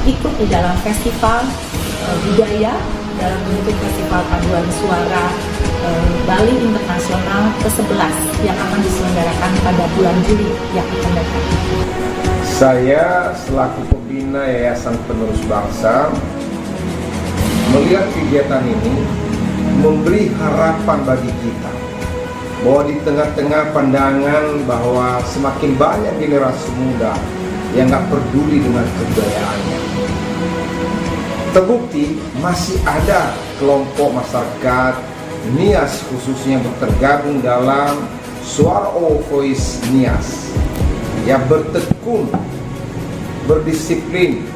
ikut di dalam festival budaya dalam bentuk festival paduan suara Bali Internasional ke-11 yang akan diselenggarakan pada bulan Juli yang akan datang. Saya selaku pembina Yayasan Penerus Bangsa melihat kegiatan ini memberi harapan bagi kita bahwa di tengah-tengah pandangan bahwa semakin banyak generasi muda yang nggak peduli dengan kebudayaannya, terbukti masih ada kelompok masyarakat Nias khususnya tergabung dalam Suara All Voice Nias yang bertekun, berdisiplin,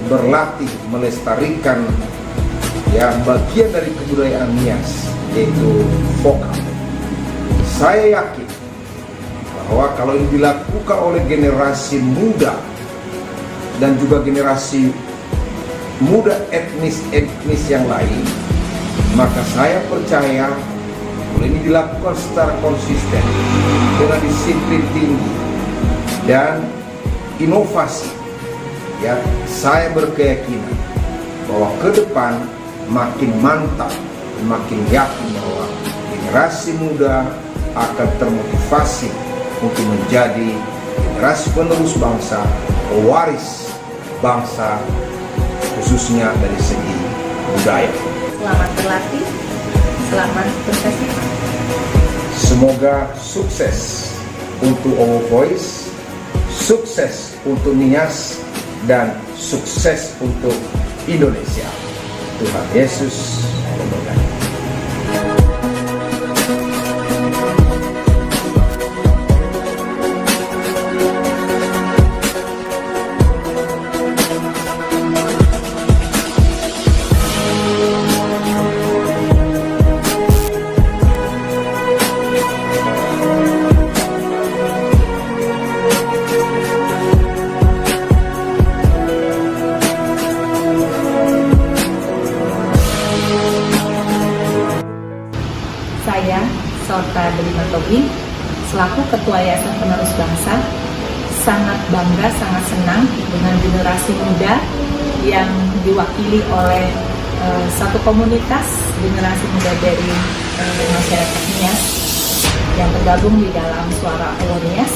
berlatih melestarikan yang bagian dari kebudayaan Nias, yaitu vokal. Saya yakin bahwa kalau ini dilakukan oleh generasi muda dan juga generasi muda etnis yang lain, maka saya percaya kalau ini dilakukan secara konsisten dengan disiplin tinggi dan inovasi, ya, saya berkeyakinan bahwa ke depan makin mantap, makin yakin bahwa generasi muda akan termotivasi untuk menjadi generasi penerus bangsa, pewaris bangsa, khususnya dari segi budaya. Selamat berlatih, selamat berfestival. Semoga sukses untuk Our Voice, sukses untuk Nias, dan sukses untuk Indonesia. Tuhan Yesus memberkati. Saya, Sota Delima Tobing, selaku Ketua Yayasan Penerus Bangsa, sangat bangga, sangat senang dengan generasi muda yang diwakili oleh satu komunitas generasi muda dari masyarakat Nias yang tergabung di dalam Suara All Nias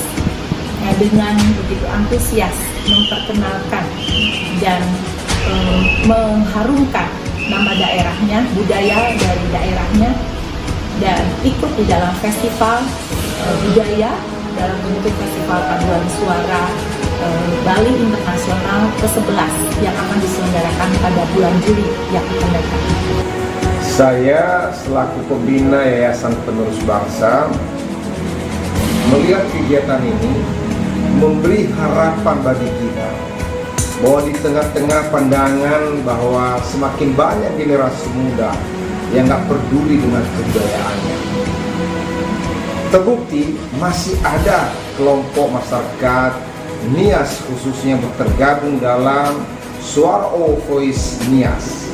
dengan begitu antusias memperkenalkan dan mengharumkan nama daerahnya, budaya dari daerahnya, dan ikut di dalam festival budaya dalam bentuk festival paduan suara Bali Internasional ke-11 yang akan diselenggarakan pada bulan Juli yang akan datang. Saya selaku pembina Yayasan Penerus Bangsa melihat kegiatan ini memberi harapan bagi kita bahwa di tengah-tengah pandangan bahwa semakin banyak generasi muda yang nggak peduli dengan kebudayaannya, terbukti masih ada kelompok masyarakat Nias khususnya tergabung dalam Suara All Voice Nias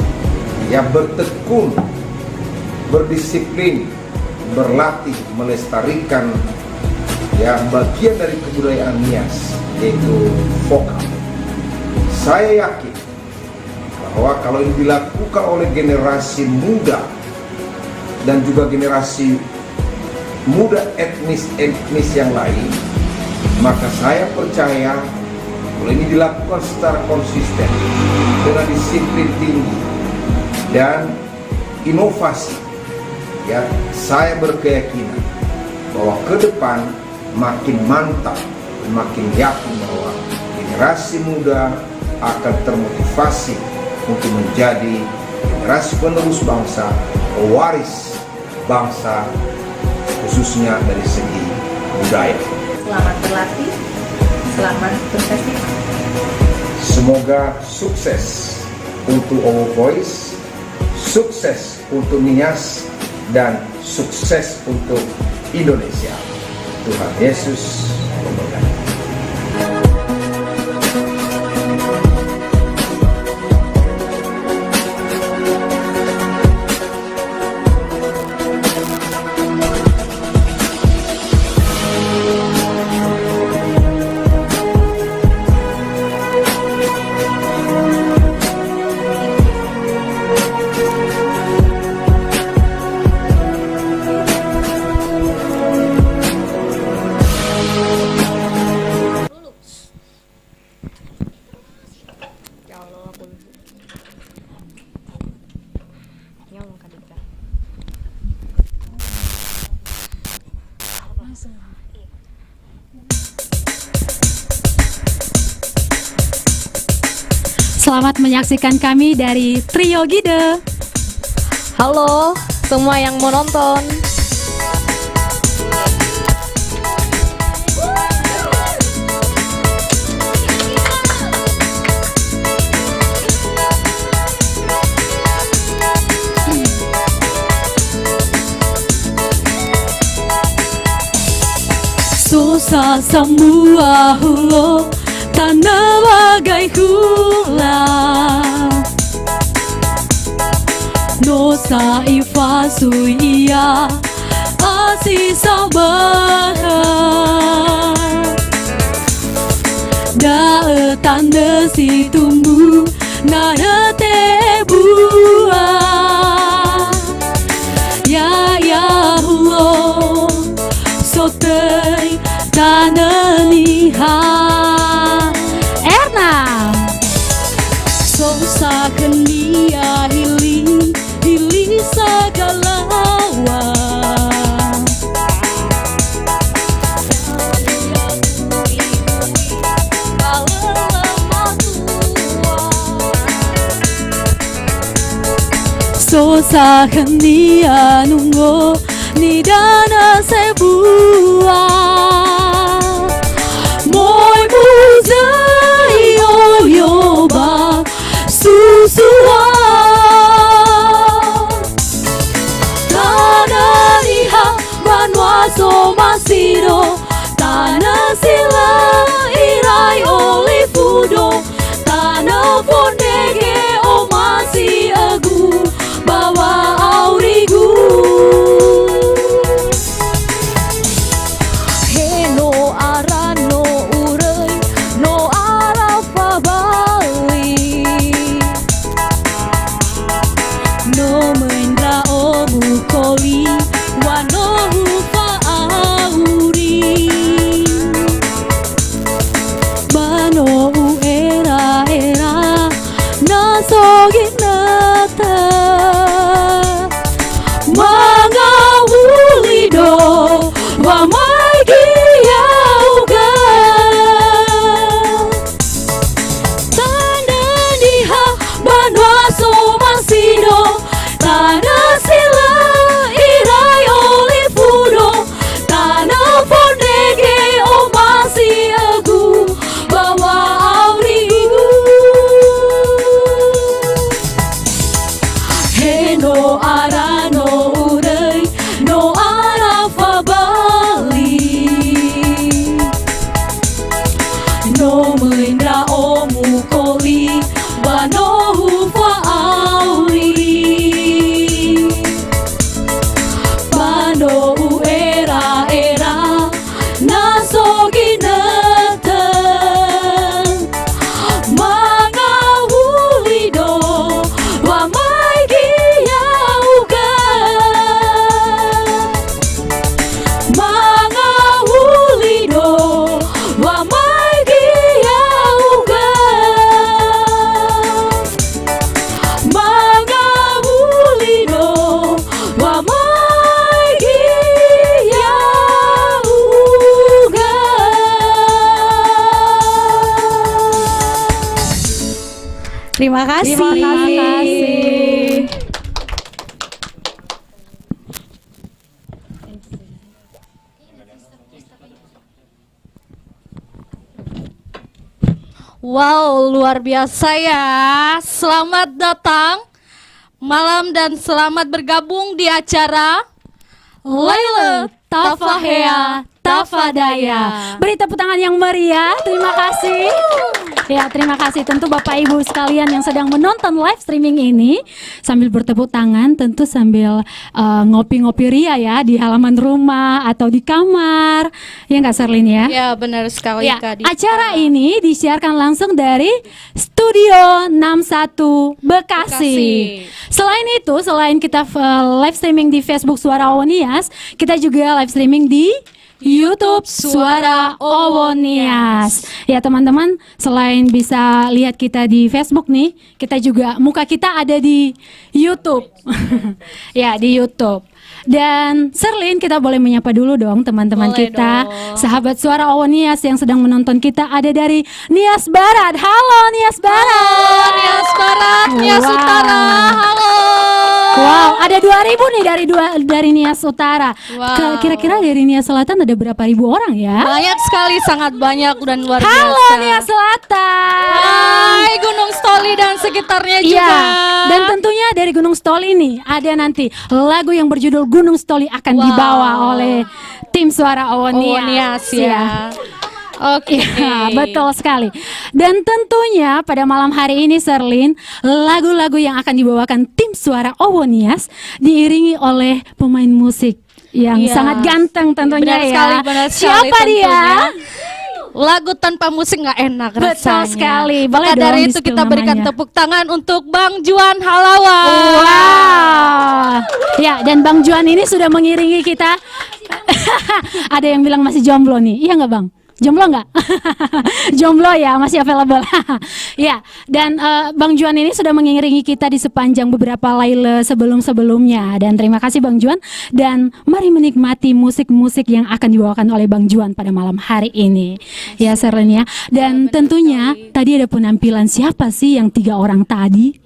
yang bertekun, berdisiplin, berlatih melestarikan yang bagian dari kebudayaan Nias, yaitu vokal. Saya yakin bahwa kalau ini dilakukan oleh generasi muda dan juga generasi muda etnis yang lain, maka saya percaya kalau ini dilakukan secara konsisten dengan disiplin tinggi dan inovasi, ya, saya berkeyakinan bahwa ke depan makin mantap, makin yakin bahwa generasi muda akan termotivasi untuk menjadi generasi penerus bangsa, pewaris bangsa, khususnya dari segi budaya. Selamat berlatih, selamat berfestival. Semoga sukses untuk Our Voice, sukses untuk Nias, dan sukses untuk Indonesia. Tuhan Yesus memberkati. Selamat menyaksikan kami dari Trio Gide. Halo semua yang mau nonton. Susah semua hulu tanah bagai hula. Nosa ifa suia asi sabaha. Da tanda si tumbuh nada te buah. Ya hulo sotei tananiha. Erna Sosa kendia hiling segalawa. Sosa kendia nunggu ni dana sebuah. Moi muzai yoba susua. Tanah liha manwa somasiro. Tanah sila irai olifudo. Tanah fondege omasi agu bawa aurigu. Heno arano urei no arafa bali. No mendra omu koli wano hufa auri. Bano era nasogi nata. Mga wulido wa magi yauga. Tanda diha banwa somasido. Tanah sila irai olifudo. Tanah fondege omasi agu bawa aurigu. Heno arano urei no arafa bali. No mendra omu koli bano hufa auri. Bano era nasogi nata. Mga wulido wa maigi yauga. Mga wulido wa maigi yauga. Mga wulido wa maigi yauga. Terima kasih. Wow, luar biasa ya. Selamat datang malam dan selamat bergabung di acara Laila Tafahea Tafadaya. Beri tepuk tangan yang meriah. Terima kasih. Ya, terima kasih tentu Bapak Ibu sekalian yang sedang menonton live streaming ini sambil bertepuk tangan, tentu sambil ngopi-ngopi ria ya di halaman rumah atau di kamar. Ya nggak Serlin ya? Ya, benar sekali Ya, Kak. acara ini disiarkan langsung dari Studio 61 Bekasi. Selain itu, selain kita live streaming di Facebook Suara Awonias, kita juga live streaming di YouTube Suara Owonias. Ya teman-teman, selain bisa lihat kita di Facebook nih, kita juga muka kita ada di YouTube. Ya, di YouTube. Dan Serlin, kita boleh menyapa dulu dong teman-teman Boleh kita, dong. sahabat Suara Owonias yang sedang menonton kita ada dari Nias Barat. Halo Nias Barat. Nias Barat, Nias Wow. Utara, halo. Wow, ada 2.000 nih dari Nias Utara. Wow. Kira-kira dari Nias Selatan ada berapa ribu orang ya? Banyak sekali, sangat banyak dan luar Halo biasa. Nias Selatan. Hai Gunung Stoli dan sekitarnya Iya, juga. dan tentunya dari Gunung Stoli nih ada nanti lagu yang berjudul Gunung Stoli akan Wow. dibawa oleh tim Suara Owonias. Owonias ya. Oke. Iya, betul sekali. Dan tentunya pada malam hari ini Serlin, lagu-lagu yang akan dibawakan tim Suara Owonias diiringi oleh pemain musik yang Iya. sangat ganteng tentunya Benar ya. sekali, benar sekali Siapa dia? tentunya. Lagu tanpa musik nggak enak Betul rasanya. sekali. Boleh Maka dong dari itu di-spill kita berikan namanya. tepuk tangan untuk Bang Juan Halawa. Wow. Ya, dan Bang Juan ini sudah mengiringi kita. Ada yang bilang masih jomblo nih. Iya nggak Bang? Jomblo nggak? Jomblo ya, masih available. Ya, dan Bang Juan ini sudah mengiringi kita di sepanjang beberapa laila sebelum-sebelumnya. Dan terima kasih Bang Juan. Dan mari menikmati musik-musik yang akan dibawakan oleh Bang Juan pada malam hari ini. Ya, Serlin ya. Dan tentunya tadi ada penampilan siapa sih yang 3 orang tadi?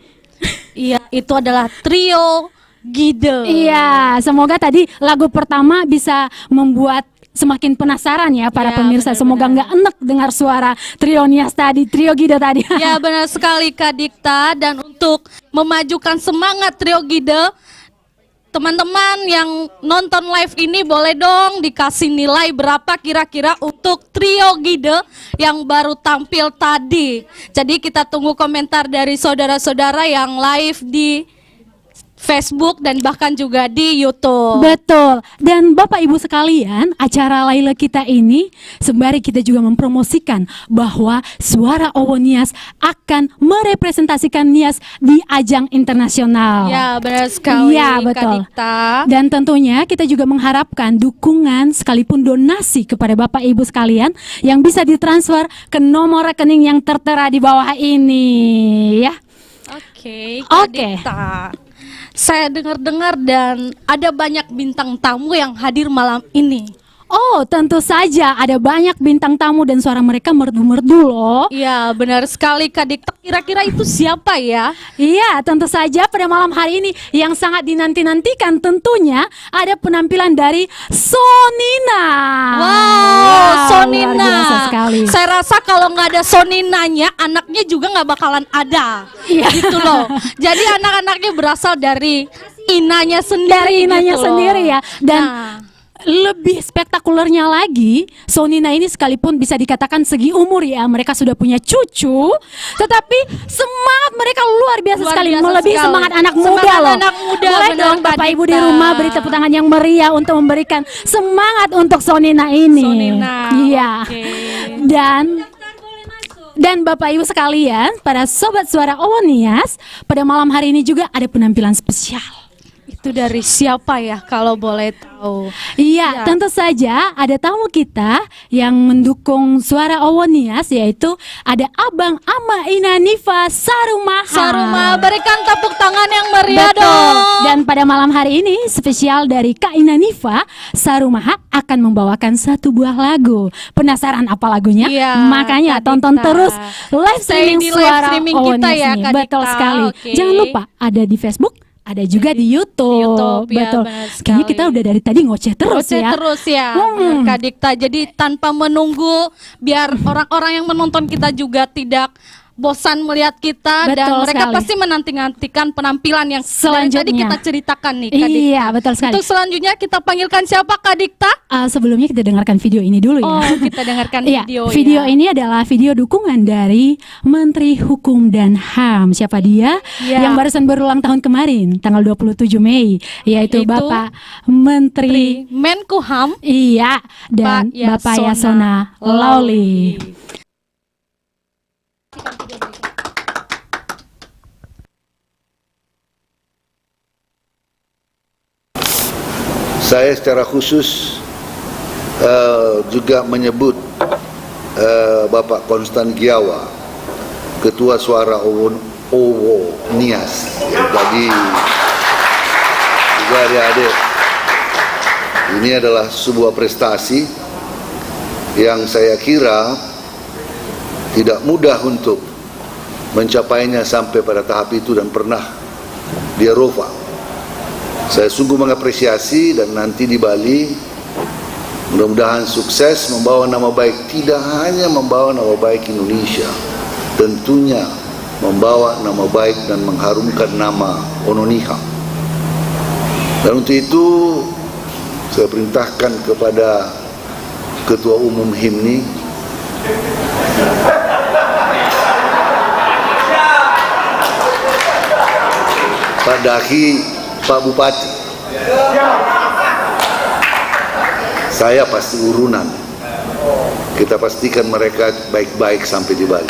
Iya, itu adalah trio Gide. Iya, semoga tadi lagu pertama bisa membuat semakin penasaran ya para Ya, pemirsa. benar-benar. Semoga nggak enak dengar suara trio Nias tadi, trio Gida tadi. Ya benar sekali Kak Dikta. Dan untuk memajukan semangat trio Gide, teman-teman yang nonton live ini boleh dong dikasih nilai berapa kira-kira untuk trio Gide yang baru tampil tadi. Jadi kita tunggu komentar dari saudara-saudara yang live di Facebook dan bahkan juga di YouTube. Betul. Dan Bapak Ibu sekalian, acara Laila kita ini sembari kita juga mempromosikan bahwa Suara Owonias akan merepresentasikan Nias di ajang internasional. Ya benar sekali Iya, Kak betul. Dikta. Dan tentunya kita juga mengharapkan dukungan sekalipun donasi kepada Bapak Ibu sekalian yang bisa ditransfer ke nomor rekening yang tertera di bawah ini ya. Oke, Kak Oke. Dikta. Saya dengar-dengar dan ada banyak bintang tamu yang hadir malam ini. Oh, tentu saja ada banyak bintang tamu dan suara mereka merdu-merdu loh. Iya, benar sekali Kak Dikta. Kira-kira itu siapa ya? Iya, tentu saja pada malam hari ini yang sangat dinanti-nantikan tentunya ada penampilan dari Sonina. Wow, Sonina. Luar biasa sekali. Saya rasa kalau nggak ada Soninanya, anaknya juga nggak bakalan ada. Iya. Gitu loh. Jadi anak-anaknya berasal dari inanya sendiri. Dari inanya gitu loh. sendiri ya. Dan Nah. lebih spektakulernya lagi, Sonina ini sekalipun bisa dikatakan segi umur ya, mereka sudah punya cucu, tetapi semangat mereka luar biasa Luar sekali, biasa melebihi sekali. semangat anak Semangat muda loh. anak muda, Boleh benar, dong Kak Bapak Ibu di Dikta. rumah beri tepuk tangan yang meriah untuk memberikan semangat untuk Sonina ini. Sonina. Iya. Oke. Dan Bapak Ibu sekalian, para sobat Suara Owonias, pada malam hari ini juga ada penampilan spesial. Itu dari siapa ya kalau boleh tahu? Iya, Ya. tentu saja ada tamu kita yang mendukung Suara Owonias, yaitu ada Abang Ama Inanifa Sarumaha. Saruma, berikan tepuk tangan yang meriah Betul. dong. Dan pada malam hari ini spesial dari Kak Inanifa, Sarumaha akan membawakan satu buah lagu. Penasaran apa lagunya? Iya, Makanya Kak tonton Dikta. terus live Stay streaming di live Suara streaming kita Owonias ya, nih. Kak Betul Dikta. sekali. Oke. Jangan lupa ada di Facebook, ada juga di YouTube. YouTube, ya, Betul. benar Kayaknya sekali. kita udah dari tadi ngoceh terus Ngoceh ya. terus ya, Hmm. benar, Kak Dikta. Jadi tanpa menunggu, biar orang-orang yang menonton kita juga tidak bosan melihat kita. Dan Betul mereka sekali. pasti menanti-nantikan penampilan yang dari Selanjutnya. tadi kita ceritakan nih, Kak Dikta. Iya, betul sekali. Untuk selanjutnya kita panggilkan siapa, Kak Dikta? Sebelumnya kita dengarkan video ini dulu ya. Oh, kita dengarkan Iya, video ya. ini adalah video dukungan dari Menteri Hukum dan HAM. Siapa dia? Ya. Yang barusan berulang tahun kemarin, tanggal 27 Mei, yaitu Yaitu Bapak Menteri. Menkumham Iya, dan Pak Bapak Yasona Yasona Lawli. Saya secara khusus juga menyebut Bapak Konstan Giawa, Ketua Suara Owo Nias. Jadi juga adik-adik, ini adalah sebuah prestasi yang saya kira tidak mudah untuk mencapainya sampai pada tahap itu dan pernah di Eropa. Saya sungguh mengapresiasi, dan nanti di Bali mudah-mudahan sukses membawa nama baik, tidak hanya membawa nama baik Indonesia, tentunya membawa nama baik dan mengharumkan nama Ononiha. Dan untuk itu saya perintahkan kepada Ketua Umum HIMNI Pak Dahi, Pak Bupati, saya pasti urunan. Kita pastikan mereka baik-baik sampai di Bali.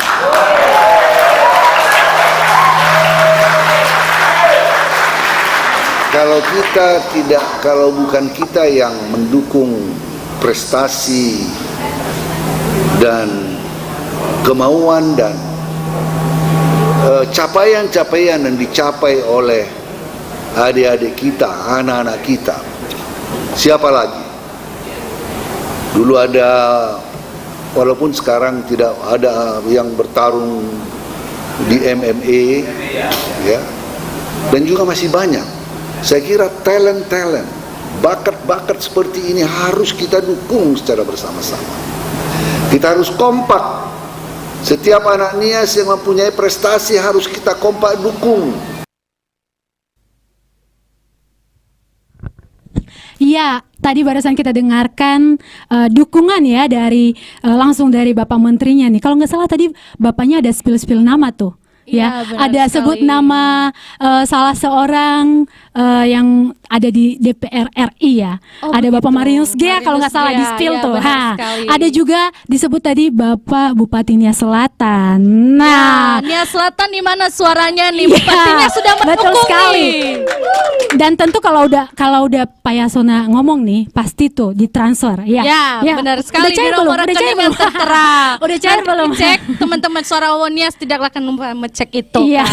Kalau bukan kita yang mendukung prestasi dan kemauan dan capaian-capaian yang dicapai oleh adik-adik kita, anak-anak kita, siapa lagi? Dulu ada, walaupun sekarang tidak ada yang bertarung di MMA, ya, dan juga masih banyak. Saya kira talent, bakat-bakat seperti ini harus kita dukung secara bersama-sama. Kita harus kompak. Setiap anak Nias yang mempunyai prestasi harus kita kompak dukung. Ya, tadi barusan kita dengarkan dukungan ya dari langsung dari Bapak Menterinya nih. Kalau nggak salah tadi Bapaknya ada spill nama tuh. Ya, ada sebut nama salah seorang yang ada di DPR RI ya. Ada Bapak Marius Gea kalau nggak salah di spill tuh. Ada juga disebut tadi Bapak Bupati Nias Selatan. Nah, Nias Selatan di mana suaranya nih? Bupatinya sudah mendukung. Betul sekali. Dan tentu kalau udah Pak Yasona ngomong nih, pasti tuh ditransfer. Ya, benar sekali. Udah cair Di belum? nomor rekening yang tertera. Udah cair belum? Cek teman-teman Suara Owo Nias tidak akan lupa cek itu. Iya,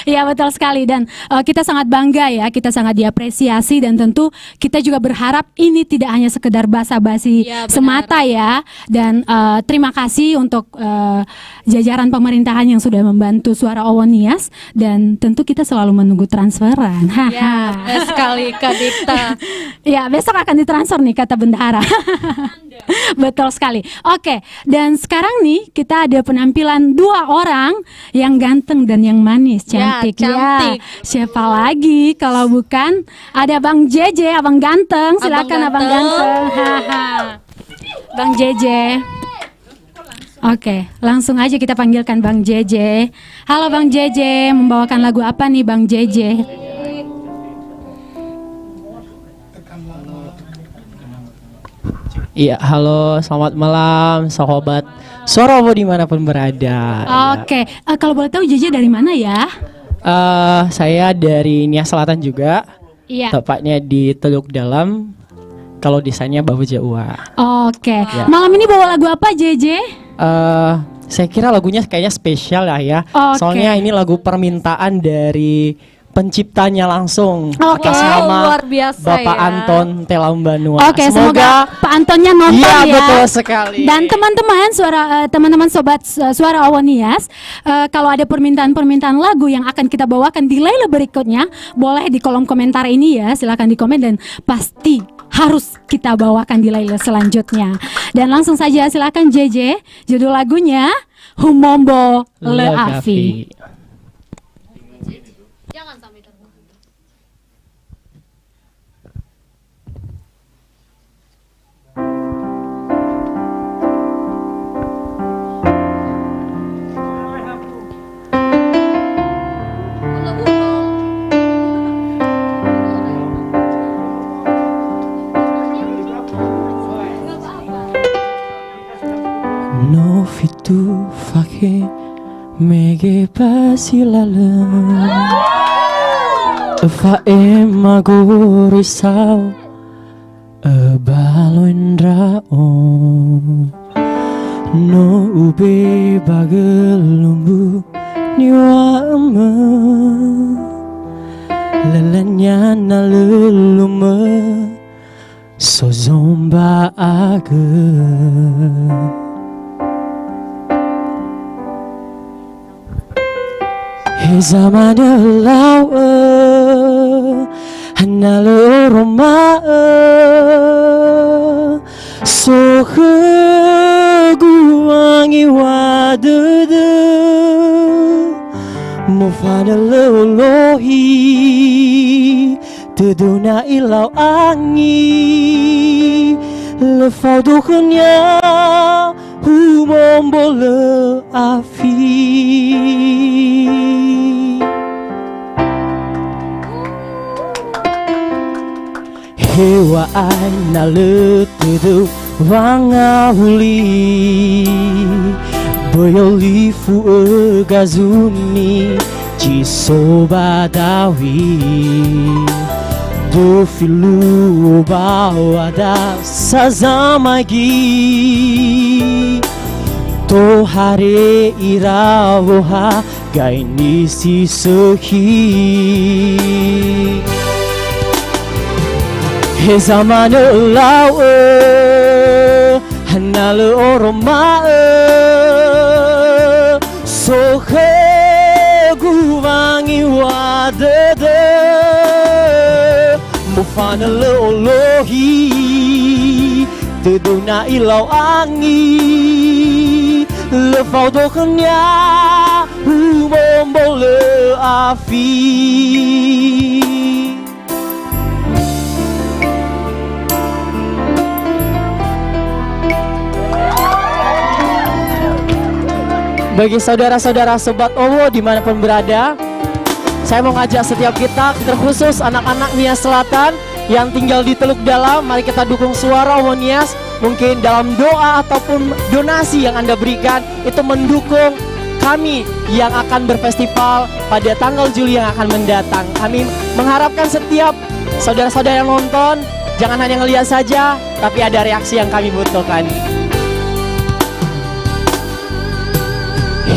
iya betul sekali, dan kita sangat bangga ya, kita sangat diapresiasi, dan tentu kita juga berharap ini tidak hanya sekedar basa-basi semata ya, dan terima kasih untuk jajaran pemerintahan yang sudah membantu Suara Owo Nias, dan tentu kita selalu menunggu transferan. Ya, sekali Kak Dikta. Ya, besok akan ditransfer nih kata bendahara. Betul sekali. Oke, dan sekarang nih kita ada penampilan dua orang yang ganteng dan yang manis, cantik. Cantik. Ya, siapa lagi kalau bukan ada Bang JJ, Abang Ganteng. Silakan Abang Ganteng. Bang JJ. Oke, langsung aja kita panggilkan Bang JJ. Halo Bang JJ, membawakan lagu apa nih Bang JJ? Iya, halo, selamat malam, sahabat Suara Owo dimanapun berada. Oke, kalau boleh tahu JJ dari mana ya? Saya dari Nias Selatan juga, Iya. tepatnya di Teluk Dalam. Kalau desainnya Babu Jawa. Oke, Ya. malam ini bawa lagu apa JJ? Saya kira lagunya kayaknya spesial ya. Oke. Soalnya ini lagu permintaan dari penciptanya langsung, Oke. atas nama Luar biasa Bapak ya. Anton Telambanua. Oke, semoga Pak Antonnya nonton Iya, ya. betul sekali. Dan teman-teman teman-teman sobat Suara Owo Nias, kalau ada permintaan-permintaan lagu yang akan kita bawakan di laila berikutnya, boleh di kolom komentar ini ya, silakan di komen, dan pasti harus kita bawakan di laila selanjutnya. Dan langsung saja silakan JJ, judul lagunya Humombo Le Afi. No fitu fake mege pasilalan Fa ema gorisau Balondra om no ube bagelumbu niwama lelenya na leluma so zomba aga Hezamada lawa hanalo roma so guangi wadada mufana lolohi teduna ilau angi lefau dukhnya humombole afi hewa aina letudu wangahuli boyolifu gazuni jisobadawi dofilu bawada sazamagi tohare irawoha gainisi sehi Hezamana lawa hanale oroma sohe guvangi wadada mufana leolohi teduna ilau angi lefau dokhnya humombole afi Bagi saudara-saudara Sobat Owo dimanapun berada, saya mau ngajak setiap kita, terkhusus anak-anak Nias Selatan yang tinggal di Teluk Dalam, mari kita dukung suara Owo Nias. Mungkin dalam doa ataupun donasi yang Anda berikan, itu mendukung kami yang akan berfestival pada tanggal Juli yang akan mendatang. Kami mengharapkan setiap saudara-saudara yang nonton, jangan hanya ngelihat saja, tapi ada reaksi yang kami butuhkan.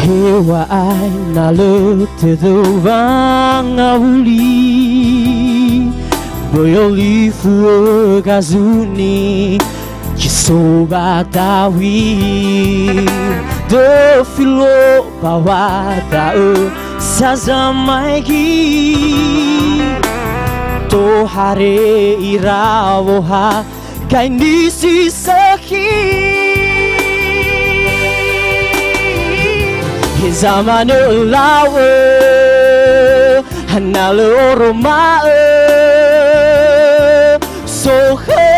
Hewa aina letudu wangahuli boyolifu gazuni jisobadawi defilo bawadao sazamaigi tohare irawoha gainisi sehi Hezamana lawa hanale oroma sohe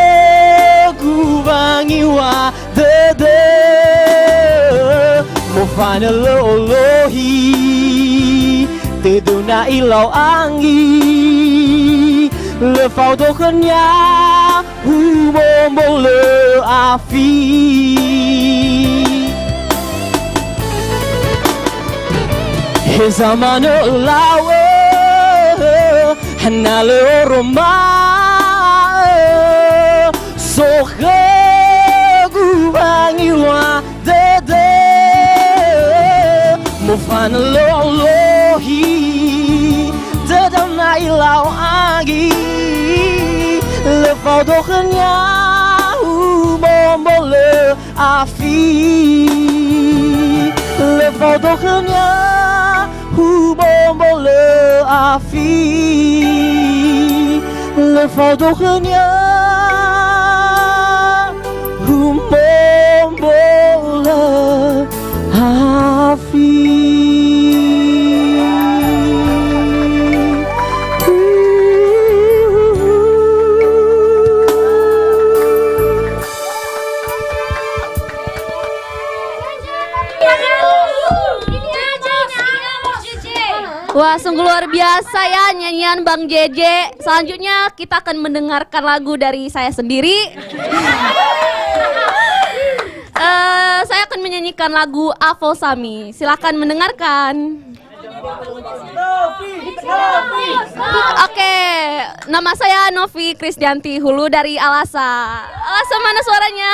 guvangi wadada mufana leolohi teduna ilau angi lefau dokhnya humombole afi Hezamana lawa hanale oroma sohe guvangi wadada mufana leolohi teduna ilau angi lefau dokhnya humombole afi lefau dokhnya humombole afi lefau dokhnya humombole afi Wah, sungguh luar biasa ya nyanyian Bang JJ. Selanjutnya kita akan mendengarkan lagu dari saya sendiri. Saya akan menyanyikan lagu Avo Sami. Silakan mendengarkan. Oke, nama saya Novi Krisdianti Hulu dari Alasa. Alasa mana suaranya?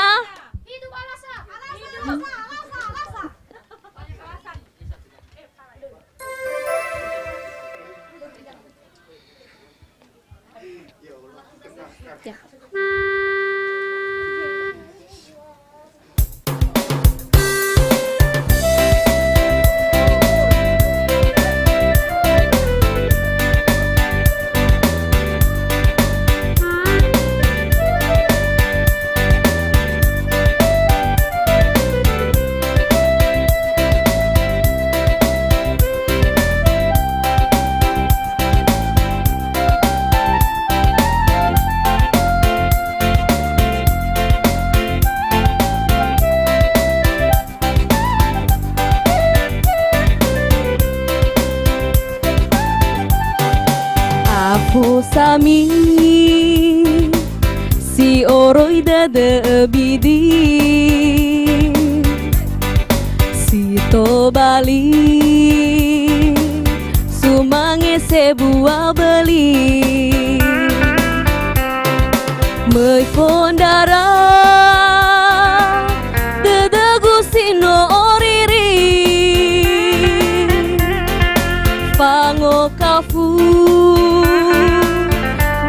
Afu sami si oroi dada bidi si to bali sumange sebuah beli mei fondara dada gusino oriri pango kafu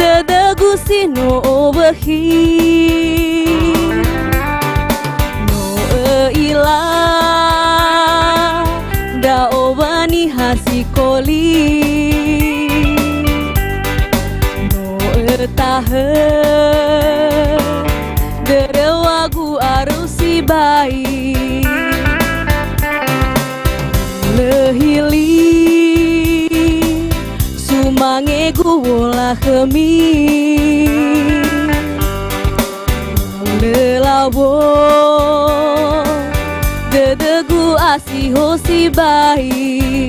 dada gusino obahi no ila da obani hasikoli no tahe derewagu arusi bayi lehili sumange guwola kemi lelawo dedegu asiho si bayi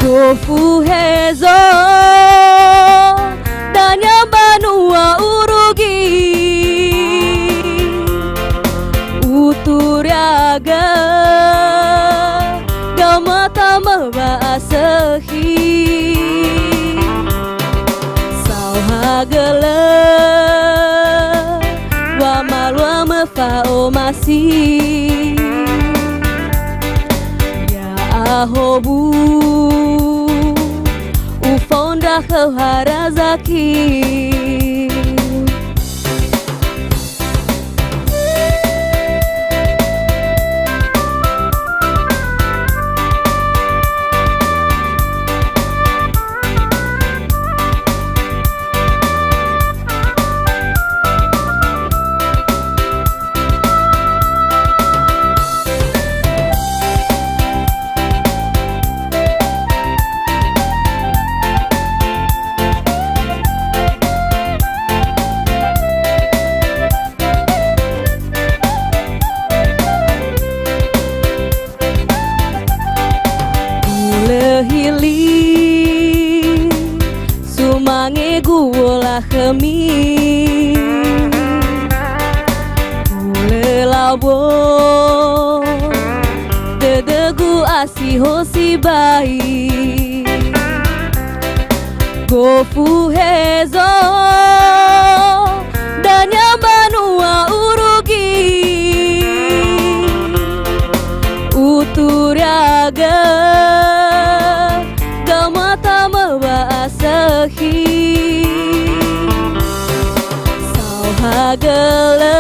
gofu hezo danya banua urugi uturiaga gamata mabasehi sauhagele wa malwa mafao masih ya ahobu ufonda harazaki sumange guwola kemi lelawo dedegu asiho si bayi gofu hezo danya banua urugi uturiaga gamata mabasehi sauhagele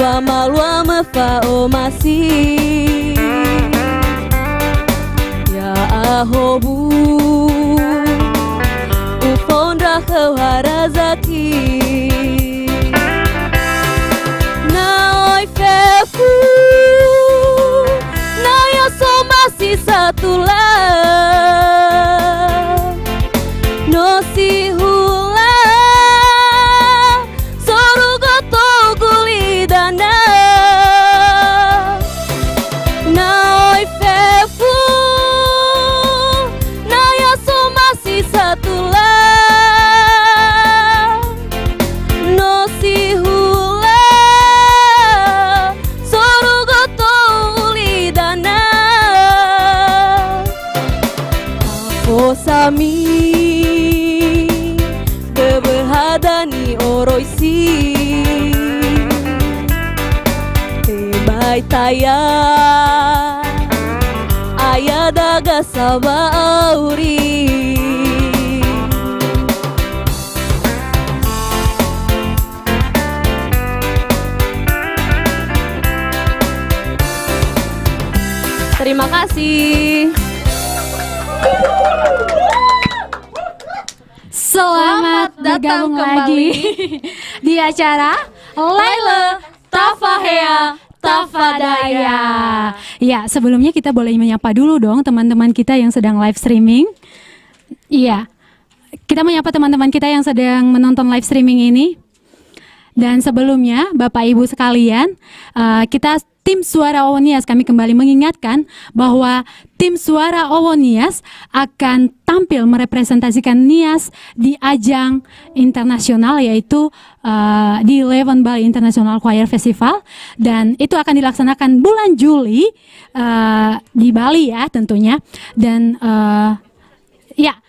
wa malwa mafao masih ya ahobu ufonda harazaki naoi fefu na ya somasi satulah no si hula sorugo to gulidana naoi fefu kami beberhadani oroisi Tebai taya ayadaga sabauri Terima kasih. Selamat datang bergabung kembali lagi di acara Laila Tafahea Tafadaya. Ya, sebelumnya kita boleh menyapa dulu dong teman-teman kita yang sedang live streaming. Iya, kita menyapa teman-teman kita yang sedang menonton live streaming ini. Dan sebelumnya, Bapak Ibu sekalian, kita tim Suara Owonias, kami kembali mengingatkan bahwa tim Suara Owonias akan tampil merepresentasikan Nias di ajang internasional, yaitu di 11 Bali International Choir Festival, dan itu akan dilaksanakan bulan Juli di Bali ya tentunya. Dan ya,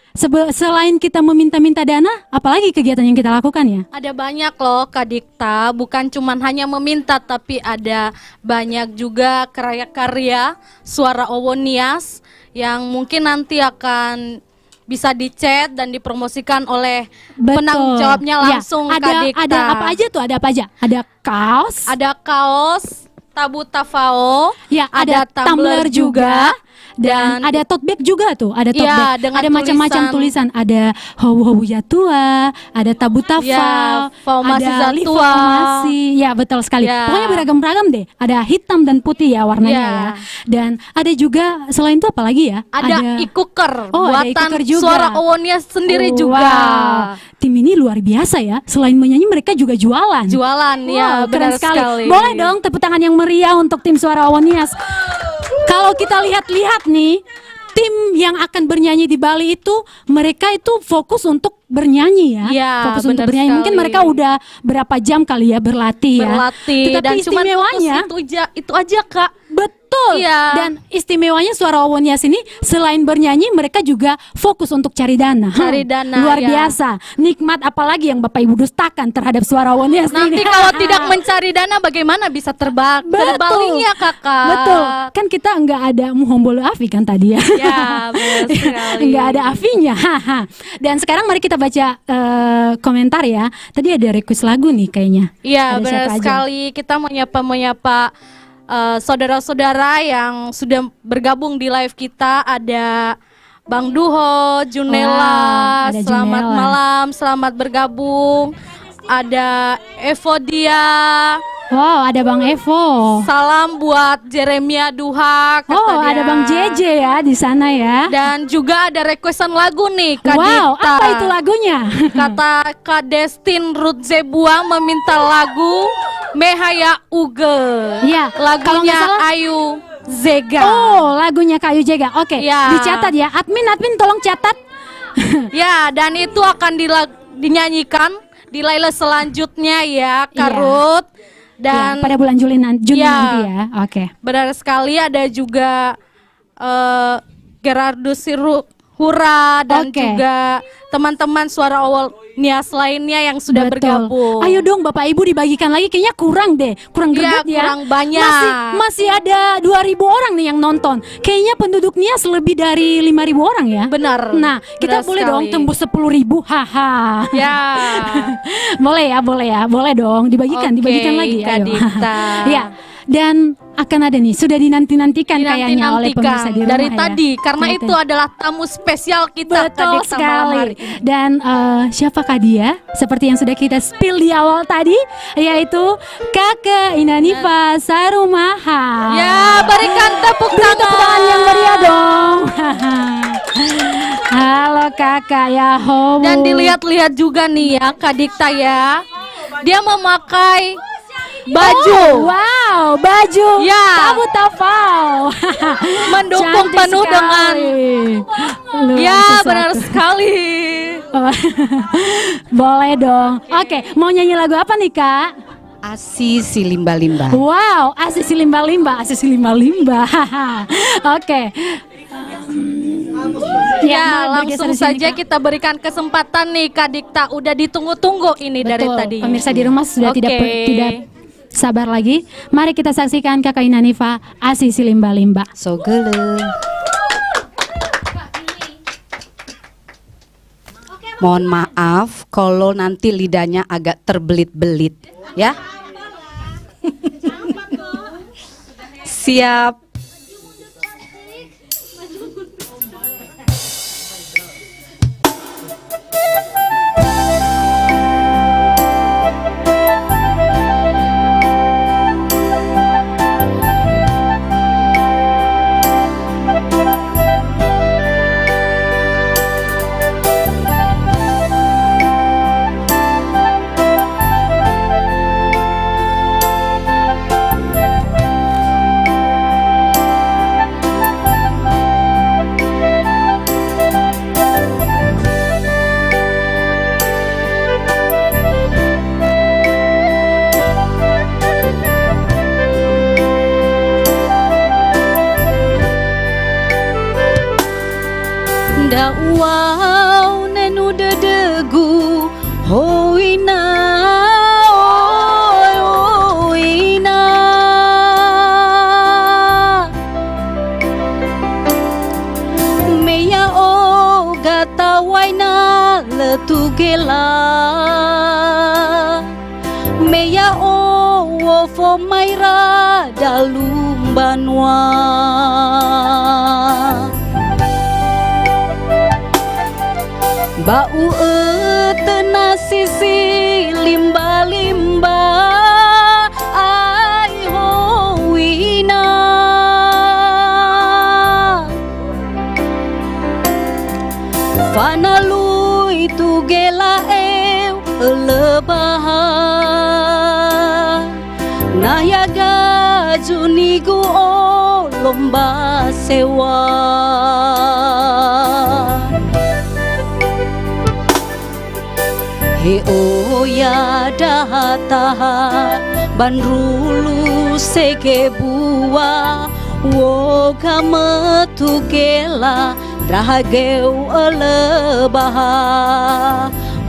selain kita meminta-minta dana, apalagi kegiatan yang kita lakukan ya? Ada banyak loh Kak Dikta, bukan cuman hanya meminta tapi ada banyak juga karya-karya Suara Owonias yang mungkin nanti akan bisa dicet dan dipromosikan oleh penanggung jawabnya langsung ya, Kak Dikta. Ada apa aja tuh? Ada apa aja? Ada kaos. Ada kaos, tabu tafao, Ya, ada tumbler juga. Dan ada tote bag juga tuh, ada tote Ya, bag. dengan Ada macam-macam tulisan, ada howu-howu jatua, ada tabu tafal, Ya, formasi ada jatua. formasi. Ya, betul sekali. Ya. Pokoknya beragam-beragam deh. Ada hitam dan putih ya warnanya Ya. ya. Dan ada juga selain itu apa lagi ya? Ada e-cooker, Oh, ada buatan e-cooker juga. Suara Owonias sendiri Oh, juga. wow. Tim ini luar biasa ya. Selain menyanyi mereka juga jualan. Jualan ya, Wow, keren benar sekali. Boleh dong tepuk tangan yang meriah untuk tim Suara Owonias. Kalau kita lihat-lihat nih, tim yang akan bernyanyi di Bali itu, mereka itu fokus untuk bernyanyi ya. Ya, Fokus untuk benar bernyanyi. Mungkin sekali. mereka udah berapa jam kali ya berlatih ya. Berlatih Tetapi dan cuma istimewanya, itu aja Kak. betul. Iya. Dan istimewanya Suara Owonias ini selain bernyanyi mereka juga fokus untuk cari dana. Cari dana, Luar ya. biasa. Nikmat apalagi yang Bapak Ibu dustakan terhadap Suara Owonias Nanti ini. kalau tidak mencari dana bagaimana bisa terbalinya Kakak? Betul. Kan kita nggak ada muhombolo afi kan tadi ya. Ya, benar sekali. Nggak ada afinya. Haha. Dan sekarang mari kita baca komentar ya. Tadi ada request lagu nih kayaknya. Iya, Ada benar siapa aja? sekali. Kita menyapa saudara-saudara yang sudah bergabung di live kita. Ada Bang Duho, Junela, Wah, ada selamat Junela. malam, selamat bergabung. Ada Evodia, Wow, ada Bang Evo. salam buat Jeremia Duha. kata Oh, dia. ada Bang JJ ya di sana ya. Dan juga ada requestan lagu nih Kak Wow, Dikta. apa itu lagunya? Kata Kak Destin Ruth Zebua meminta lagu Mehaya Uge. Iya, kalau Lagunya nggak salah- Ayu Zega. Oh, lagunya Kayu Jega. Oke, Ya. dicatat ya. Admin tolong catat. Ya, dan itu akan dinyanyikan di Laila selanjutnya ya, Kak Iya. Ruth. Dan Dan pada bulan Juni nanti Ya. ya. Oke. benar sekali ada juga Gerardus Hura dan Oke. juga teman-teman Suara Owonias lainnya yang sudah Betul. bergabung. Ayo dong Bapak Ibu dibagikan lagi, kayaknya kurang deh, kurang Iya, greget ya. kurang banyak. Masih ada 2.000 orang nih yang nonton. Kayaknya penduduk Nias lebih dari 5.000 orang ya. Benar. Nah, kita Benar boleh sekali. dong tembus 10.000. Haha. Ya. boleh dong dibagikan Oke, lagi. Kak Ayo. Dikta. Ya. Dan akan ada nih, sudah dinanti-nantikan kayaknya oleh pemirsa di rumah dari ya. tadi karena Dari itu tadi. adalah tamu spesial kita Kak Betul Dikta malam hari sekali. ini. Dan siapakah dia? Seperti yang sudah kita spill di awal tadi, yaitu Kakak Inanifa Sarumaha. Ya, berikan tepuk Beri tepuk tangan yang meriah dong. Halo Kakak ya, ho. Dan dilihat-lihat juga nih ya Kak Dikta ya. Dia memakai baju. Oh, wow, baju Ya. tabu tafal. Mendukung Cantik penuh sekali. dengan Luar Ya, sesuatu. benar sekali. Boleh dong. Oke, mau nyanyi lagu apa nih Kak? Asi si limba-limba. Wow, asisi limba-limba, asisi limba-limba. Oke. Ya, mari bergeser langsung di sini, saja Kak. kita berikan kesempatan nih Kak Dikta. Udah ditunggu-tunggu ini dari Betul, tadi. pemirsa di rumah sudah Oke. tidak sabar lagi. Mari kita saksikan Kakak Inanifa Asisi Limba-Limba. So gele. Mohon maaf kalau nanti lidahnya agak terbelit-belit ya. Siap. Dakwau nenu dedegu hoina hoina meya o gata waina letugela meya o wofo maira dalum banwa bau etena sisi limba-limba ai hoina fanalu itu gela lebaha nayaga junigu o lomba sewa he oya dahata banrulu seke bua woga metugela rahageu lebaha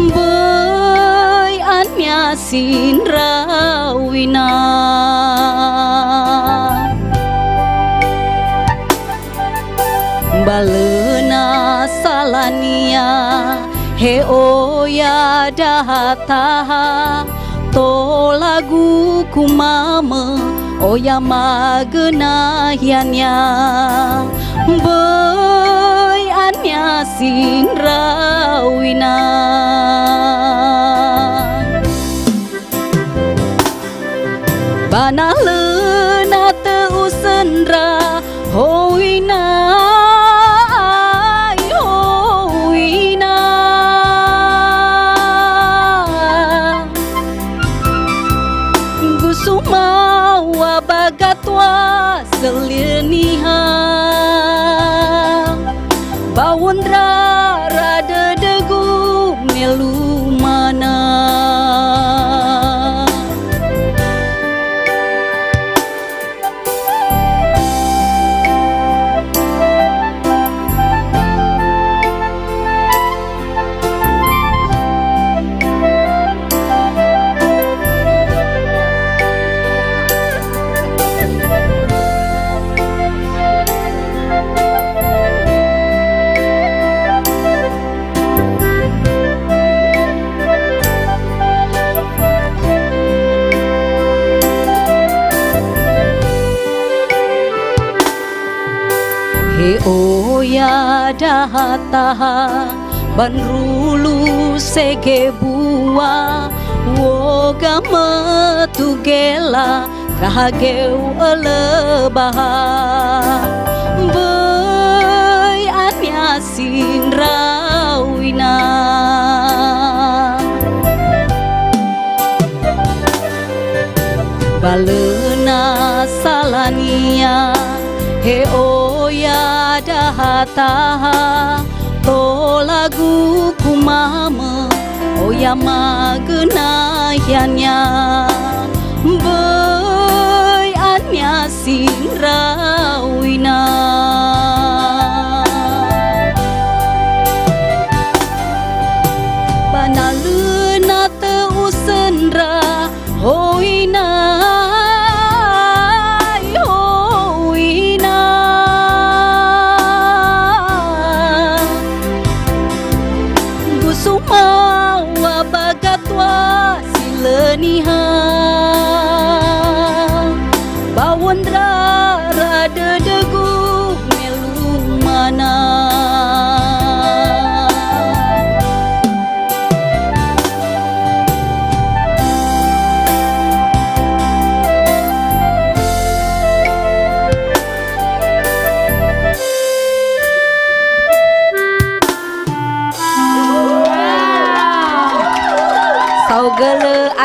boy anya sinrawina balena salania he oya dahata to lagu kumama oya magenahiannya boy anya sinrawina bana lena teusendra hoina Sumawa bagatwa seliniha bawundra rada degu melu mana he oya dahata banrulu sege bua woga metugela rahageu lebaha boy anya sinrawina balena salania he oya dahata to lagu kumama oya magenahiannya boy anya sinrawina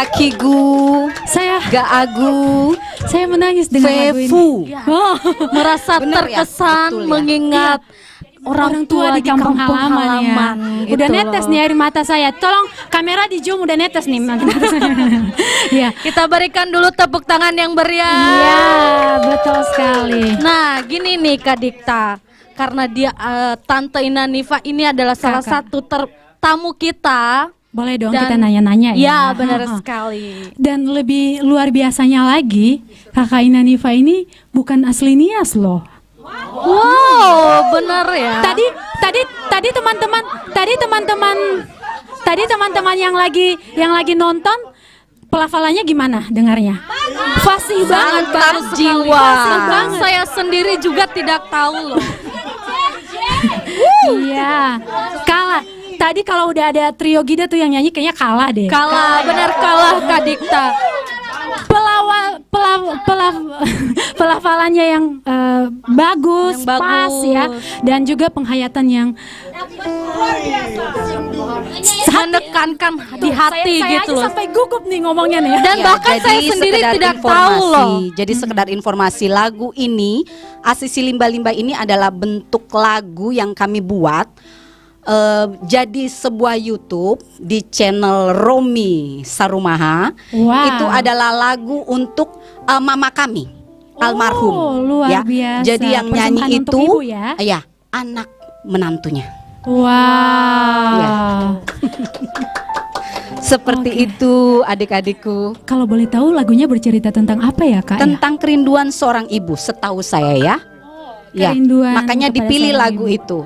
Kakigu, Saya Gaagu, saya menangis dengan lagu ini. Fefu. Oh, Merasa Bener ya? terkesan Betul ya? mengingat orang tua di kampung halaman, ya. gitu Udah netes loh. nih air mata saya. Tolong kamera di zoom, udah netes nih. Iya. Kita berikan dulu tepuk tangan yang meriah. Iya, betul sekali. Nah, gini nih Kak Dikta, karena dia Tante Ina Nifa ini adalah salah Kakak. satu tamu kita. Boleh dong Dan- kita nanya-nanya ya. Ya, benar Ha-ha. sekali. Dan lebih luar biasanya lagi, Kakak Ina Nifa ini bukan asli Nias loh. Wow, benar ya. Tadi teman-teman yang lagi nonton pelafalannya gimana dengarnya? Fasih banget, Mantap Kak. jiwa. Fasih banget. Saya sendiri juga tidak tahu loh. Iya, kalah. Tadi kalau udah ada trio Gida tuh yang nyanyi kayaknya kalah deh. Kalah, benar kalah Kak Dikta. Pelafalannya yang bagus, Yang bagus. pas ya, dan juga penghayatan yang Menekankan di hati saya gitu aja loh. sampai gugup nih ngomongnya nih. Dan Ya, bahkan saya jadi sendiri sekedar tidak tahu informasi. loh. Jadi sekedar informasi, lagu ini Asisi Limba-Limba ini adalah bentuk lagu yang kami buat jadi sebuah YouTube di channel Romi Sarumaha. Wow. Itu adalah lagu untuk mama kami almarhum. luar ya. biasa. Jadi yang Persembahan nyanyi untuk itu ibu ya? ya anak menantunya. Wow. Ya. Seperti itu adik-adikku. Kalau boleh tahu lagunya bercerita tentang apa ya, Kak? Tentang kerinduan seorang ibu, setahu saya ya. Ya, Kerinduan makanya kepada dipilih seorang lagu ibu. itu.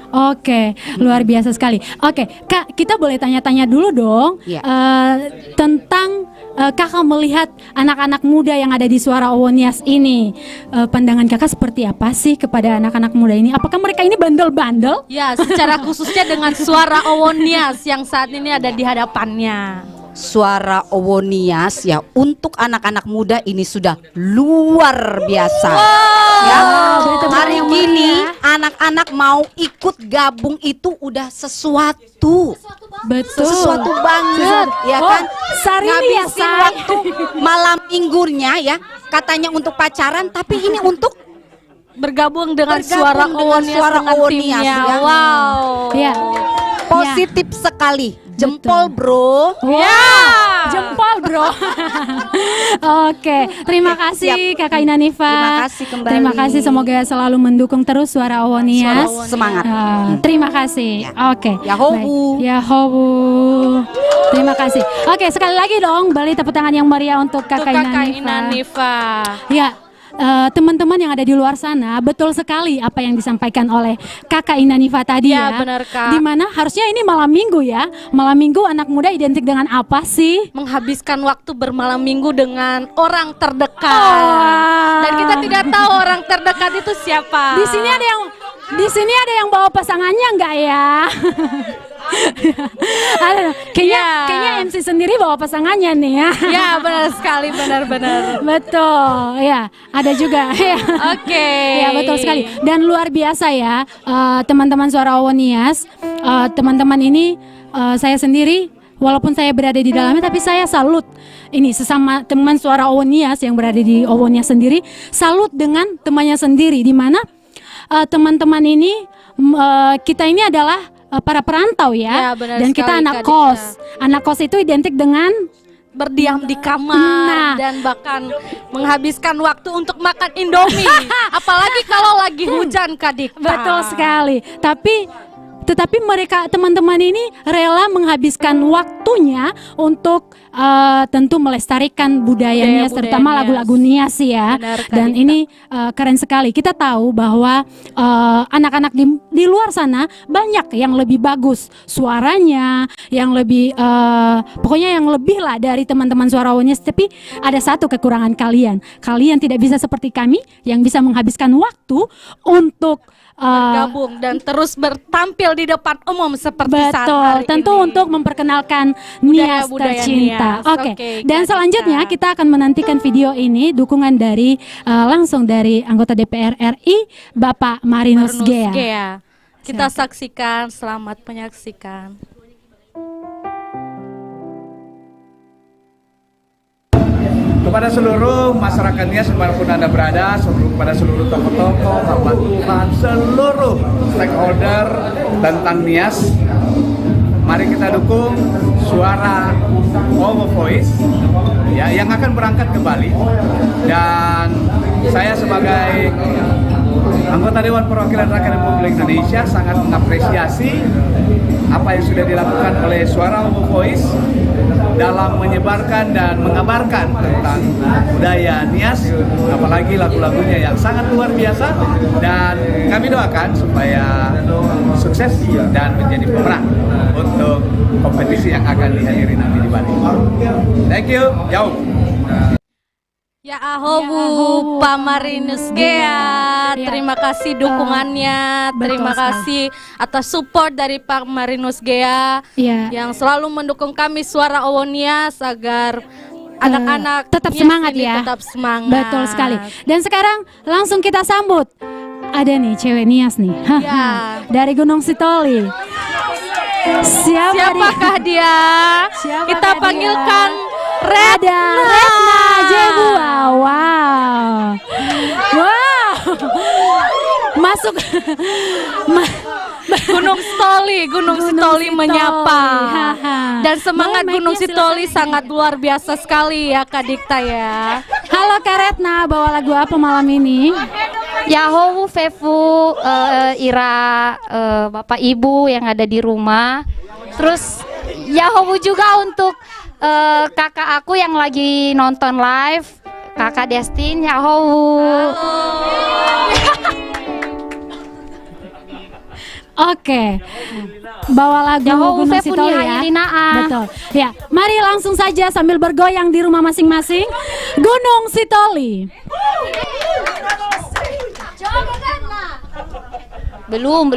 Oke, luar biasa sekali. Oke, Kak, kita boleh tanya-tanya dulu dong Iya. tentang Kakak melihat anak-anak muda yang ada di Suara Owonias ini. Pandangan Kakak seperti apa sih kepada anak-anak muda ini? Apakah mereka ini bandel-bandel? Ya, secara khususnya dengan Suara Owonias yang saat ini ada di hadapannya. Suara Owonias ya untuk anak-anak muda ini sudah luar biasa. Ya, hari ini anak-anak mau ikut gabung itu udah sesuatu. Betul. Sesuatu banget ya Oh, kan. Sarini ya, Ngabisin Say. waktu malam minggunya ya katanya untuk pacaran, tapi ini untuk Bergabung dengan Bergabung Suara dengan Owonias Suara dengan Owonias, timnya. ya. Wow. Ya. positif sekali. Jempol bro. Ya, jempol bro. Oke, terima kasih Kakak Ina Nifa. Terima kasih kembali. Terima kasih, semoga selalu mendukung terus Suara Owonias. Semangat. Terima kasih. Oke. Yahobu. Baik. Yahobu. Terima kasih. Oke, sekali lagi dong balik tepuk tangan yang meriah untuk Kakak Ina Nifa. Nifa. Ya, teman-teman yang ada di luar sana, betul sekali apa yang disampaikan oleh Kakak Ina Nifa tadi Ya, ya. benar, Kak. Dimana harusnya ini malam minggu ya. Malam minggu anak muda identik dengan apa sih? Menghabiskan waktu bermalam minggu dengan orang terdekat. Oh. Dan kita tidak tahu orang terdekat itu siapa. Di sini ada yang bawa pasangannya enggak ya? Aduh, kayaknya MC sendiri bawa pasangannya nih ya. Ya, benar sekali, benar-benar. Betul, ya ada juga. Ya. Oke. Ya betul sekali. Dan luar biasa ya teman-teman Suara Owonias, teman-teman ini saya sendiri. Walaupun saya berada di dalamnya, tapi saya salut ini sesama teman Suara Owonias yang berada di Owonias sendiri, salut dengan temannya sendiri, di mana teman-teman ini kita ini adalah para perantau Ya, ya, benar dan kita sekali, anak Kak kos. Anak kos itu identik dengan berdiam di kamar Nah. dan bahkan menghabiskan waktu untuk makan Indomie. Apalagi kalau lagi hujan, Kak Dikta. betul sekali. Tetapi mereka teman-teman ini rela menghabiskan waktunya untuk tentu melestarikan budayanya, terutama Nias. lagu-lagu Nias ya. Benar, Kak Dan Dikta. ini keren sekali. Kita tahu bahwa anak-anak di luar sana banyak yang lebih bagus suaranya, yang lebih pokoknya yang lebih lah dari teman-teman Suara Owonias. Tapi ada satu kekurangan kalian. Kalian tidak bisa seperti kami yang bisa menghabiskan waktu untuk bergabung dan terus bertampil di depan umum seperti saat betul, hari tentu ini. untuk memperkenalkan Nias Budaya tercinta. Nias. Oke. Oke, Dan Kak selanjutnya Dikta. kita akan menantikan video ini dukungan dari langsung dari anggota DPR RI Bapak Marinus Gea. Gea. Kita saksikan, selamat menyaksikan. Kepada seluruh masyarakat Nias dimanapun Anda berada, kepada seluruh tokoh-tokoh, hamba Tuhan, seluruh stakeholder tentang Nias, mari kita dukung suara Our Voice ya, yang akan berangkat ke Bali. Dan saya sebagai anggota Dewan Perwakilan Rakyat Republik Indonesia sangat mengapresiasi apa yang sudah dilakukan oleh suara Our Voice dalam menyebarkan dan mengabarkan tentang budaya Nias, apalagi lagu-lagunya yang sangat luar biasa. Dan kami doakan supaya sukses dan menjadi pemenang untuk kompetisi yang akan dihadiri nanti di Bali. Thank you, jauh. Ya ahobu Pak Marinus Gea, terima kasih dukungannya, terima kasih atas support dari Pak Marinus Gea yang selalu mendukung kami Suara Nias agar anak-anak tetap Nias semangat ini ya. tetap semangat. Betul sekali. Dan sekarang langsung kita sambut. Ada nih cewek Nias nih. Dari Gunung Sitoli. Siapakah dia? Kita panggilkan Retna Jebua. Wow. Masuk Gunung Sitoli menyapa. Dan semangat Gunung Sitoli sangat luar biasa sekali ya Kak Dikta ya. Halo Kak Retna, bawa lagu apa malam ini? Yahowu Fefu, Ira, Bapak Ibu yang ada di rumah. Terus Yahowu juga untuk kakak aku yang lagi nonton live, Kakak Destin. Yahowu. Oke, bawa lagu Gunung Sitoli ya. Betul. Ya, mari langsung saja sambil bergoyang di rumah masing-masing. Gunung Sitoli. Belum.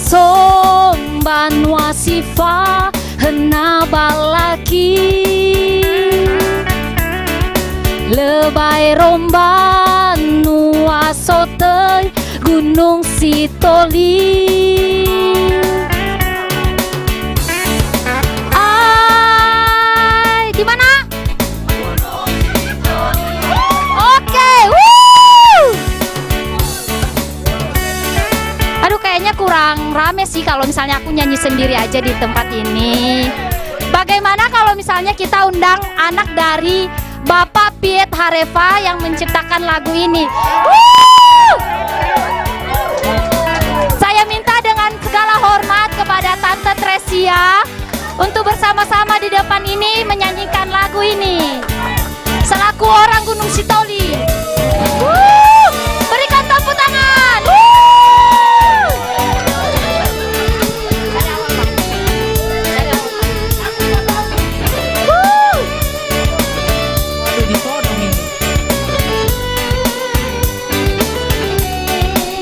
Som banwa sifa hena balaki lebay romban nuasote Gunung Sitoli. Ay, di mana? Oke, aduh kayaknya kurang rame sih kalau misalnya aku nyanyi sendiri aja di tempat ini. Bagaimana kalau misalnya kita undang anak dari Bapak Piet Hareva yang menciptakan lagu ini? Saya minta dengan segala hormat kepada Tante Tresia untuk bersama-sama di depan ini menyanyikan lagu ini selaku orang Gunung Sitoli. Berikan tepuk tangan.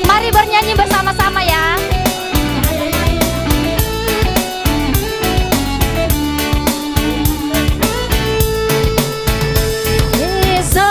Mari bernyanyi bersama-sama ya. Esa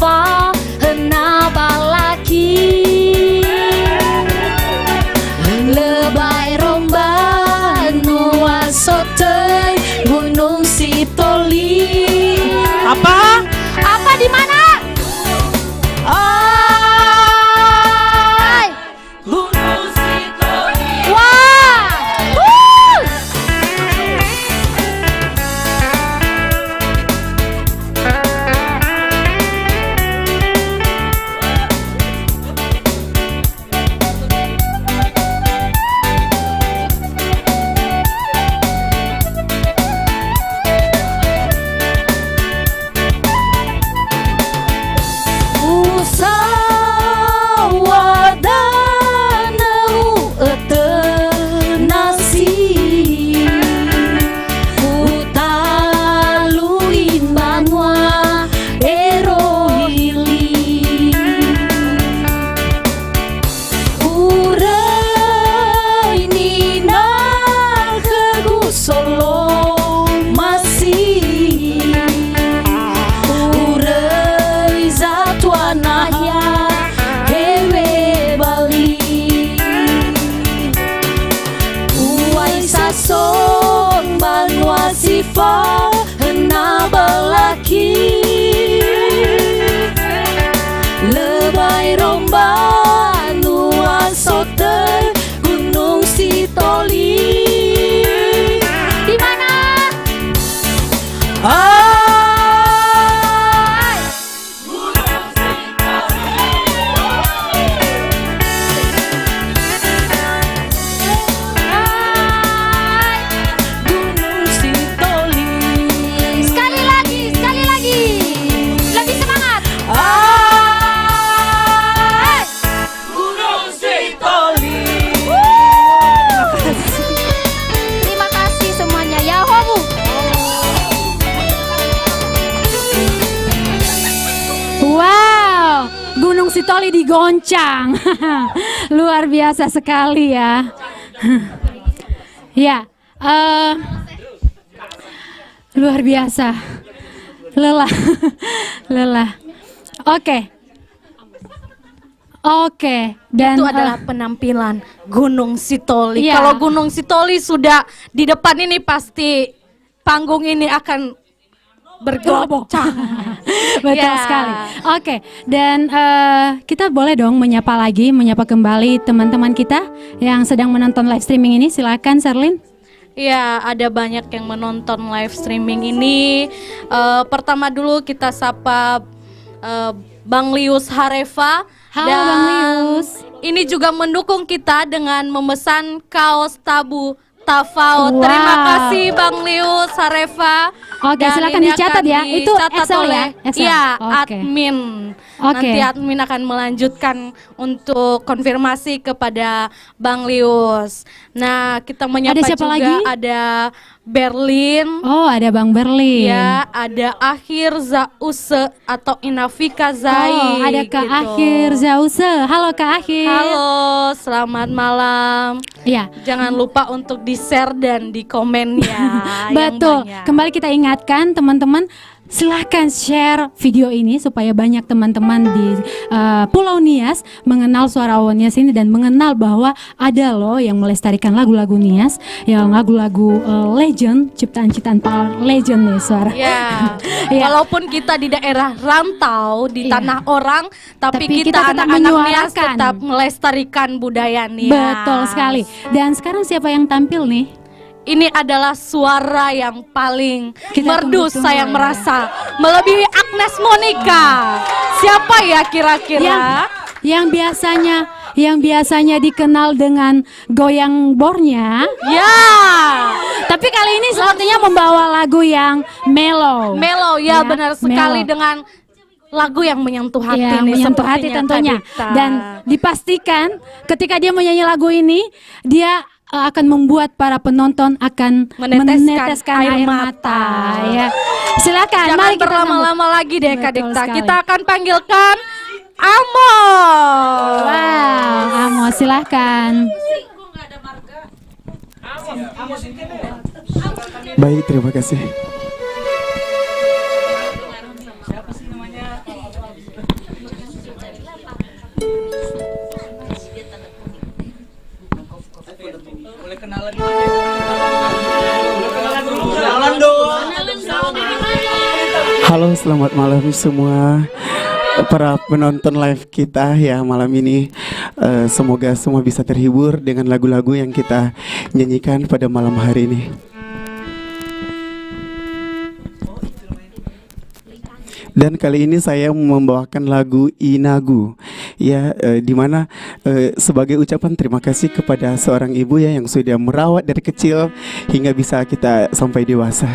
sifa hena balaki lebai romba nuasote Gunung Sitoli. Apa? Apa di mana? Gunung Sitoli. Wah. Sifa hena balaki lebai romba nuasote Gunung Sitoli. Di mana? Sitoli digoncang. Luar biasa sekali ya. Ya, luar biasa. Lelah. Lelah. Oke. Dan itu adalah penampilan Gunung Sitoli. Iya. Kalau Gunung Sitoli sudah di depan ini, pasti panggung ini akan bergoncang. Betul sekali. Oke, dan kita boleh dong menyapa kembali teman-teman kita yang sedang menonton live streaming ini. Silakan Sherlyn. Ya, ada banyak yang menonton live streaming ini. Pertama dulu kita sapa Bang Lius Harefa. Halo Bang Lius. Ini juga mendukung kita dengan memesan kaos tabu Tafao. Wow. Terima kasih Bang Lius Harefa. Oke, Dan silakan ini dicatat akan ya. Itu dicatat Excel oleh, ya? Excel. Iya, Oke. admin. Oke. Nanti admin akan melanjutkan untuk konfirmasi kepada Bang Lius. Nah, kita menyapa Ada siapa juga lagi? ada Berlin. Oh, ada Bang Berlin. Ya, ada Akhir Zause atau Inafika Zai. Oh, ada Kak gitu. Akhir Zause. Halo Kak Akhir. Halo, selamat malam. Iya. Jangan lupa untuk di-share dan di komen ya. yang Betul. banyak. Kembali kita ingatkan teman-teman, silahkan share video ini supaya banyak teman-teman di Pulau Nias mengenal suara Owo Nias ini dan mengenal bahwa ada loh yang melestarikan lagu-lagu Nias, yang lagu-lagu legend, ciptaan-ciptaan para legend nih suara. Ya, Ya. walaupun kita di daerah rantau di Iya. tanah orang, tapi Tapi kita kita tetap anak-anak Nias menyuarakan. tetap melestarikan budaya Nias. Betul sekali. Dan sekarang siapa yang tampil nih? Ini adalah suara yang paling Kita merdu tunggu-tunggu saya ya. merasa, melebihi Agnes Monica. Siapa ya kira-kira? Yang biasanya dikenal dengan goyang bornya. Ya, Tapi kali ini sepertinya membawa lagu yang mellow. Melo Ya, ya, benar sekali, mellow. dengan lagu yang menyentuh hati Ya, nih, menyentuh hati sepertinya tentunya. Kak Dita. Dan dipastikan ketika dia menyanyi lagu ini, dia akan membuat para penonton akan meneteskan air mata. Ya. Silakan, Jangan mari kita berlama-lama lagi deh Kak Betul Dikta. sekali. Kita akan panggilkan Amo. Wow, Amo silahkan. Baik, terima kasih. Halo, selamat malam semua para penonton live kita ya malam ini. Semoga semua bisa terhibur dengan lagu-lagu yang kita nyanyikan pada malam hari ini. Dan kali ini saya membawakan lagu Inagu ya, dimana sebagai ucapan terima kasih kepada seorang ibu ya yang sudah merawat dari kecil hingga bisa kita sampai dewasa.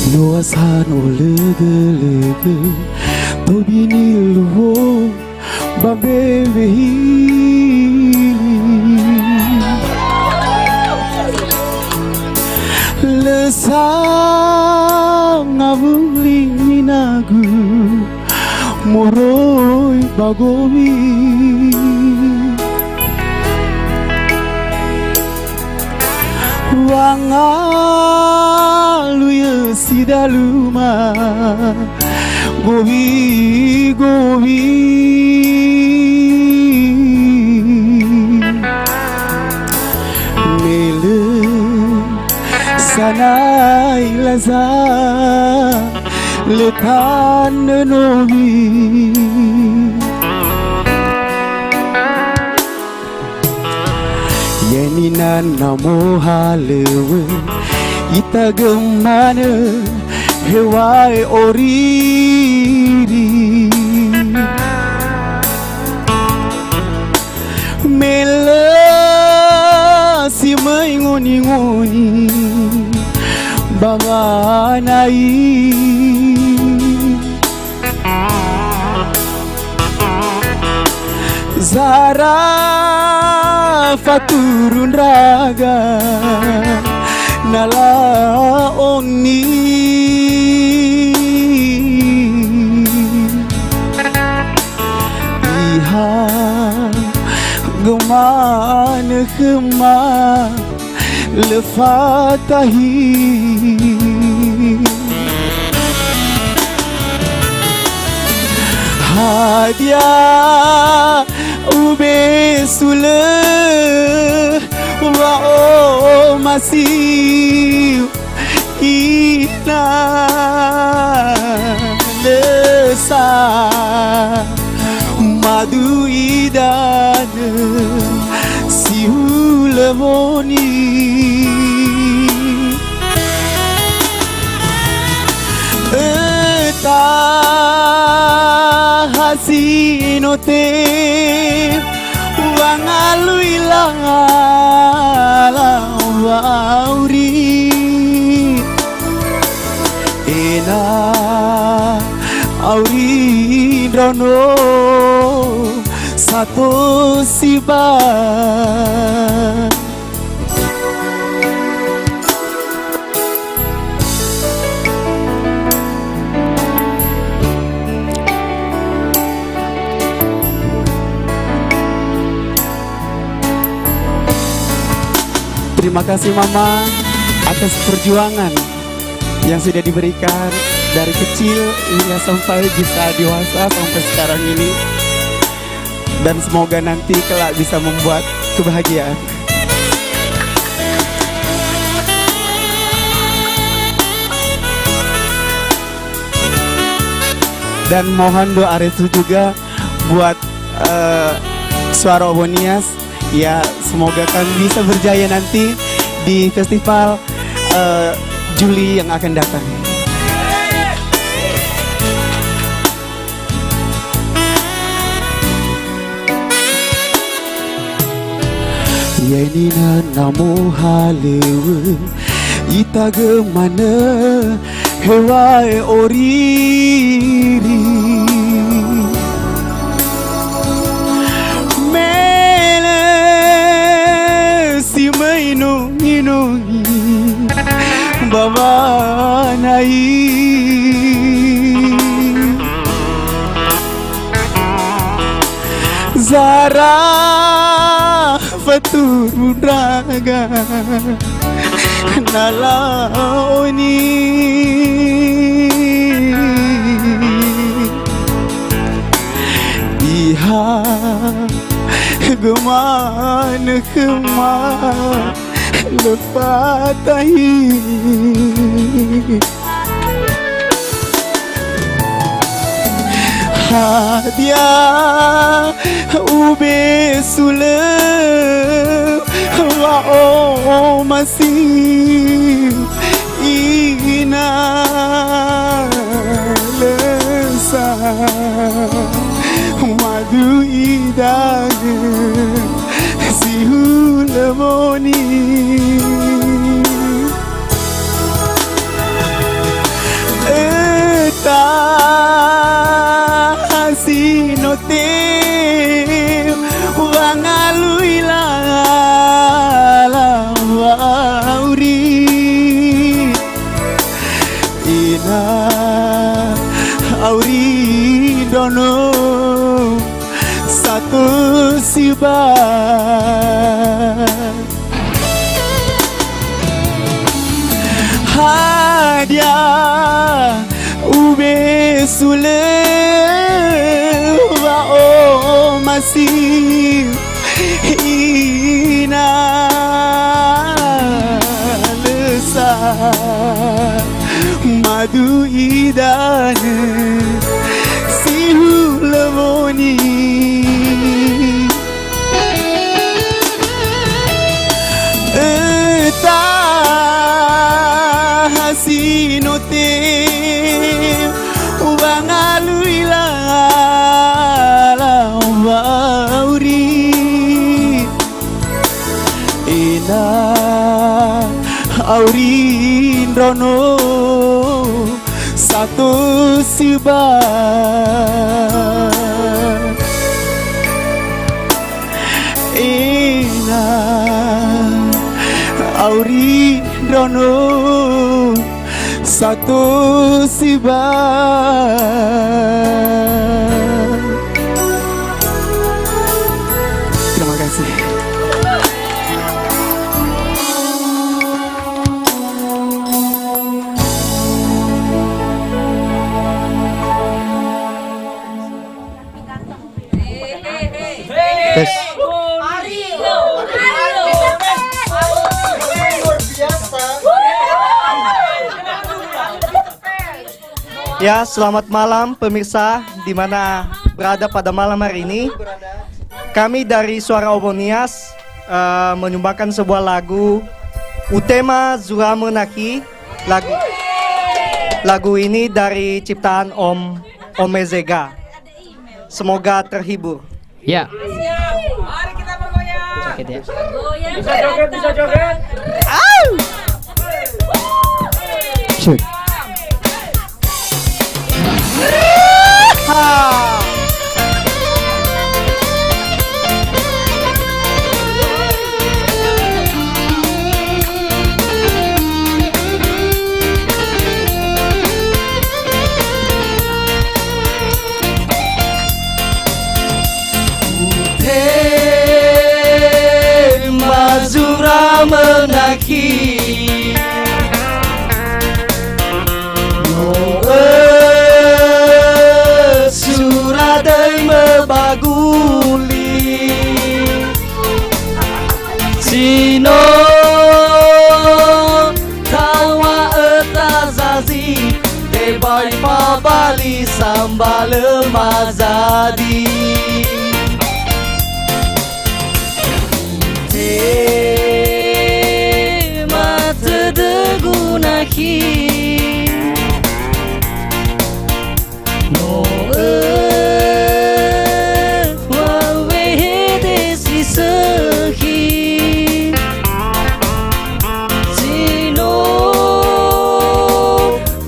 Luasan lega-lega Tobini luo Babebehili Lesang abuling minagu Moroi bagomi Wangalu ya sidaluma Gobi gobi Mele sanai laza Letan nomi Yenina namo halewe Ita gemana hewai oriri Mela si mengoni-ngoni Bawanai Zara faturun raga Nala onni Iha gemana kema lefatahi Hadiah ube sule wa o masih ina lesa madu idan si ulemoni eta hasinote wangaluila wauri ena auri drono satu siba Terima kasih Mama atas perjuangan yang sudah diberikan dari kecil hingga sampai bisa dewasa sampai sekarang ini. Dan semoga nanti kelak bisa membuat kebahagiaan. Dan mohon doa restu juga buat Suara Obonias. Ya, semoga kami bisa berjaya nanti di festival Juli yang akan datang. Yenina namo halewe ita gemana hewae oriri mele si maino inoi baba nai Zara Fatur Raga Nalaoni Iha Geman Kema Lepatahi Hadiah ube sule wa o masih ina lesa madu idage si hulamoni eta sinote wangalui la wauri ina auri dono satu siba hadiah ube sule wa o masih ina lesa madu idane si hulamoni eta hasinote wangalui la wauri ina auri rono satu siba ina auri rono satu siba. Terima kasih. Tes. Ya, selamat malam pemirsa di mana berada pada malam hari ini. Kami dari Suara Obonias menyumbangkan sebuah lagu Utema Zura Menaki. Lagu ini dari ciptaan Om Mezega. Semoga terhibur. Ya. Mari kita bergoyang. Joget ya. Bisa joget, bisa joget. Cek. Mazura menaki suradai mebaguli sino tawa etazazi tebai pabali sambal mazadi No wawe desi sehi Sino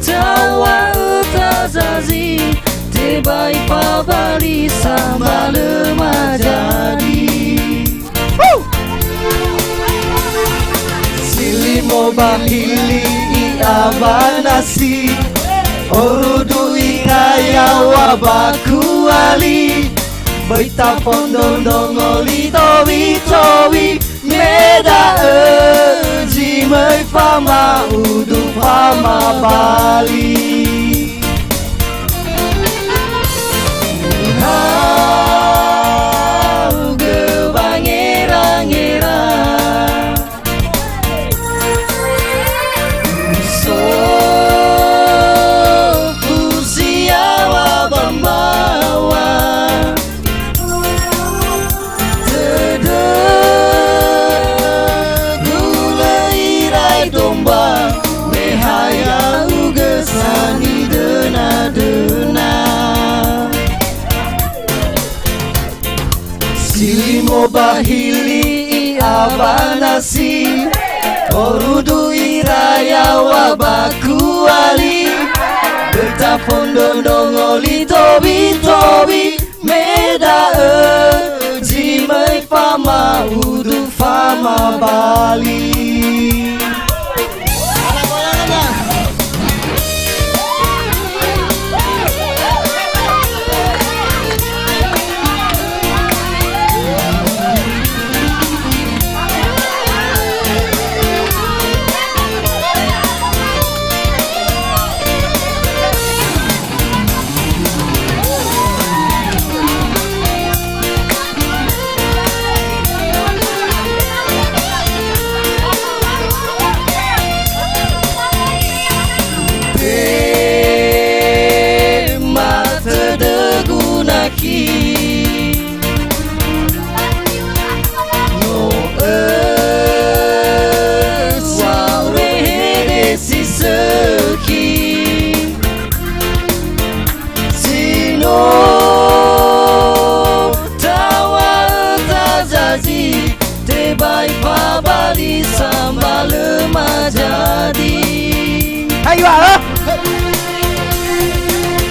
tawa utazazi Tebai pabali sama lemajadi Silimo bahili abanasi Orudu ikaya wabaku ali Baita pondong dongoli towi towi Meda jimai fama udu fama bali Hau gebangera-ngera Silimo bahili abanasi Orudu iraya wabaku ali Betapon dondongoli tobi tobi Meda jimai fama udu fama bali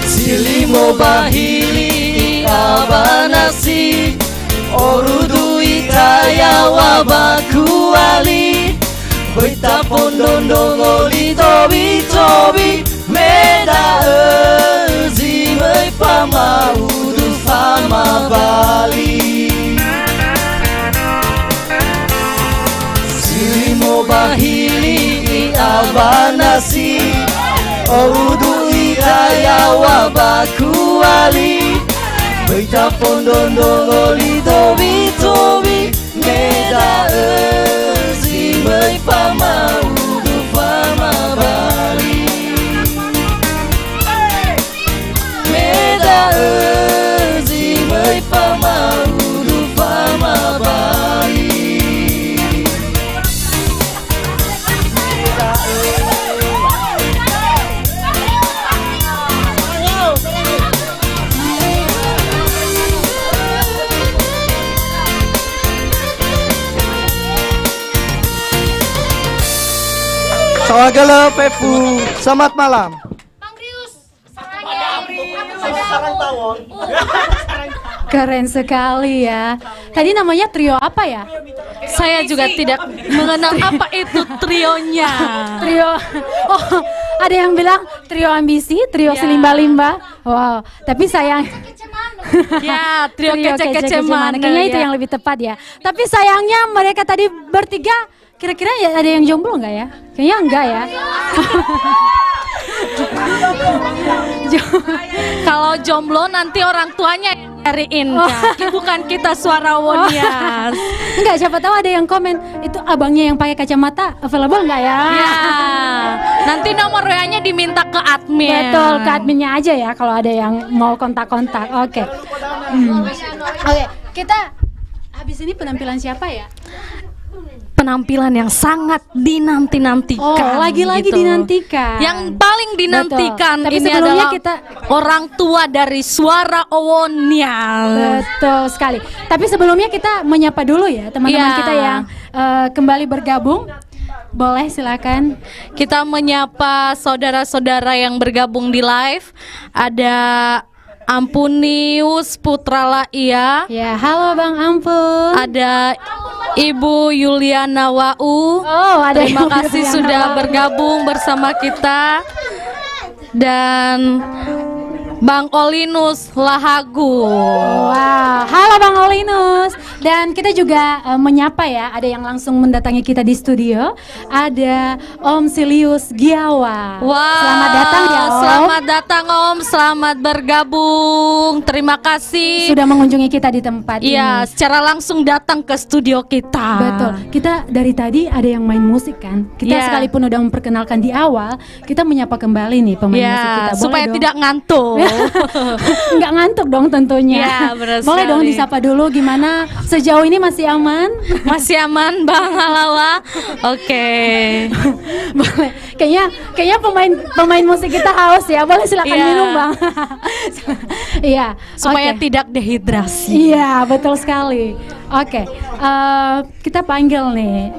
Silimo bahili abanasi Orudu itaya wabaku ali Betapon dondongoli tobi tobi Meda jimai fama udu fama bali Silimo bahili abanasi Orudu iraya wabaku ali Betapon dondongoli tobi tobi Meda jimai fama udu fama bali Meda jimai fama udu fama bali Sawagala Pepu, selamat malam. Keren sekali ya. Tadi namanya trio apa ya? Saya juga tidak mengenal apa itu trionya. Trio. Oh, ada yang bilang trio ambisi, trio selimba-limba. Wow, tapi sayang. Ya, trio kece-kece mana. Kayaknya itu yang lebih tepat ya. Tapi sayangnya mereka tadi bertiga, kira-kira ya ada yang jomblo nggak ya? Kayaknya enggak ya. Kalau jomblo nanti orang tuanya yang nyariin kan, bukan kita Suara Wonias. Enggak, siapa tahu ada yang komen itu abangnya yang pakai kacamata available nggak ya? Ya, nanti nomor WA-nya diminta ke admin. Betul, ke adminnya aja ya kalau ada yang mau kontak-kontak. Oke. Oke, kita habis ini penampilan siapa ya? penampilan yang sangat dinanti-nantikan. Oh, lagi-lagi gitu. dinantikan. Yang paling dinantikan Betul. Tapi ini sebelumnya adalah kita orang tua dari Suara Owonias. betul sekali. Tapi sebelumnya kita menyapa dulu ya teman-teman Iya. kita yang kembali bergabung. Boleh silakan. Kita menyapa saudara-saudara yang bergabung di live. Ada Ampunius Putra Laia. Ya, halo Bang Ampun. Ada Ibu Yuliana Wau. Oh, ada Terima Ibu kasih Yuliana sudah Wau. bergabung bersama kita. Dan Bang Olinus Lahagu. Wow, halo Bang Olinus. Dan kita juga menyapa ya, ada yang langsung mendatangi kita di studio. Ada Om Silius Giawa. Wow, Selamat datang ya Om. Selamat datang Om, selamat bergabung. Terima kasih. Sudah mengunjungi kita di tempat Iya, ini. secara langsung datang ke studio kita. Betul. Kita dari tadi ada yang main musik kan. Kita Iya. sekalipun udah memperkenalkan di awal, kita menyapa kembali nih pemain Iya, musik kita. Boleh supaya dong? tidak ngantuk. Nggak ngantuk dong tentunya. Iya, benar Boleh dong sekali. disapa dulu gimana sejauh ini masih aman? Masih aman Bang Halawa? Oke. Boleh. Kayaknya pemain musik kita haus ya. Boleh silakan Iya. minum Bang. Iya. Supaya oke. tidak dehidrasi. Iya, betul sekali. Oke. Kita panggil nih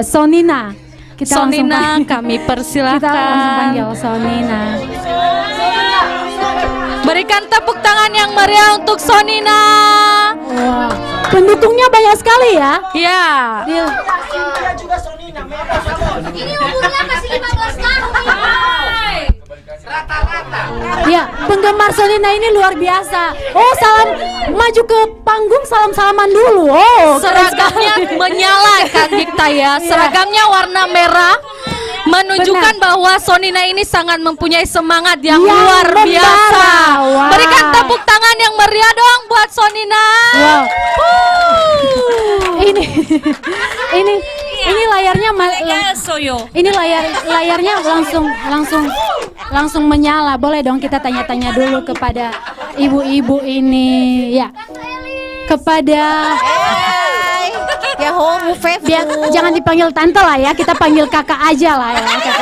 Sonina. Kita langsung Sonina, panggil. kami persilahkan. Kita langsung panggil Sonina. Berikan tepuk tangan yang meriah untuk Sonina. Wah, pendukungnya banyak sekali ya. Iya. Ini umurnya masih 15 tahun. Ya, penggemar Sonina ini luar biasa. Oh, salam maju ke panggung, salam-salaman dulu. Oh, keren Seragamnya sekali. menyala Kak Dikta ya. Iya. Seragamnya warna merah menunjukkan bahwa Sonina ini sangat mempunyai semangat yang luar membara. biasa. Wah. Berikan tepuk tangan yang meriah dong buat Sonina. Wow. Ini layarnya ini layarnya langsung menyala. Boleh dong kita tanya-tanya dulu kepada ibu-ibu ini ya. Kepada Ya homo biar jangan dipanggil tante lah ya, kita panggil kakak aja lah ya. Kakak.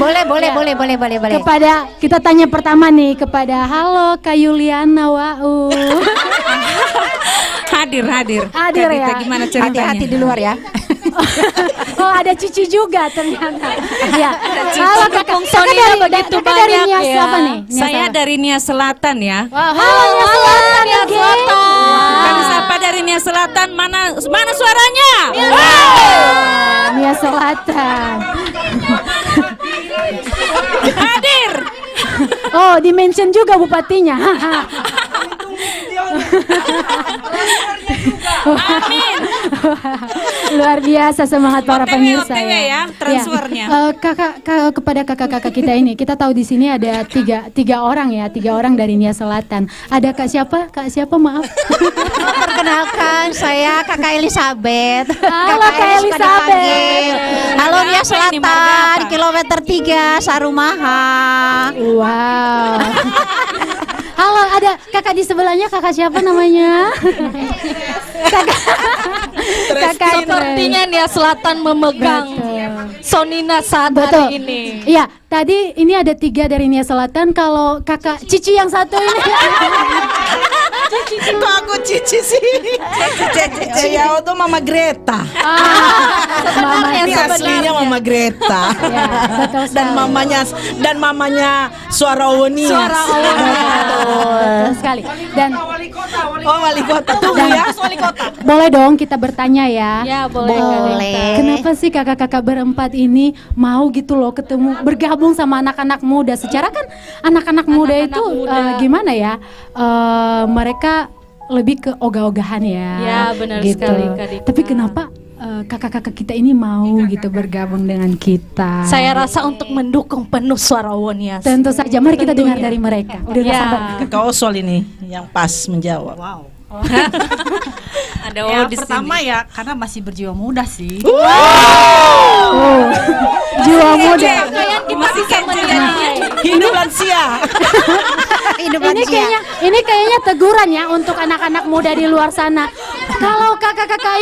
Boleh. Kepada kita tanya pertama nih kepada halo Kak Yuliana Wau. Hadir Kak ya. Dita, Gimana ceritanya? Hati-hati di luar ya. Oh, ada Cici juga ternyata. Ya. Halo Kakak. Pendukung Kakak Sonina dari begitu Kakak dari banyak Nias ya. apa nih? Nias Saya apa? dari Nias Selatan ya. Halo Nias Selatan. Nias Selatan. Kami sapa dari Nias Selatan. Mana suaranya? Nias Selatan. Hadir. Oh, di-mention juga bupatinya. Amin. Luar biasa semangat para pemirsa OTW ya, transfernya. Kakak kepada kakak-kakak kita ini, kita tahu di sini ada tiga orang ya, 3 orang dari Nias Selatan. Ada Kak siapa? Maaf. Perkenalkan, saya Kakak Elizabeth. Halo Kak Elis suka Elizabeth. dipanggil. Halo Marga Nias apa ini, marga Selatan, apa? kilometer 3 Sarumaha. Wow. Halo, ada kakak di sebelahnya, kakak siapa namanya? Kakak Sepertinya Nias Selatan memegang Sonina saat Betul. hari ini. Iya, tadi ini ada 3 dari Nias Selatan. Kalau kakak Cici yang satu ini. Kok aku Cici sih? Cici ya itu Mama Greta. Mama Ini aslinya Mama Greta. Ya, betul Dan mamanya Suara Owonias. Betul sekali. Dan wali kota. Tunggu ya, wali kota. boleh dong kita bertanya ya. Ya, boleh. Kenapa sih kakak-kakak berempat ini mau gitu loh ketemu bergabung sama anak-anak muda? Secara kan anak-anak muda itu gimana ya? Mereka lebih ke ogah-ogahan ya. Ya, benar gitu. sekali, Kak Dita. Tapi kenapa kakak-kakak kita ini mau gitu bergabung dengan kita? Saya rasa untuk mendukung penuh Suara Owonias. Tentu saja. Mari kita dengar dari mereka. Udah Ya. sabar. Kakak Osol ini yang pas menjawab. Wow. Ada yang pertama ya karena masih berjiwa muda sih. Jiwa muda. Masih hidup lansia. Ini kayaknya teguran ya untuk anak-anak muda di luar sana. Kalau kakak-kakak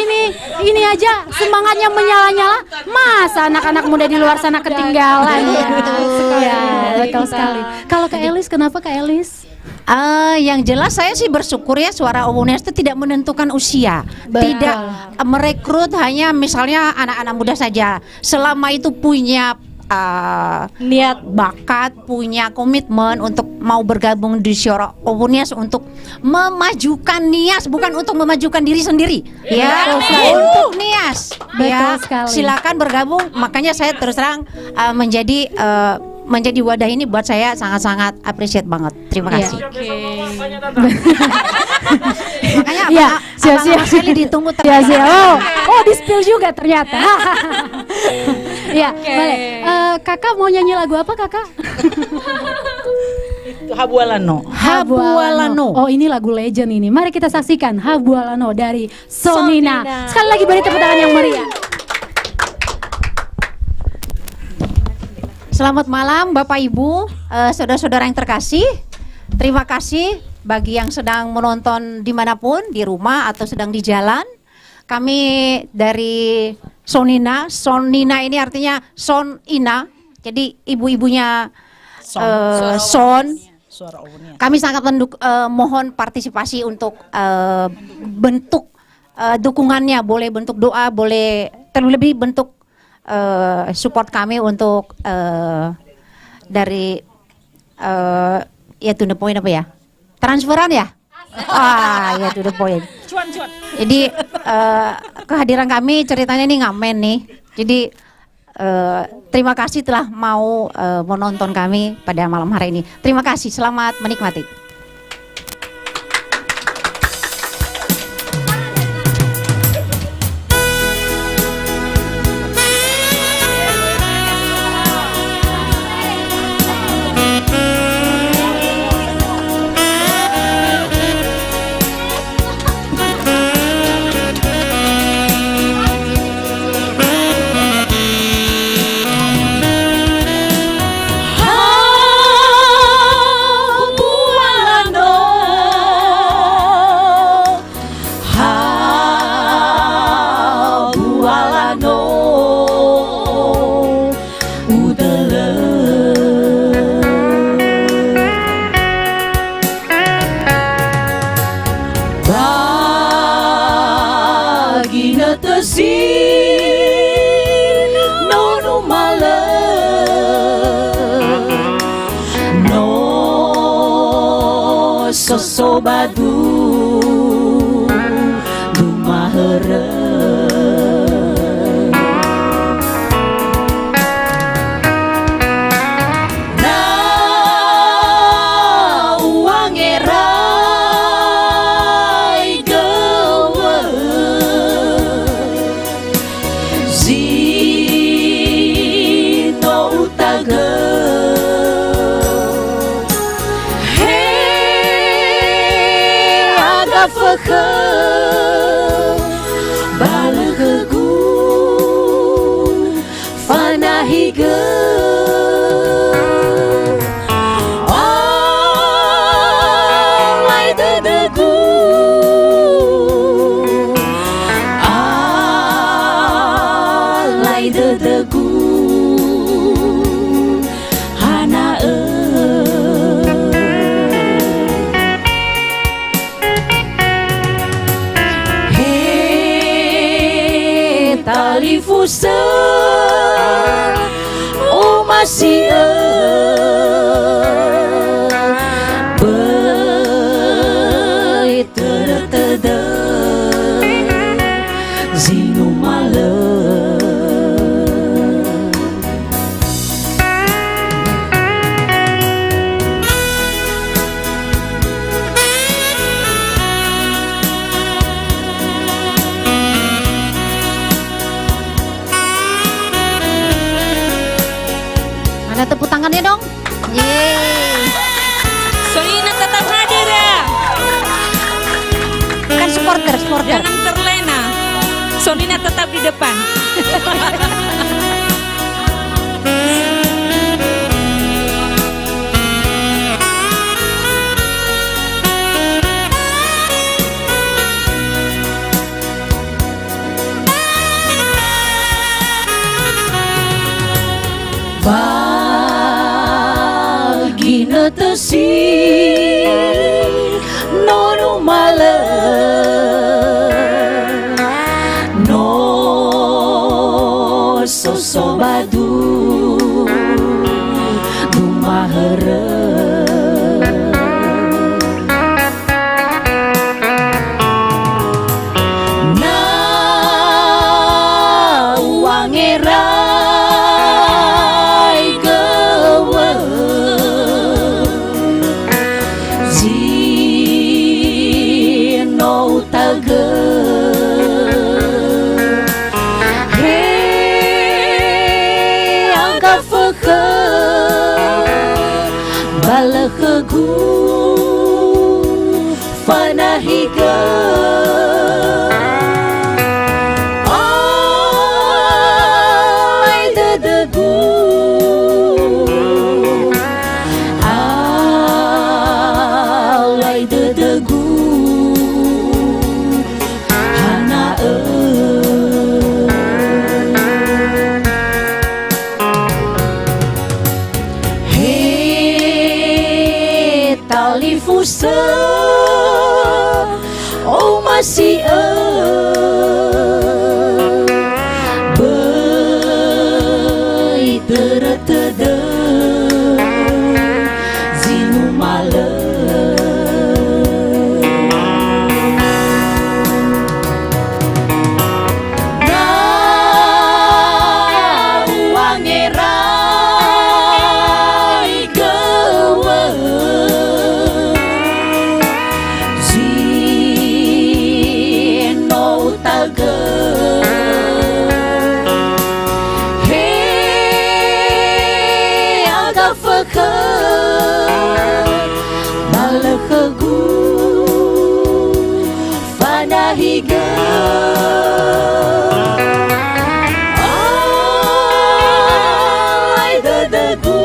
ini aja semangatnya menyala-nyala, masa anak-anak muda di luar sana ketinggalan ya? Betul sekali. Kalau Kak Elis, kenapa Kak Elis? Yang jelas saya sih bersyukur ya Suara Owonias itu tidak menentukan usia. Tidak merekrut hanya misalnya anak-anak muda saja. Selama itu punya niat, bakat, punya komitmen untuk mau bergabung di Suara Owonias untuk memajukan Nias, bukan untuk memajukan diri sendiri. Ya, untuk Nias. Ya, silakan bergabung. Makanya saya terus terang menjadi wadah ini buat saya sangat-sangat appreciate banget. Terima kasih. Makanya siap-siap sekali ditunggu terus. Oh, di spill juga ternyata. Ya, boleh. Kakak mau nyanyi lagu apa, Kakak? Habualano. Habualano. Oh, ini lagu legend ini. Mari kita saksikan Habualano dari Sonina. Sekali lagi beri tepuk tangan yang meriah. Selamat malam Bapak Ibu, saudara-saudara yang terkasih. Terima kasih bagi yang sedang menonton dimanapun, di rumah atau sedang di jalan. Kami dari Sonina. Sonina ini artinya Sonina. Jadi ibu-ibunya Son. Kami sangat mohon partisipasi untuk bentuk dukungannya. Boleh bentuk doa, boleh terlebih bentuk support kami untuk dari ya to the point apa ya, transferan ya, ya to the point. Jadi kehadiran kami ceritanya ini ngamen nih. Jadi terima kasih telah mau menonton kami pada malam hari ini. Terima kasih, selamat menikmati. Sobadu Dumahera Na uangerai gawa Zino utaga Balagagu Fanahiga Alay dadagu Alay dadagu Talifusa oh masih bertada zinu malam tepuk tangannya dong. Yeay. Sonina tetap hadir ya. Kan supporter. Jangan terlena. Sonina tetap di depan. tetesi nono male no sosobadu numahara na wangerai gawa zino taga balakhagu fanahiga ay dadagu ay dadagu talifusa oh masih bai teratada zinu mala na wangerai gawa taga hey aga fakha balakhagu fanahiga ay dadagu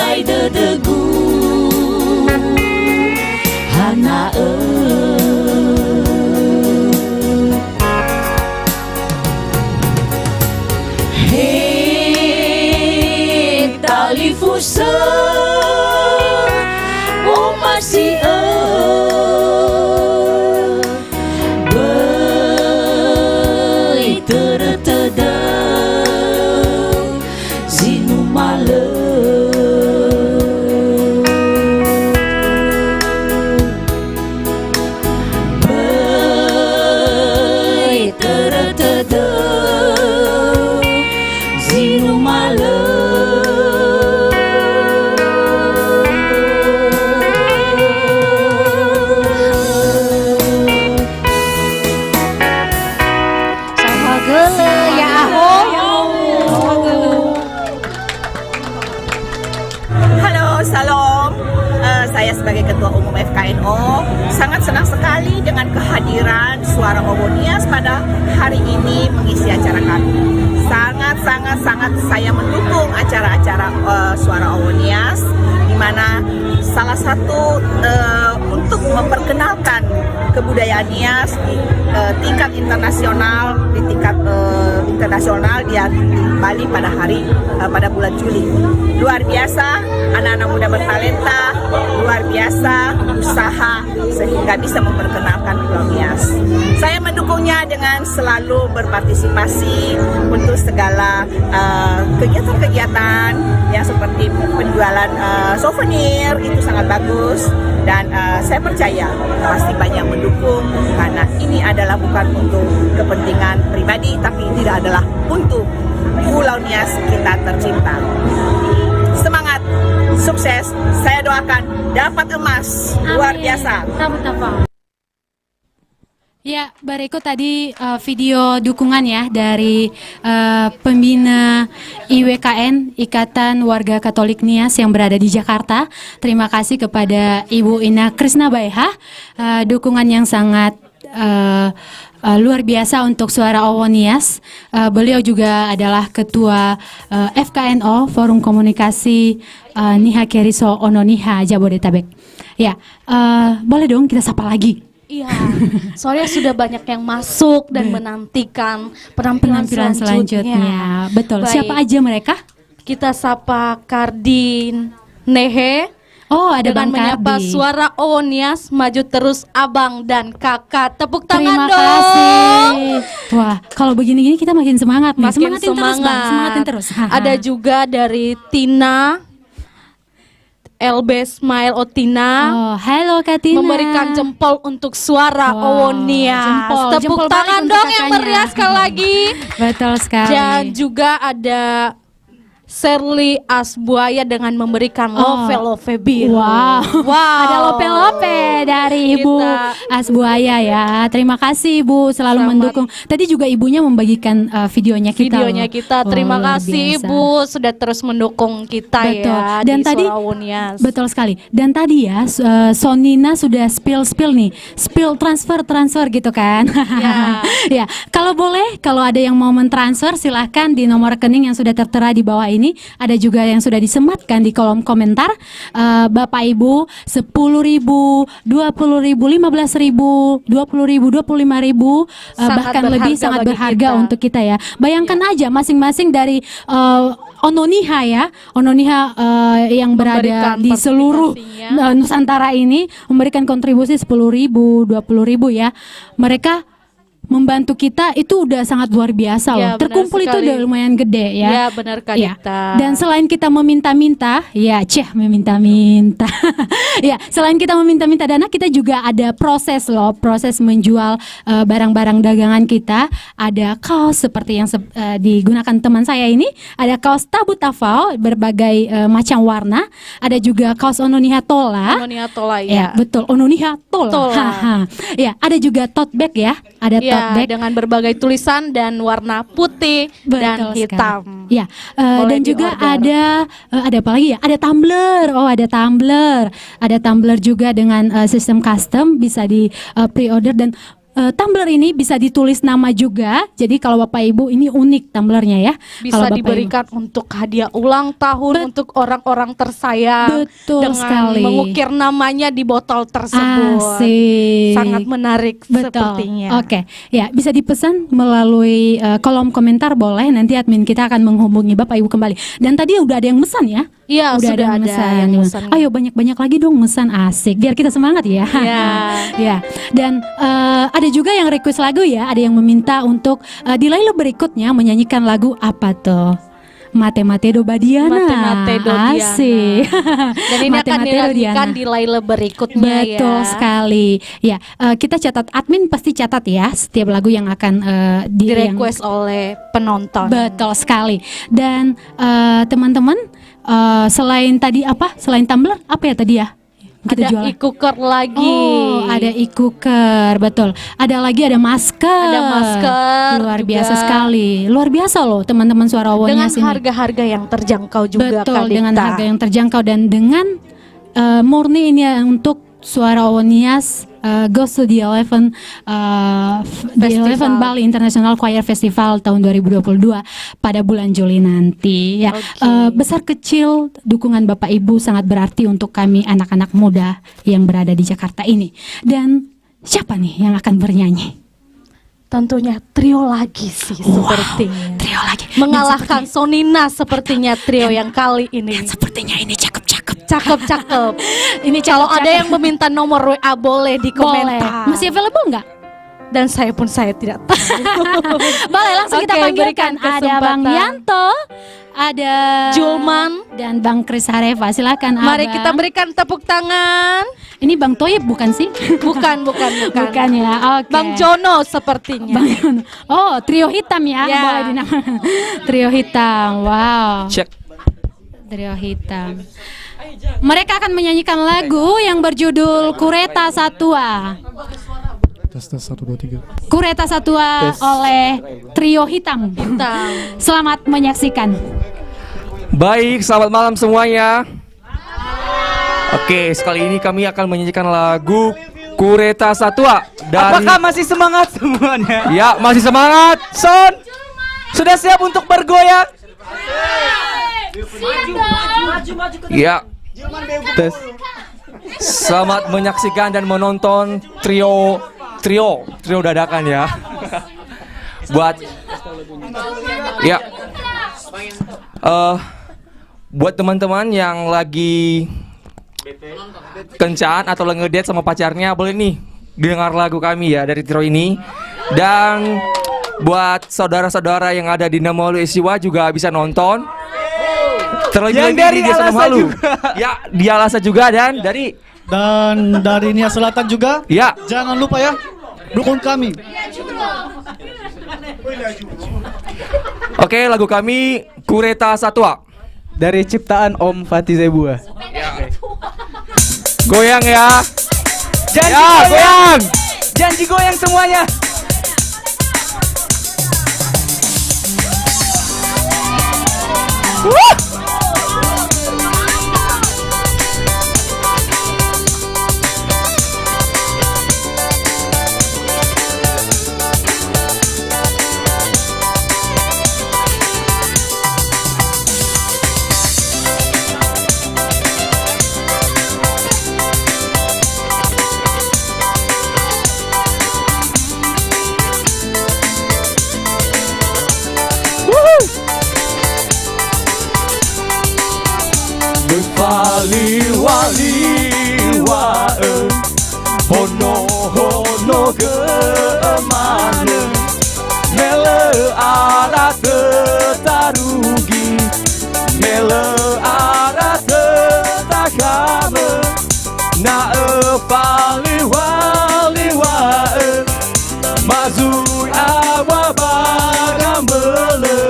ay dadagu hey talifusa oh masih bai teratada zinu mala zinu mala sama gele ya aho. Halo, salam. Saya sebagai Ketua Umum FKNO sangat senang sekali dengan kehadiran Suara Owonias pada hari ini mengisi acara kami. Sangat saya mendukung acara-acara Suara Owonias, di mana salah satu untuk memperkenalkan kebudayaan Nias di tingkat internasional, dia di Bali pada bulan Juli. Luar biasa, anak-anak muda bertalenta, luar biasa usaha sehingga bisa memperkenalkan Pulau Nias. Saya mendukungnya dengan selalu berpartisipasi untuk segala kegiatan-kegiatan yang seperti penjualan souvenir, itu sangat bagus. Dan saya percaya pasti banyak mendukung karena ini adalah bukan untuk kepentingan pribadi, tapi tidak adalah untuk Pulau Nias kita tercinta. Semangat, sukses, saya doakan dapat emas. Luar biasa. Ya, berikut tadi video dukungan ya dari pembina IWKN, Ikatan Warga Katolik Nias yang berada di Jakarta. Terima kasih kepada Ibu Ina Krisnabaiha, dukungan yang sangat luar biasa untuk Suara Owonias. Beliau juga adalah Ketua FKNO, Forum Komunikasi Niha Keriso Ono Niha Jabodetabek. Ya, boleh dong kita sapa lagi. Iya, soalnya sudah banyak yang masuk dan menantikan penampilan selanjutnya. Betul. Baik. Siapa aja mereka? Kita sapa Kardin Nehe. Oh, ada dengan Bang menyapa Kardi. suara Owonias, maju terus abang dan kakak. Tepuk tangan Terima dong. kasih. Wah, kalau begini-gini kita makin semangat nih. Makin Semangatin terus, Bang. semangat. Semangatin terus. Ada juga dari Tina LB Smile Otina. Oh, halo Kak Tina. Memberikan jempol untuk suara Owonias. jempol. Tepuk Jempol tangan balik untuk dong yang kakaknya. meriah sekali lagi. Betul sekali. Dan juga ada Shirley Asbuaya dengan memberikan lope biru. Wow. Ada lope-lope dari Ibu Kita- Asbuaya ya. Terima kasih Ibu selalu mendukung. Tadi juga ibunya membagikan videonya kita. Videonya loh. kita. Oh, Terima luar kasih biasa. Ibu sudah terus mendukung kita Betul. ya Dan di tadi Suara Owonias. betul sekali. Dan tadi ya Sonina sudah spill nih, spill transfer gitu kan. Ya, kalau boleh, kalau ada yang mau mentransfer silahkan di nomor rekening yang sudah tertera di bawah ini. Ada juga yang sudah disematkan di kolom komentar. Bapak Ibu 10.000, 20.000, 15.000, 20.000, 25.000, Sangat bahkan berharga lebih sangat bagi berharga kita. untuk kita ya. Bayangkan aja masing-masing dari Ononiha ya, Ononiha yang berada Memberikan di seluruh Nusantara ini memberikan kontribusi 10.000, 20.000 ya. Mereka membantu kita itu udah sangat luar biasa Ya, loh. benar Terkumpul itu sekali. udah lumayan gede ya. Ya, benar Kak Ya. Dita. Dan selain kita meminta-minta, ya meminta-minta. Ya, selain kita meminta-minta dana, kita juga ada proses loh, proses menjual barang-barang dagangan kita. Ada kaos seperti yang digunakan teman saya ini, ada kaos Tabu Tafau berbagai macam warna, ada juga kaos Ononiha Tola. Ononiha Tola Ya, ya. betul. Ononiha Tola. Tola. Haha. Ya, ada juga tote bag ya. Ada tote Ya, bag dengan berbagai tulisan dan warna putih dan Betul hitam. sekali. Ya, Boleh dan juga diorder. ada apa lagi ya? Ada tumbler. Oh, ada tumbler. Ada tumbler juga dengan sistem custom bisa di pre-order dan tumbler ini bisa ditulis nama juga. Jadi kalau Bapak Ibu ini unik tumblernya ya. Bisa Kalau Bapak diberikan untuk hadiah ulang tahun untuk orang-orang tersayang. Betul dengan sekali. mengukir namanya di botol tersebut. Asik. Sangat menarik Betul. sepertinya. Oke, ya bisa dipesan melalui kolom komentar boleh. Nanti admin kita akan menghubungi Bapak Ibu kembali. Dan tadi udah ada yang mesan ya? Iya, sudah yang ada yang mesan. Ayo banyak-banyak lagi dong mesan, asik. Biar kita semangat ya. Iya. Ya. Dan ada juga yang request lagu ya. Ada yang meminta untuk di lailo berikutnya menyanyikan lagu apa tuh? Mate-mate do Badiana. Mate-mate do Diana. Asik. Dan ini akan Mate-mate do dinyanyikan Diana. di laila berikutnya Betul ya. sekali. Ya, kita catat, admin pasti catat ya setiap lagu yang akan Di request oleh penonton. Betul sekali. Dan teman-teman selain tadi apa? Selain tumbler apa ya tadi ya? Kita Ada jualan. e-cooker lagi. Oh, ada e-cooker, betul. Ada lagi ada masker. Ada masker Luar juga. biasa sekali. Luar biasa loh teman-teman Suara Dengan Owonias ini. harga-harga yang terjangkau juga Betul, Kak dengan Dita. harga yang terjangkau dan dengan murni ini ya, untuk Suara Owonias goes to the 11 Bali International Choir Festival tahun 2022 pada bulan Juli nanti ya. Besar kecil dukungan Bapak Ibu sangat berarti untuk kami anak-anak muda yang berada di Jakarta ini. Dan siapa nih yang akan bernyanyi? Tentunya trio lagi sih sepertinya. Trio lagi. Mengalahkan Sonina sepertinya trio yang kali ini. Sepertinya ini cakep-cakep. Cakep-cakep. Ini Kalau ada cakep-cakep. yang meminta nomor WA boleh di Boleh. komentar. Masih available nggak? Dan saya pun tidak tahu. Boleh langsung kita Oke, panggilkan. berikan Ada Bang kesempatan. Yanto, ada Julman dan Bang Kris Hareva. Silakan Mari Abang. kita berikan tepuk tangan. Ini Bang Toyib bukan sih? Bukan. Bukan ya. Oke. Bang Jono sepertinya. Bang Jono. Oh, trio hitam ya. Ya. Boleh dinamakan. Trio hitam. Wow. Cek. Trio hitam. Mereka akan menyanyikan lagu yang berjudul Kureta Satua. Tes 1 2 3. Kureta Satua Tes. oleh Trio Hitam. Selamat menyaksikan. Baik, selamat malam semuanya. Oke, sekali ini kami akan menyanyikan lagu Kureta Satua dari... Apakah masih semangat semuanya? Ya, masih semangat. Son, sudah siap untuk bergoyang? Ya. Tes. Selamat menyaksikan dan menonton trio dadakan ya. Buat ya, buat teman-teman yang lagi kencan atau lagi ngedate sama pacarnya, boleh nih dengar lagu kami ya dari trio ini. Dan buat saudara-saudara yang ada di Namalu Istiwa juga bisa nonton. Terlebih dari Desa Namalu. Ya, di Alasa juga dan dari Nias Selatan juga. Ya. Jangan lupa ya, dukung kami. Oke, lagu kami Kureta Satwa dari ciptaan Om Fatih Zebua. Goyang ya. Janji ya, goyang. Janji goyang semuanya. Wali-wali-wa hono gemana mele ara tetarugi mele ara tetakame na wali-wali-wa mazui awa bagamele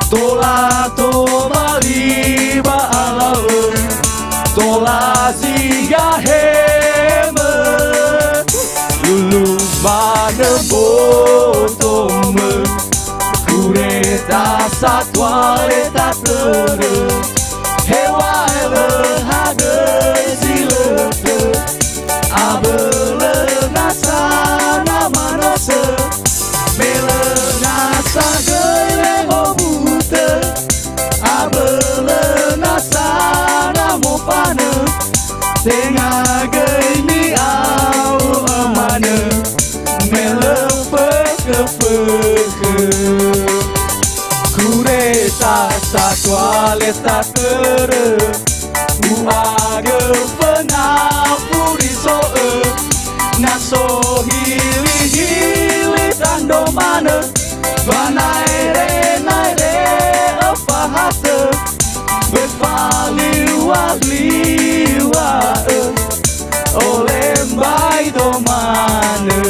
tola tomali ba tola siga heme lulu mana botome kureta satwa eta tere hewa ele hage silete abele nasa namanose mele nasa gele hobute abele nasa namopane tengah gini au amane melepe-kepe kureta satwa leta tere uage penapuri soe naso hili tando mana banaire apa hate berpaliwa-liwa oleh mbai domane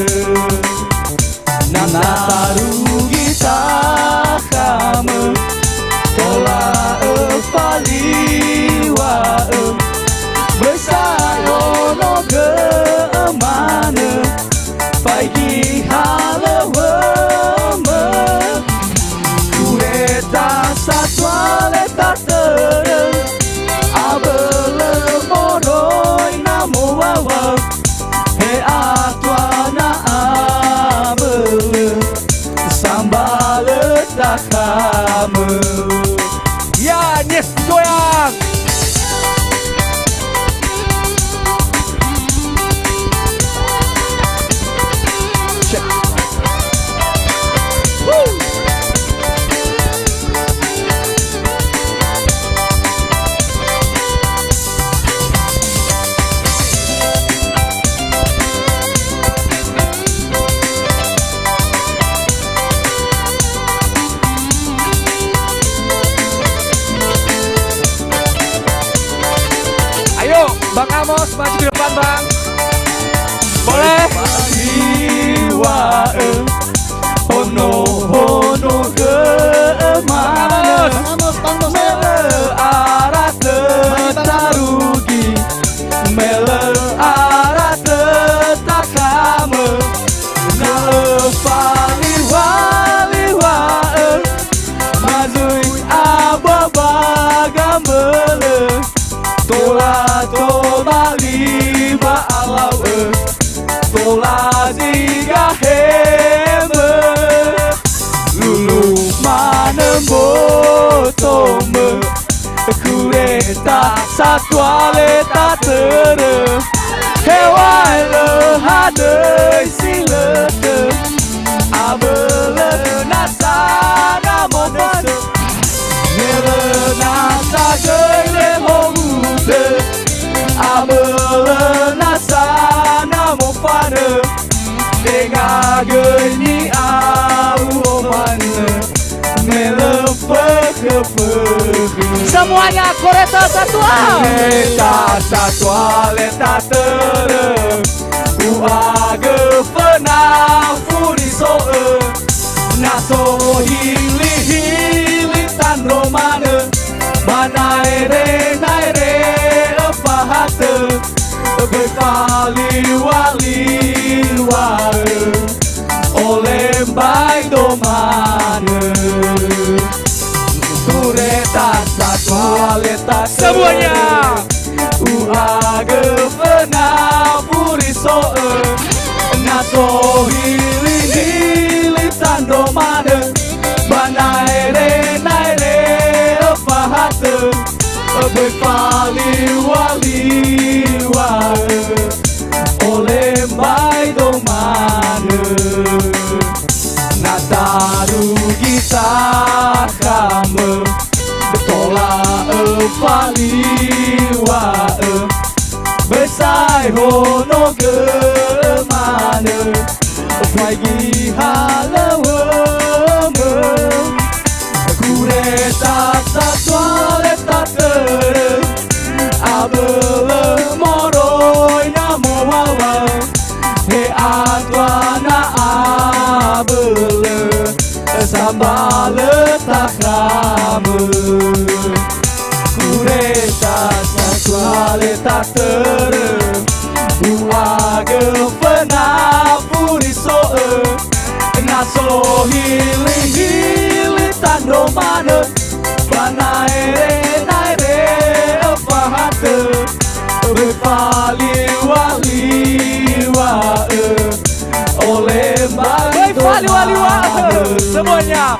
nana tarugi takame tola paliwa besayono gemane pagi halewe kureta satwa leta tere abele moroi namo wawa he atwana abele sambale takame ya Nias goyang. Ayo, Bang Amos maju ke depan, Bang. Boleh? Hono gemana mele ara tetarugi mele ara tetakame na wali-wali-wa mazui ababagamele tola tomali ba leta tere Hewai le hadai silete Abele nasa namo fane Nele nasa gele homude Abele nasa namo fane Tega geni au omane Nele peke-peke Semuanya Koreta Satwa. Koreta Satwa leta tere Uage penang furi soe Naso hili tan romane Manaire naire pahate Bekali wali wae Oleh baik domane Koreta Satwa leta Semuanya. Uage penang furi soe Naso hili tan romane Banaire naire pahate Bekali wali wae Oleh mai domane Nataru kita kame Betola evali wae Besai hono gemane Pagi halawe Koreta Satwa leta tere Abele moroi namo wawa He adwana abele Sambale takrame Koreta Satwa leta tere Uage pena puri soe Naso hili tan romane Banaire naire pahate Bepali wali wae Oleh Bepali wali wae. Semuanya.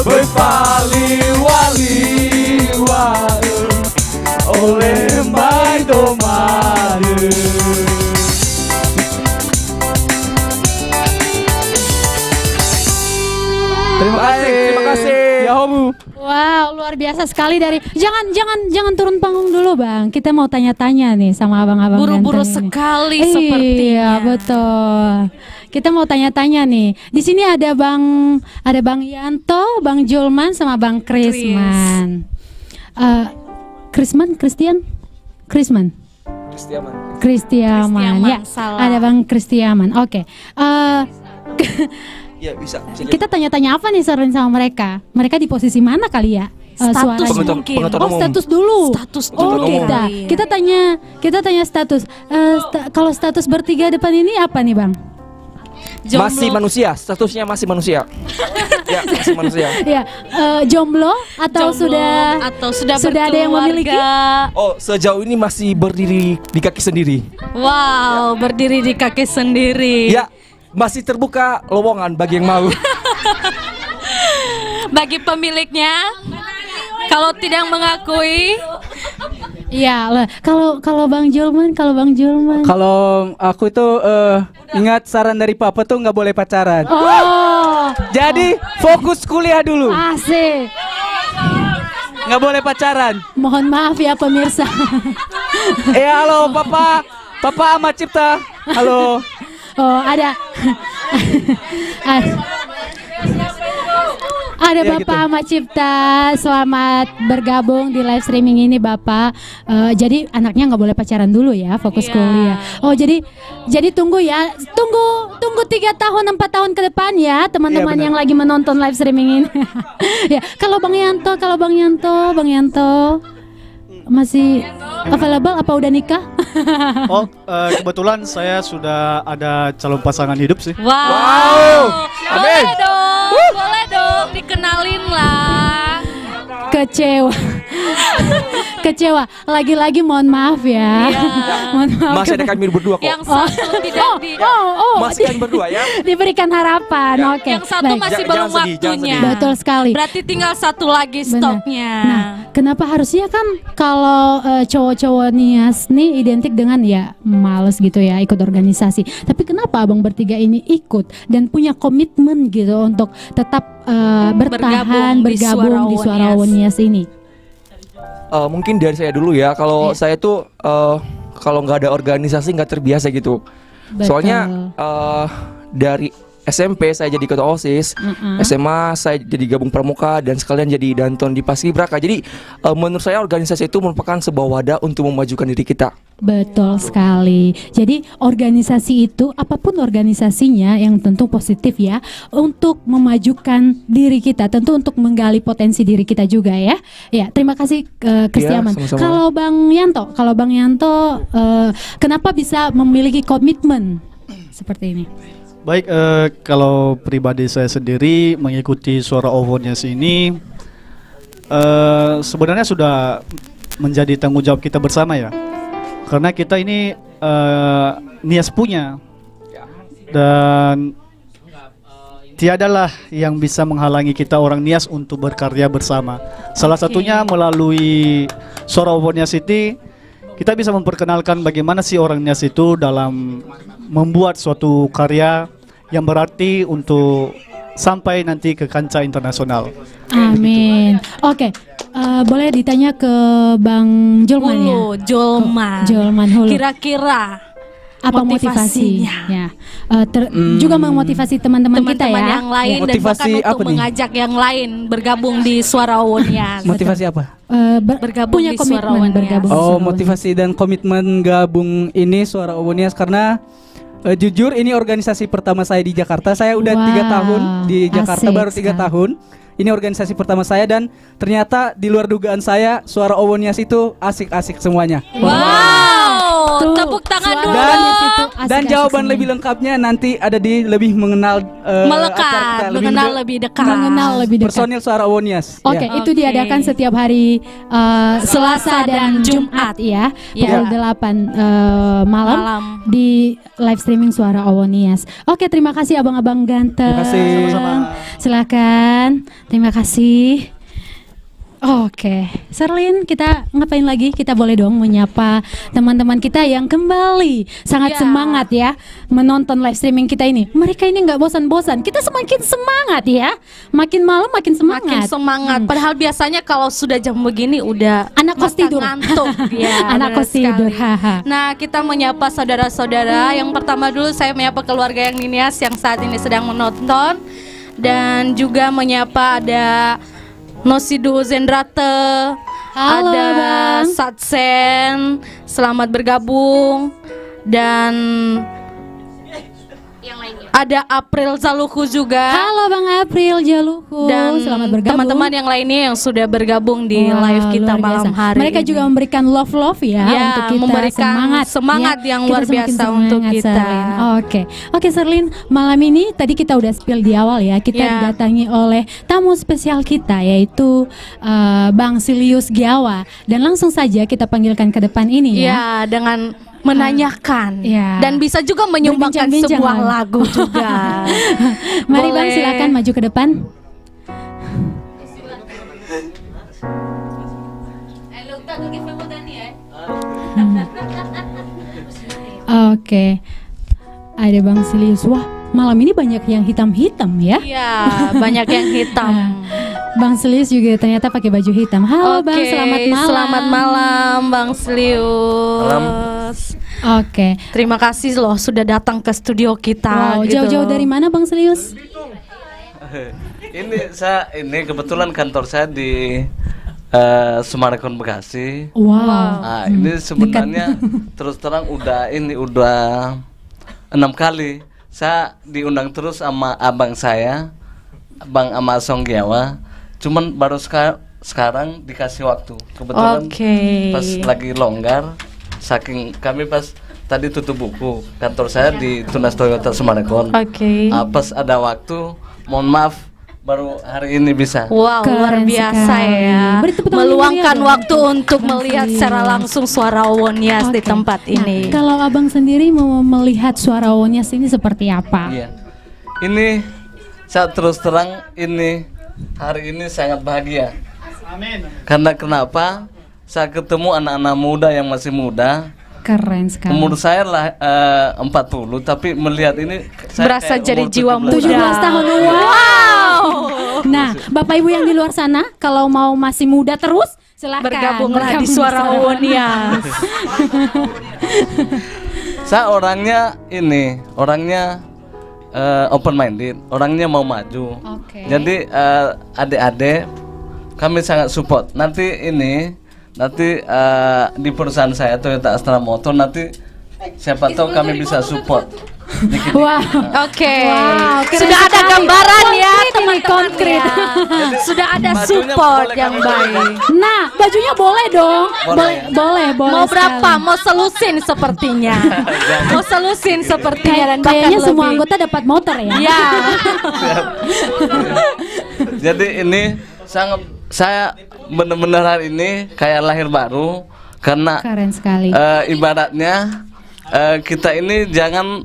Bepali wali wae Oleh mai domane Terima kasih. Ya Hobu. Wow, luar biasa sekali dari jangan turun panggung dulu, Bang. Kita mau tanya-tanya nih sama abang-abang Buru-buru ganteng ini. sekali sepertinya. Iya, betul. Kita mau tanya-tanya nih. Di sini ada Bang Yanto, Bang Julman sama Bang Krisman. Kristiaman ya. Salah. Ada Bang Kristiaman. Oke. Ya bisa. Kita tanya-tanya apa nih Sherlyn sama mereka? Mereka di posisi mana kali ya? Status Suaranya. mungkin. Status dulu. Status dulu. Kita tanya status. Kalau status bertiga depan ini apa nih, Bang? Jomblo. Masih manusia, statusnya masih manusia. Ya, masih manusia. Ya, jomblo atau sudah ada yang memiliki? Oh, sejauh ini masih berdiri di kaki sendiri. Wow, berdiri di kaki sendiri. Ya, masih terbuka lowongan bagi yang mau. Bagi pemiliknya, kalau tidak mengakui. Iya, kalau Bang Julman. Kalau aku itu ingat saran dari Papa tuh nggak boleh pacaran. Oh. Jadi fokus kuliah dulu. Asik. Nggak boleh pacaran. Mohon maaf ya pemirsa. Halo Papa Ahmad Cipta. Halo. Oh, ada Ya, Bapak gitu. Ahmad Cipta, selamat bergabung di live streaming ini Bapak. Jadi anaknya nggak boleh pacaran dulu ya, fokus kuliah. Oh jadi tunggu ya, tunggu 3 tahun 4 tahun ke depan ya teman-teman yang lagi menonton live streaming ini. Ya kalau Bang Yanto masih available apa udah nikah? Oh, kebetulan saya sudah ada calon pasangan hidup sih. Wow. Boleh dong, dikenalin lah. Kecewa. Lagi-lagi mohon maaf ya. Mohon maaf. Masih ada kami berdua kok. Yang satu tidak Masih kami berdua ya. Diberikan harapan. Oke. Yang satu baik. masih belum waktunya. Betul sekali. Berarti tinggal satu lagi stoknya. Nah, Kenapa harusnya kan kalau cowok-cowok Nias nih identik dengan ya males gitu ya ikut organisasi. Tapi kenapa abang bertiga ini ikut dan punya komitmen gitu untuk tetap bertahan bergabung di Suara Nias ini? Mungkin dari saya dulu ya. Kalau saya tuh kalau nggak ada organisasi nggak terbiasa gitu. Betul. Soalnya dari SMP saya jadi ketua OSIS, SMA saya jadi gabung pramuka dan sekalian jadi danton di Paskibraka. Jadi menurut saya organisasi itu merupakan sebuah wadah untuk memajukan diri kita. Betul sekali. Jadi organisasi itu apapun organisasinya yang tentu positif ya untuk memajukan diri kita, tentu untuk menggali potensi diri kita juga ya. Ya, terima kasih Kristiaman. sama-sama. Kalau Bang Yanto kenapa bisa memiliki komitmen seperti ini? Baik, kalau pribadi saya sendiri mengikuti Suara Nias ini sebenarnya sudah menjadi tanggung jawab kita bersama ya. Karena kita ini Nias punya dan tiadalah yang bisa menghalangi kita orang Nias untuk berkarya bersama. Salah satunya melalui Suara Nias ini kita bisa memperkenalkan bagaimana sih orang Nias itu dalam membuat suatu karya yang berarti untuk sampai nanti ke kancah internasional. Amin. Oke, boleh ditanya ke Bang Julman ya? Julman Hulu. Kira-kira apa motivasinya? Ya. Juga memotivasi teman-teman kita ya. Yang lain dan Motivasi bahkan apa untuk nih? mengajak yang lain bergabung di Suara Nias. Motivasi apa? Bergabung punya di Suara komitmen Nias. bergabung. Oh, motivasi dan komitmen gabung ini Suara Nias karena jujur ini organisasi pertama saya di Jakarta. Saya udah 3 tahun di Jakarta, asik baru 3 tahun. Ini organisasi pertama saya dan ternyata di luar dugaan saya Suara Nias itu asik-asik semuanya. Wow, tepuk tangan dulu. Dan jawaban lebih lengkapnya nanti ada di lebih mengenal melekat, mengenal lebih dekat. Mengenal lebih dekat. Personil Suara Nias. Oke, itu diadakan setiap hari Selasa dan Jumat ya, pukul 8 malam di live streaming Suara Nias. Oke, terima kasih abang-abang ganteng. Terima kasih. Sama-sama. Silakan. Terima kasih. Oke, Serlin, kita ngapain lagi? Kita boleh dong menyapa teman-teman kita yang kembali sangat semangat ya menonton live streaming kita ini. Mereka ini nggak bosan-bosan. Kita semakin semangat ya. Makin malam makin semangat. Makin semangat. Padahal biasanya kalau sudah jam begini udah anak kos tidur. Ngantuk. Ya, anak kos tidur. Nah, kita menyapa saudara-saudara. Yang pertama dulu saya menyapa keluarga yang Nias yang saat ini sedang menonton dan juga menyapa ada Nosidu Zendrate, halo, ada Bang Satsen, selamat bergabung, dan ada April Zaluku juga. Halo Bang April Zaluku, dan selamat bergabung. Teman-teman yang lainnya yang sudah bergabung di live kita malam hari. Mereka juga memberikan love ya, untuk kita, memberikan semangat ya, yang luar biasa untuk kita. Oke Serlin, malam ini tadi kita udah spill di awal ya, kita didatangi oleh tamu spesial kita yaitu Bang Silius Giawa, dan langsung saja kita panggilkan ke depan ini ya. Ya, dengan menanyakan dan bisa juga menyumbangkan sebuah lagu juga. Mari Bang, silakan maju ke depan. Oke, ada Bang Silius. Wah, malam ini banyak yang hitam-hitam ya? Iya, banyak yang hitam. Bang Silius juga ternyata pakai baju hitam. Halo Bang, selamat malam. Selamat malam Bang Silius. Oke. Terima kasih loh sudah datang ke studio kita. Wow, jauh-jauh dari mana Bang Silius? Ini kebetulan kantor saya di Sumarekon Bekasi. Wow. Nah, ini sebenarnya terus terang udah 6 kali saya diundang terus sama abang saya, Bang Amasong Giawa. Cuman baru sekarang dikasih waktu. Kebetulan pas lagi longgar, saking kami pas tadi tutup buku kantor saya di Tunas Toyota Sumarekon. Pas ada waktu, mohon maaf baru hari ini bisa. Wow, luar biasa ya. Meluangkan waktu untuk melihat secara langsung Suara Nias di tempat ini. Kalau abang sendiri mau melihat Suara Nias ini seperti apa? Iya. Ini saya terus terang ini hari ini sangat bahagia Karena kenapa? Saya ketemu anak-anak muda yang masih muda. Keren sekali. Umur saya lah 40, tapi melihat ini saya Berasa kayak jadi umur jiwa 17 muda. 17 tahun. Wow. Nah, Bapak Ibu yang di luar sana, kalau mau masih muda terus, silakan Bergabunglah di Suara Owonias. Saya orangnya open minded, orangnya mau maju. Jadi adik-adik kami sangat support. Nanti di perusahaan saya Toyota Astra Motor nanti siapa tahu kami bisa support. Wow. Oke. Wow, keren Sudah ada sekali. gambaran ya, Konkret ini, teman-teman konkret. ya. Sudah ada Bajunya support boleh yang kami baik. Nah, bajunya boleh dong. Boleh, Boleh. Mau berapa? sekali. Mau selusin sepertinya. Mau selusin sepertinya dan bahkan Kayaknya semua lebih. anggota dapat motor ya. Ya. Jadi ini saya benar-benar hari ini kayak lahir baru karena Keren sekali. ibaratnya kita ini jangan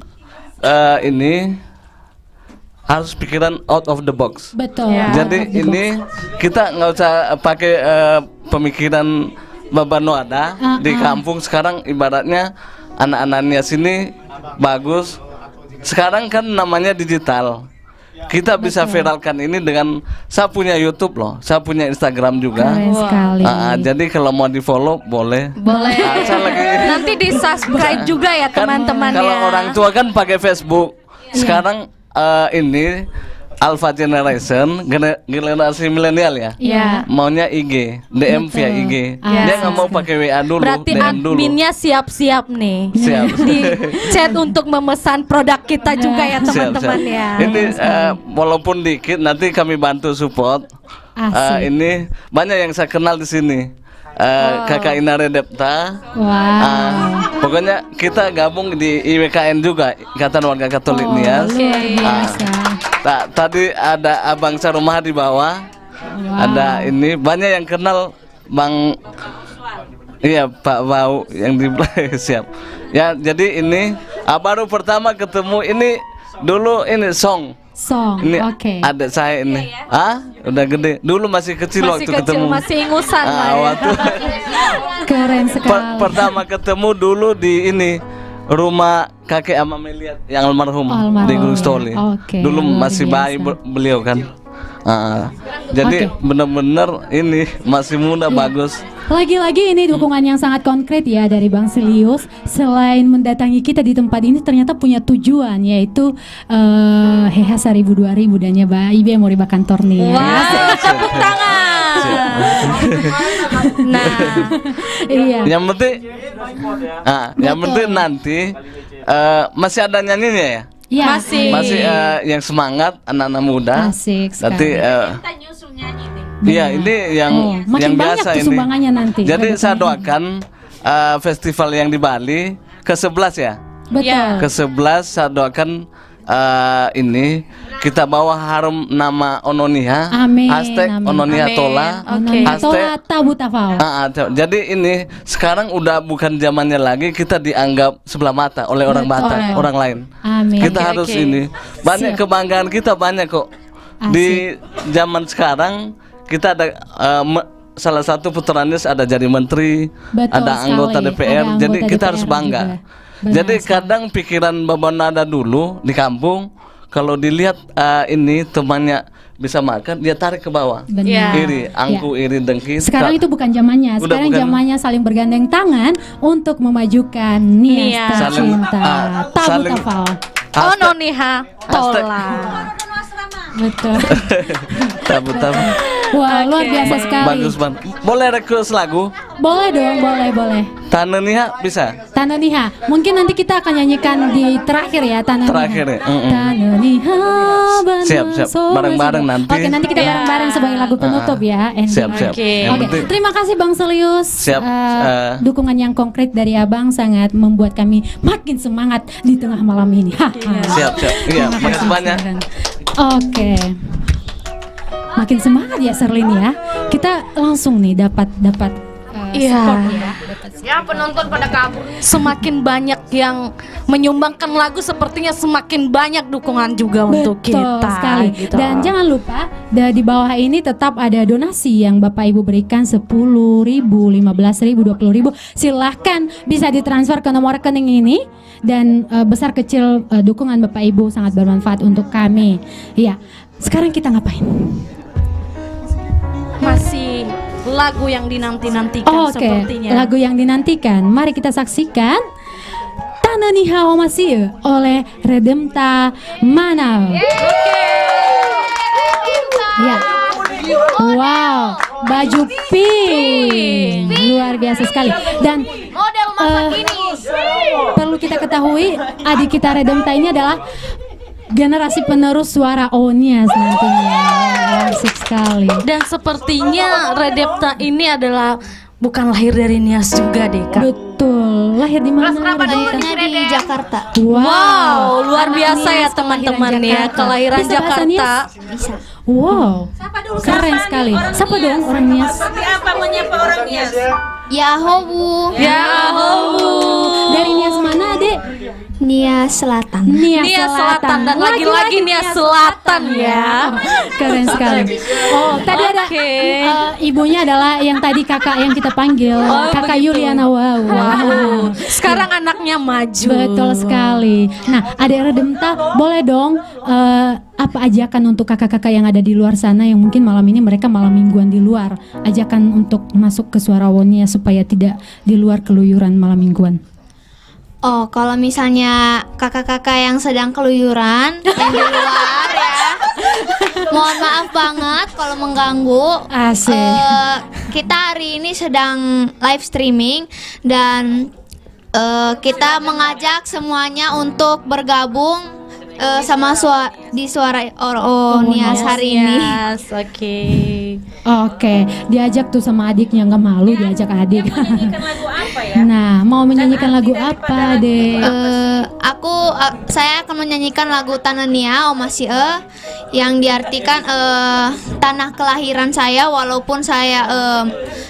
harus pikiran out of the box. Betul. Jadi ini kita nggak usah pakai pemikiran Baba Noada di kampung sekarang ibaratnya anak-anaknya sini bagus. Sekarang kan namanya digital. Kita bisa viralkan ini dengan saya punya YouTube loh, saya punya Instagram juga. Keren sekali. Jadi kalau mau di follow boleh. Boleh. Saya lagi Nanti di subscribe juga ya teman-teman ya. kalau orang tua kan pakai Facebook. Sekarang ini Alpha Generation, generasi milenial ya. Iya. Maunya IG, DM via IG. Dia nggak mau pakai WA dulu, Berarti DM dulu. adminnya siap-siap nih. Siap. Di chat untuk memesan produk kita juga ya Siap, teman-teman siap. ya. Ini walaupun dikit nanti kami bantu support. Ini banyak yang saya kenal di sini. Kakak Inare Depta. Pokoknya kita gabung di IWKN juga, Ikatan Warga Katolik Nias. Tadi ada Abang Sarumah di bawah. Ada ini banyak yang kenal Bang. Iya Pak Bau yang di siap. Ya jadi ini baru pertama ketemu ini dulu ini Song. Ini adik saya ini. Udah gede. Dulu masih kecil waktu ketemu. Masih ingusan lah ya. Waktu Keren sekali. pertama ketemu dulu di ini rumah kakek Ama Meliat yang almarhum di Gunung Stoli. Dulu masih bayi beliau kan. Jadi benar-benar ini masih muda bagus. Lagi-lagi ini dukungan yang sangat konkret ya dari Bang Silius. Selain mendatangi kita di tempat ini ternyata punya tujuan yaitu Heha 1000 2000 dan ya Mbak Ibe mau riba kantor nih. Tepuk tangan. Nah, iya. Yang penting nanti masih ada nyanyinya ya. Iya. Masih yang semangat anak-anak muda. Asik Nanti iya ini yang makin banyak biasa tuh ini. sumbangannya nanti. Jadi saya doakan festival yang di Bali ke-11 ya. Betul. Ke-11 saya doakan ini kita bawa harum nama Ononia, Amin, hashtag amin. Ononia Amin. Tola, Tola Tabutafal. jadi ini sekarang udah bukan zamannya lagi kita dianggap sebelah mata oleh orang Batak, orang lain. Amin. Kita harus ini banyak kebanggaan kita banyak kok di zaman sekarang kita ada salah satu putranya ada jadi menteri, ada anggota DPR, jadi kita harus bangga. Jadi kadang pikiran Baba Nada dulu di kampung kalau dilihat ini temannya bisa makan dia tarik ke bawah. Iri, angku, iri, dengki. Sekarang itu bukan zamannya. Sekarang zamannya saling bergandeng tangan untuk memajukan Nias tercinta. Tabutafal. Ononiha Tola. Betul. Tabutafal. Wah, luar biasa sekali. Bagus banget. Boleh request lagu? Boleh dong, boleh. Tanah Niha bisa? Tanah Niha. Mungkin nanti kita akan nyanyikan di terakhir ya Tanah Terakhir ya. Niha. Tanah Niha. Siap. Bareng-bareng nanti. Oke, nanti kita bareng-bareng sebagai lagu penutup ya. Siap. Oke. Terima kasih Bang Silius. Siap. Dukungan yang konkret dari Abang sangat membuat kami makin semangat di tengah malam ini. Siap. Iya, makasih banyak. Oke. Makin semangat ya Serlin ya. Kita langsung nih dapat support ya. Ya penonton pada kabur. Semakin banyak yang menyumbangkan lagu sepertinya semakin banyak dukungan juga untuk kita. Betul sekali. Gitu. Dan jangan lupa di bawah ini tetap ada donasi yang Bapak Ibu berikan 10.000, 15.000, 20.000. Silahkan bisa ditransfer ke nomor rekening ini dan besar kecil dukungan Bapak Ibu sangat bermanfaat untuk kami. Ya, sekarang kita ngapain? Masih lagu yang dinanti-nantikan sepertinya. Lagu yang dinantikan. Mari kita saksikan Tanah ni Hawa Masih oleh Redempta Manal. Ya. Wow, baju pink. Luar biasa sekali. Dan model masa kini. perlu kita ketahui adik kita Redempta ini adalah generasi penerus suara Onias nantinya. Asik sekali. Dan sepertinya Redempta ini adalah bukan lahir dari Nias juga deh Kak. Betul. Lahir di mana? Lahirnya di Jakarta. Wow, luar biasa ya teman-teman ya. Kelahiran Bisa bahasa Jakarta. Nias? Bisa. Wow, keren sekali. Siapa dong orang Nias? Seperti apa menyapa orang Nias? Yahobu. Yahobu. Dari Nias mana, Dek? Nias Selatan. Nias Selatan dan lagi-lagi Nias Selatan ya. Keren sekali. Oh, tadi ada ibunya adalah yang tadi kakak yang kita panggil, kakak begitu. Yuliana. Wow. Sekarang anaknya maju. Betul sekali. Nah, Adek Redempta, boleh dong apa ajakan untuk kakak-kakak yang ada di luar sana yang mungkin malam ini mereka malam mingguan di luar, ajakan untuk masuk ke Suara Wonia supaya tidak di luar keluyuran malam mingguan. Oh, kalau misalnya kakak-kakak yang sedang keluyuran yang di luar ya, mohon maaf banget kalau mengganggu. Asik. Kita hari ini sedang live streaming dan kita mengajak semuanya untuk bergabung sama di Suara Nias hari ini. Oke, diajak tuh sama adiknya, nggak malu diajak adik. Menyanyikan lagu apa ya? Nah, mau menyanyikan lagu apa, Dek? Saya akan menyanyikan lagu Tanah Nia Omasie yang diartikan tanah kelahiran saya, walaupun saya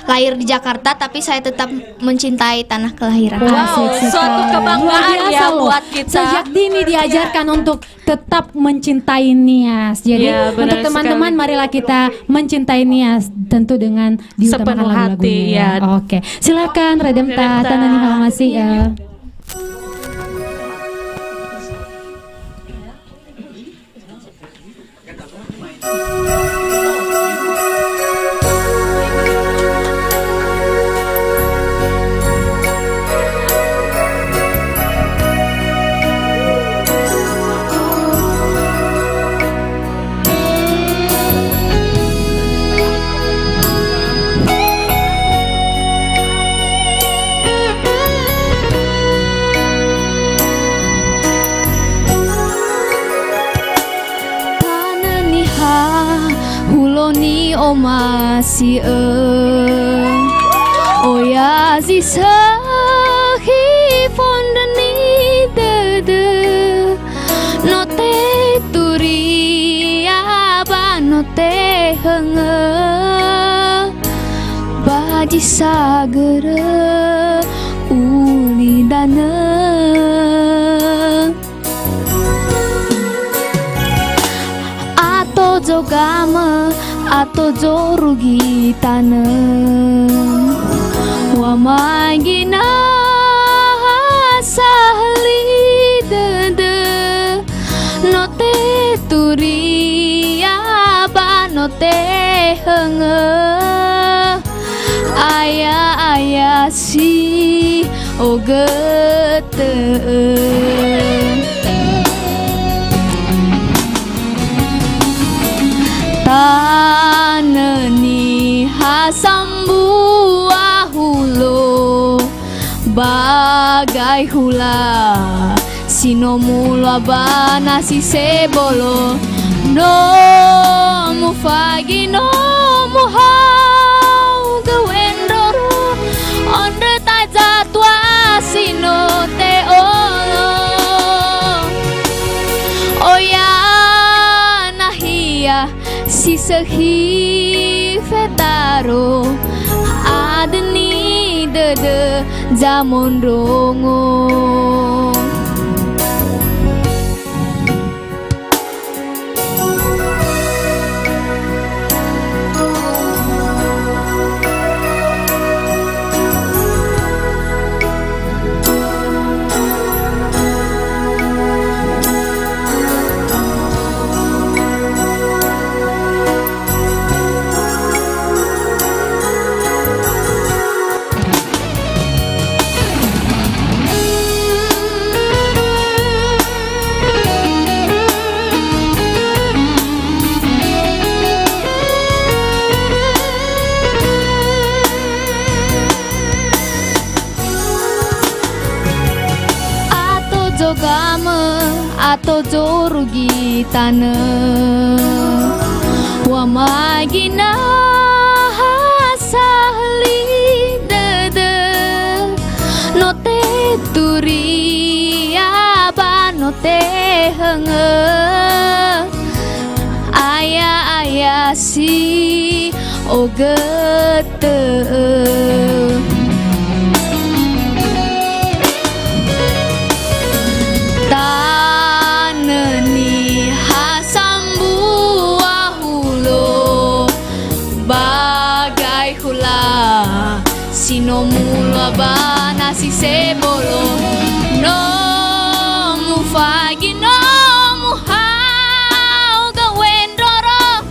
lahir di Jakarta tapi saya tetap mencintai tanah kelahiran. Wow, suatu kebanggaan ya buat kita. Sejak dini diajarkan untuk tetap mencintai Nias. Jadi Ya, benar untuk teman-teman sekali. marilah kita mencintai Nias, tentu dengan diutamakan Sepenuh lagu-lagunya. hati, ya. Oke, silakan Redempta, Redempta. Tanah Nia masih ya. Huloni omasi oya zisa fondani de note turi aba note henge baji sagara uli dana atau jogama atau jorugi tanah wa magina sahli de note turi aba note henge aya si ogete tanani hasambu ahulo bagai hula sinomula bana si sebolo no mufagi no muhau gawendoro onde tajatwa sino te olo oya nahia si sehi fetaro adni de zamon rongo atau jorugi tanah wa magina hasali dede no te turi aba no te henge aya si ogete taneni hasambu ahulo bagai hula sinomulu abana si sebolo no mufagi no muhau gawendoro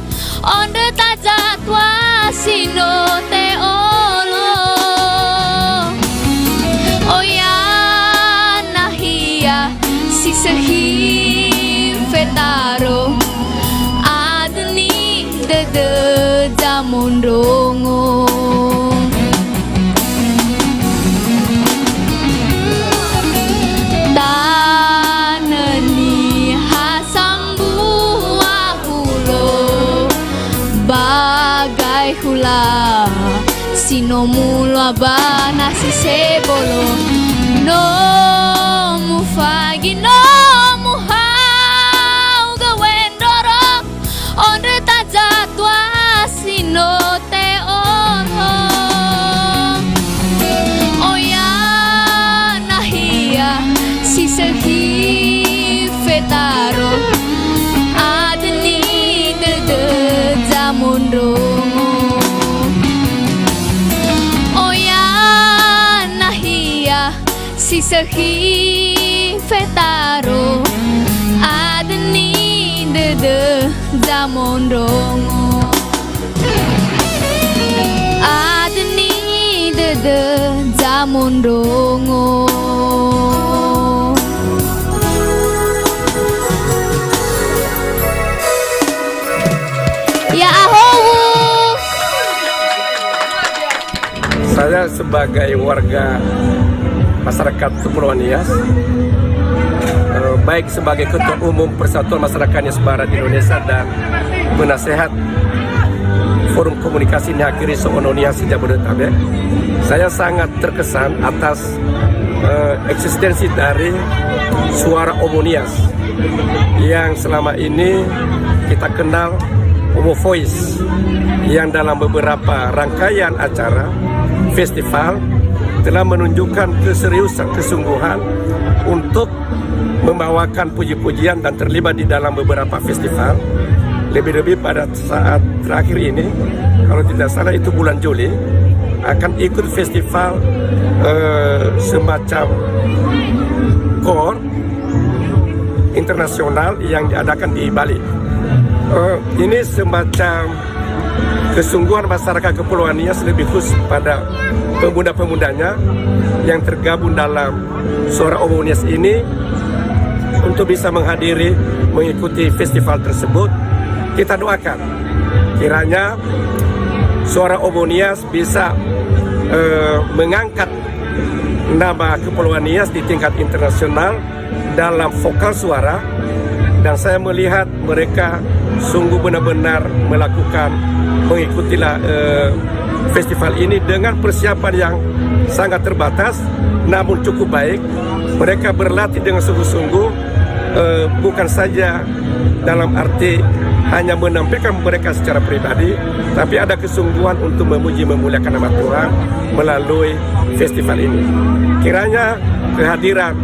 onde tajatwa sino te olo oya nahia si sehi fetaro adni dede jamondongo taneni hasambu ahulo bagai hula sinomulu abana si sebolo no mufagi no muhau gawendoro onde tajatwa sino te oro oya nahia si sehi fetaro adni dede jamondongo oya nahia si sehi fetaro adni dede jamondongo adni dede jamondongo ya ahowu. Saya sebagai warga masyarakat Kepulauan Nias, baik sebagai Ketua Umum Persatuan Masyarakat Nias Barat Indonesia dan penasehat Forum Komunikasi Nihakiri So'ono Nias Jabodetabek, saya sangat terkesan atas eksistensi dari Suara Omo Nias yang selama ini kita kenal Omo Voice, yang dalam beberapa rangkaian acara festival telah menunjukkan keseriusan, kesungguhan untuk membawakan puji-pujian dan terlibat di dalam beberapa festival. Lebih-lebih pada saat terakhir ini, kalau tidak salah itu bulan Juli, akan ikut festival semacam KOR internasional yang diadakan di Bali. Ini semacam kesungguhan masyarakat Kepulauan Nias, lebih khusus pada pemuda-pemudanya yang tergabung dalam Suara Omo Nias ini untuk bisa menghadiri, mengikuti festival tersebut. Kita doakan kiranya Suara Omo Nias bisa mengangkat nama Kepulauan Nias di tingkat internasional dalam vokal suara, dan saya melihat mereka sungguh benar-benar mengikutilah festival ini dengan persiapan yang sangat terbatas namun cukup baik. Mereka berlatih dengan sungguh-sungguh, bukan saja dalam arti hanya menampilkan mereka secara pribadi, tapi ada kesungguhan untuk memuji memuliakan nama Tuhan melalui festival ini. Kiranya kehadiran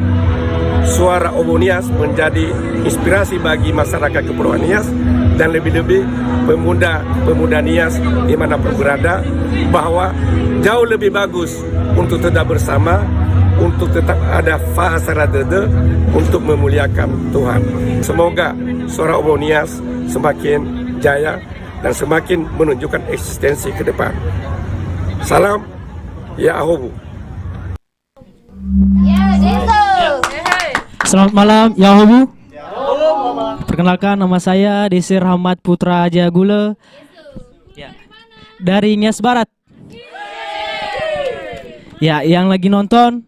Suara Omo Nias menjadi inspirasi bagi masyarakat Kepulauan Nias dan lebih-lebih pemuda Nias dimanapun berada, bahwa jauh lebih bagus untuk tetap bersama, untuk tetap ada fahasara dede untuk memuliakan Tuhan. Semoga Suara Omo Nias semakin jaya dan semakin menunjukkan eksistensi ke depan. Salam ya Ahobu. Selamat malam ya Ahobu. Perkenalkan, nama saya Desi Rahmat Putra Jagula dari Nias Barat. Ya, yang lagi nonton,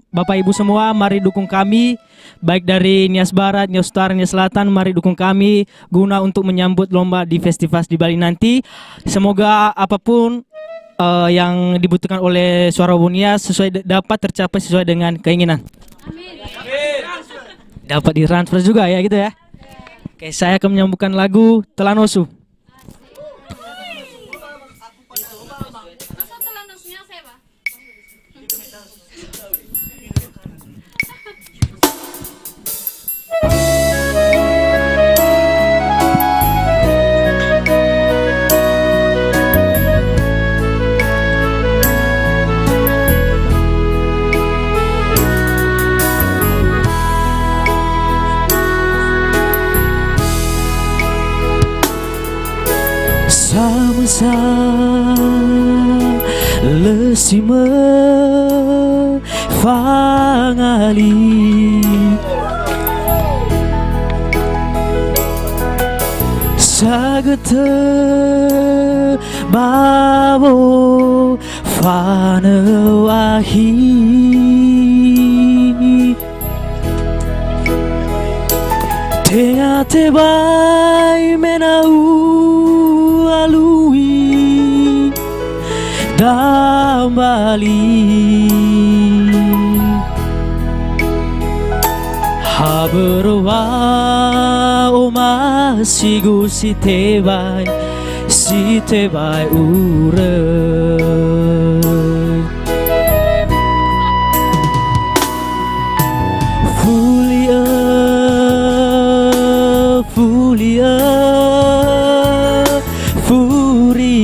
Bapak Ibu semua, mari dukung kami baik dari Nias Barat, Nias Utara, Nias Selatan, mari dukung kami guna untuk menyambut lomba di Festivals di Bali nanti. Semoga apapun yang dibutuhkan oleh Suara Nias dapat tercapai sesuai dengan keinginan. Dapat ditransfer juga ya gitu ya. Oke, saya akan menyambungkan lagu Telanosu. Sama-sama lesime fangali sagete babo fanawahi te bai menau alui dambali haberwa oma sigu si te bai ure fulia furi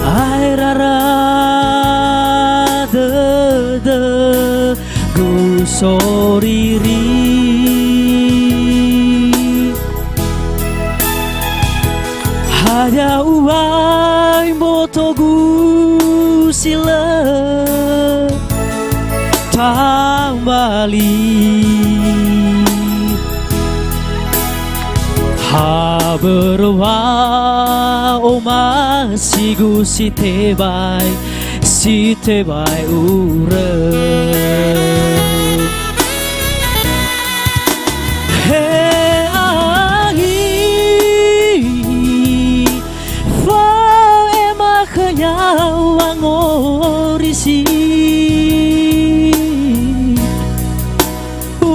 airara de gusoriri hanya uai motogu sila tambali haberwa oma sigu si te bai ure he ahi fa ema khanyawang orisi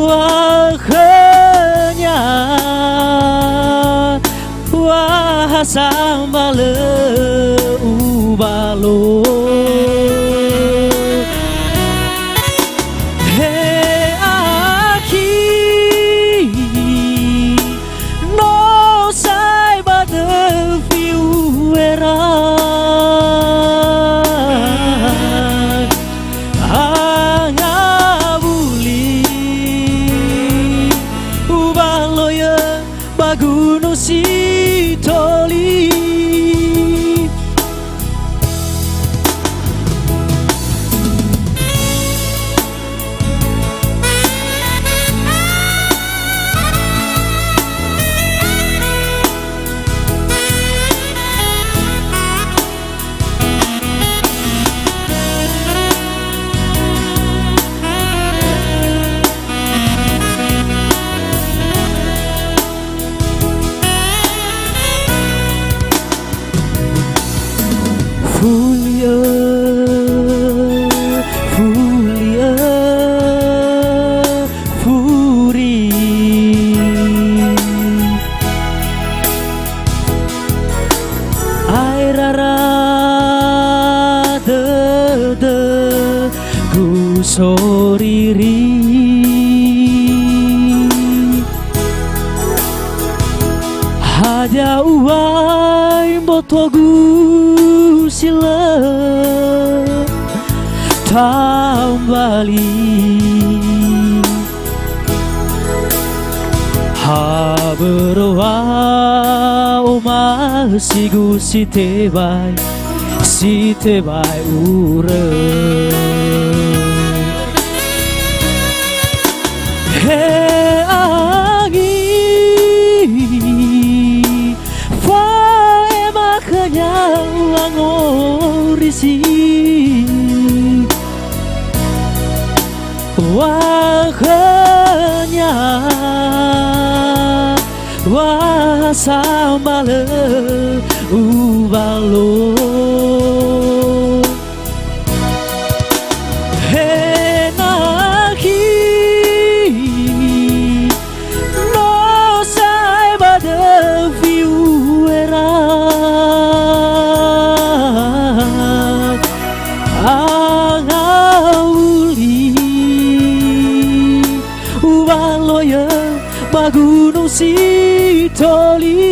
wakanya wahasambale ubalo he aki no sai bade fiuera Baguno si toli Fulia Furi airara de gusoriri haja uai botogu sila tambali haberwa oma sigu si te bai ure he agi fa ema khanyang orisi wakenya wasambale ubalo henaki no saiba de viuera angauli ubaloya bagunung sitoli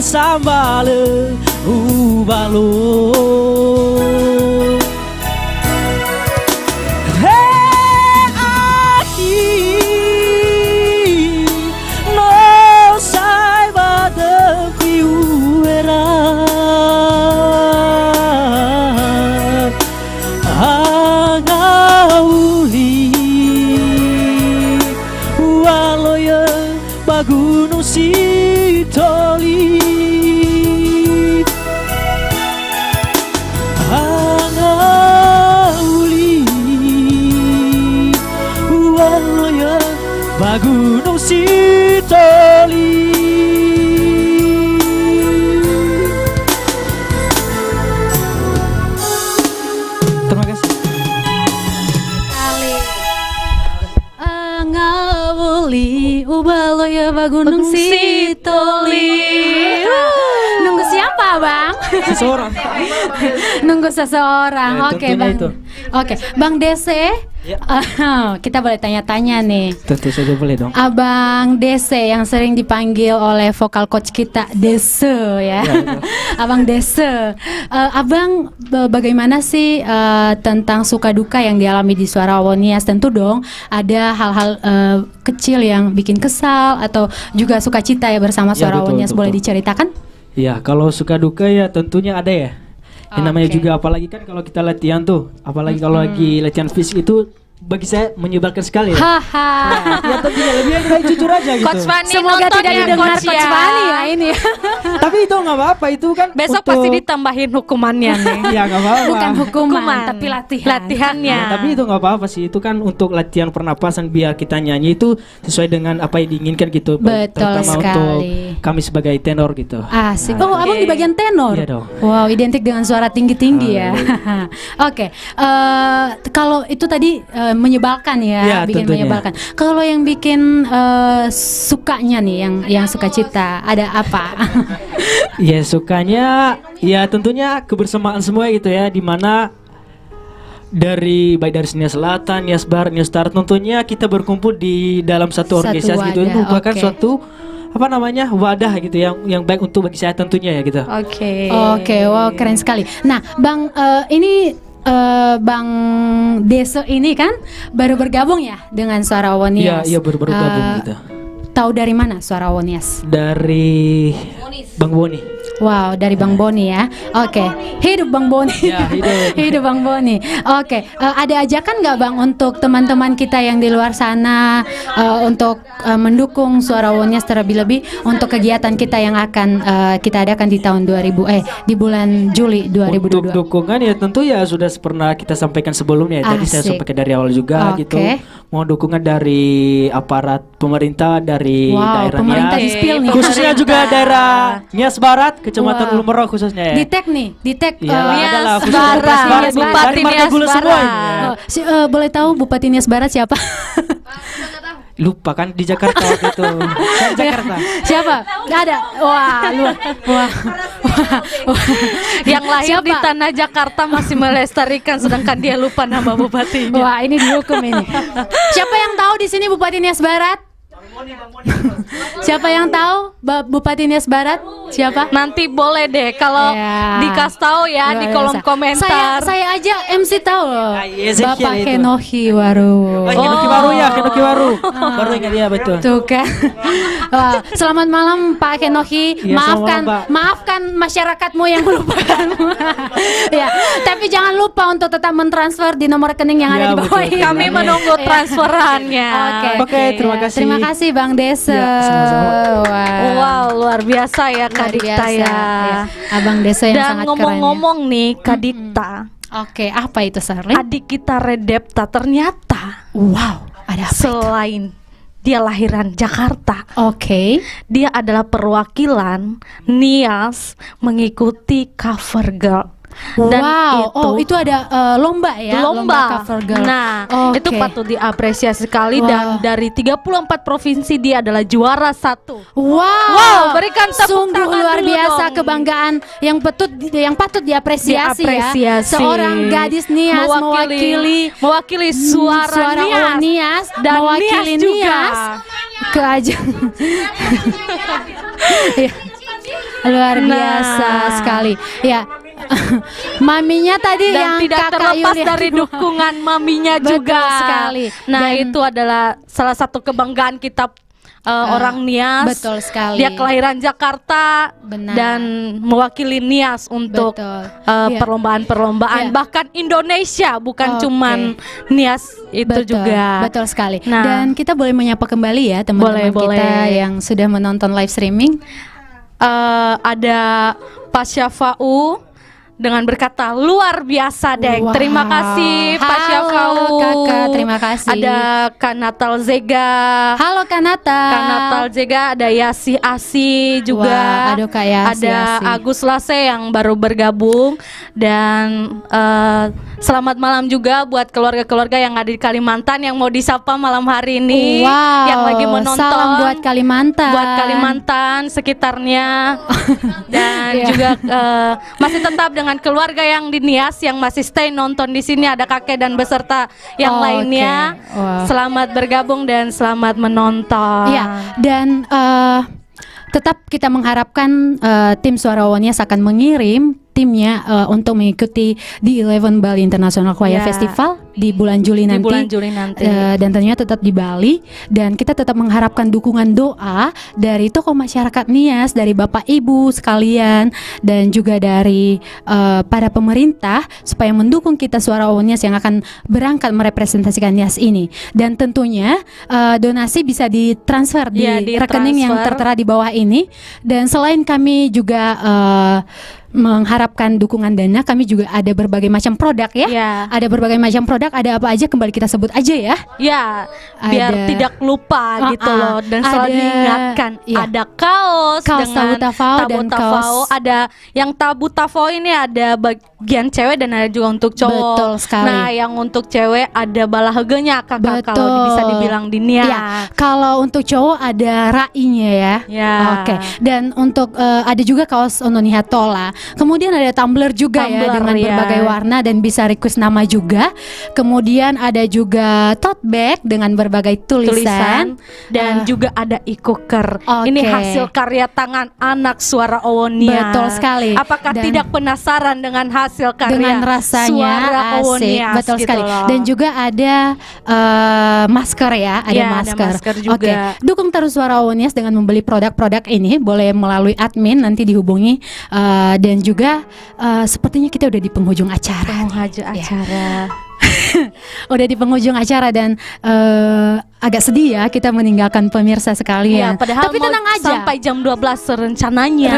sambale ubalo aki no saiba de viuera angauli waloya bagunung sitoli Gunung Sitoli. Terima kasih. Ngawuli ubaloya Gunung Sitoli. Nunggu siapa, Bang? Seseorang. Nunggu seseorang. Ya, Oke, Bang. itu. Oke, Bang Dese. Ya. Kita boleh tanya-tanya nih. Tentu saja boleh dong. Abang Dese yang sering dipanggil oleh vokal coach kita Dese ya. Abang Dese. Abang bagaimana sih tentang suka duka yang dialami di Suara Awonias? Tentu dong ada hal-hal kecil yang bikin kesal atau juga sukacita ya bersama Suara Awonias. Boleh diceritakan? Ya, kalau suka duka ya tentunya ada ya. Yang namanya juga apalagi kan kalau kita latihan tuh, apalagi kalau lagi latihan fisik itu bagi saya menyebalkan sekali ya. Ya tentunya lebih baik jujur aja gitu. Coach Fani Semoga tidak didengar Coach Fani ya ini. Tapi itu nggak apa-apa, itu kan besok untuk... pasti ditambahin hukumannya nih. Ya nggak apa-apa. Bukan hukuman, tapi latihannya. Ya, tapi itu nggak apa-apa sih, itu kan untuk latihan pernapasan biar kita nyanyi itu sesuai dengan apa yang diinginkan gitu. Betul terutama sekali. untuk kami sebagai tenor gitu. Asik. Oh, abang di bagian tenor. Iya dong. Wow, identik dengan suara tinggi-tinggi ya. Oke. Kalau itu tadi menyebalkan ya, bikin tentunya. menyebalkan. Kalau yang bikin sukanya nih, yang sukacita, ada apa? Ya sukanya, ya tentunya kebersamaan semua gitu ya, dimana baik dari Nias Selatan, Nias Barat, Nias Utara, tentunya kita berkumpul di dalam satu organisasi gitu. Itu merupakan suatu apa namanya wadah gitu yang baik untuk bagi saya tentunya ya gitu. Oke, wow keren sekali. Nah, Bang ini Bang Dese ini kan baru bergabung ya dengan Suara Awonias. Iya baru bergabung gitu. Tahu dari mana Suara Awonias? Dari Bang Boni. Wow, dari Bang Boni ya. Oke, hidup Bang Boni. Ya, hidup Bang Boni. Oke, ada ajakan nggak Bang untuk teman-teman kita yang di luar sana untuk mendukung Suara Awonias terlebih-lebih untuk kegiatan kita yang akan kita adakan di tahun di bulan Juli 2022. Untuk dukungan ya tentu ya sudah pernah kita sampaikan sebelumnya ya. Tadi saya sampaikan dari awal juga gitu. Mau dukungan dari aparat pemerintah dari daerah Nias, khususnya juga daerah Nias Barat, Kecamatan Ulumero khususnya ya. Di tag nih, Nias Barat, Bupati Nias Barat. Boleh tahu Bupati Nias Barat siapa? Lupa kan di Jakarta waktu itu. Kan Jakarta. Siapa? Gak ada. Wah. Yang lahir di tanah Jakarta masih melestarikan sedangkan dia lupa nama bupatinya. Wah, ini dihukum ini. Siapa yang tahu di sini Bupati Nias Barat? Siapa yang tahu Bupati Nias Barat? Siapa? Nanti boleh deh kalau dikasih tahu ya di kolom komentar. Saya aja MC tahu loh. Ezekiel Bapak itu. Henohi Waru. Henoki Waru ya, Henoki Waru. Baru ingat dia betul. Tuh kan. Wah, selamat malam Pak Henohi. Iya, Maafkan, selamat malam, Pak. maafkan masyarakatmu yang melupakanmu. Ya, tapi jangan lupa untuk tetap mentransfer di nomor rekening yang ada di bawah ini. Kami menunggu transferannya. Oke, terima kasih. Terima kasih Bang Desa. Wow, luar biasa ya Kak Dikta ya. Abang Desa yang Dan sangat ngomong-ngomong nih Kak Dikta. Oke, apa itu Sarli? Adik kita Redepta ternyata ada apa selain dia lahiran Jakarta. Dia adalah perwakilan Nias mengikuti cover girl. Dan itu ada lomba ya, lomba cover girl. Nah, itu patut diapresiasi sekali dan dari 34 provinsi dia adalah juara 1. Wow, berikan tepuk sungguh tangan luar dulu biasa dong. kebanggaan yang patut diapresiasi ya. Seorang gadis Nias mewakili suara Nias dan mewakili Nias juga. Nias ke ajang. Ya, luar biasa sekali. Ya. Maminya tadi dan yang tidak kakak terlepas Yulia dari dukungan maminya Betul juga sekali. Nah Dan- itu adalah salah satu kebanggaan kita orang Nias. Betul sekali. Dia kelahiran Jakarta dan mewakili Nias untuk Iya. perlombaan-perlombaan Iya. bahkan Indonesia bukan Oke. cuman Nias itu juga. Betul sekali. Nah. Dan kita boleh menyapa kembali ya teman-teman Boleh, kita boleh. yang sudah menonton live streaming. Ada Pak Syafau dengan berkata luar biasa deh. Wow. Terima kasih Pak Halo, Syafau. Kakak, terima kasih. Ada Kak Natal Zega. Halo Kak Natal. Kak Natal Zega, ada Yasi Asi juga. Wah, aduh, Kak Yasi ada Asi. Agus Lase yang baru bergabung dan selamat malam juga buat keluarga-keluarga yang ada di Kalimantan yang mau disapa malam hari ini. Wow, Yang lagi menonton. salam buat Kalimantan. Buat Kalimantan sekitarnya dan juga masih tetap dengan keluarga yang di Nias yang masih stay nonton di sini, ada kakek dan beserta yang Oke. lainnya. Wah. Selamat bergabung dan selamat menonton. Iya, dan tetap kita mengharapkan tim Suara Nias akan mengirim timnya untuk mengikuti di 11 Bali International Choir Ya. Festival di bulan Juli Di nanti. bulan Juli nanti. Dan tentunya tetap di Bali, dan kita tetap mengharapkan dukungan doa dari tokoh masyarakat Nias, dari Bapak Ibu sekalian, dan juga dari para pemerintah supaya mendukung kita Suara Nias yang akan berangkat merepresentasikan Nias ini. Dan tentunya donasi bisa ditransfer di Ya, rekening yang ditransfer. tertera di bawah ini. Dan selain kami juga mengharapkan dukungan dana, kami juga ada berbagai macam produk ya. Ada berbagai macam produk, ada apa aja kembali kita sebut aja ya. Ya, biar Ada- tidak lupa gitu loh, dan selalu Ada- diingatkan. iya. Ada kaos Kaos dengan Tabu Tafau dan kaos- ada yang Tabu Tafau ini ada bagian cewek dan ada juga untuk cowok. Betul sekali. Nah, yang untuk cewek ada balahegenya kakak kalau bisa dibilang di Nias. Ya, kalau untuk cowok ada rainya ya. Ya. Oke. Dan untuk ada juga kaos Ononiha Tola. Kemudian ada tumbler juga ya Tumbler, dengan ya. berbagai warna dan bisa request nama juga. Kemudian ada juga tote bag dengan berbagai tulisan. dan juga ada e-cooker. Oke. Ini hasil karya tangan anak Suara Nias. Betul sekali. Apakah Dan- tidak penasaran dengan hasil karya dengan rasanya Suara asik, Nias? betul gitu sekali. loh. Dan juga ada masker ya, ada Ya, ada masker. masker juga. Oke, dukung terus Suara Nias dengan membeli produk-produk ini, boleh melalui admin nanti dihubungi, dan juga sepertinya kita udah di penghujung acara. acara. Udah di penghujung acara dan agak sedih ya kita meninggalkan pemirsa sekalian. Iya, padahal tapi mau tenang aja. sampai jam 12 rencananya.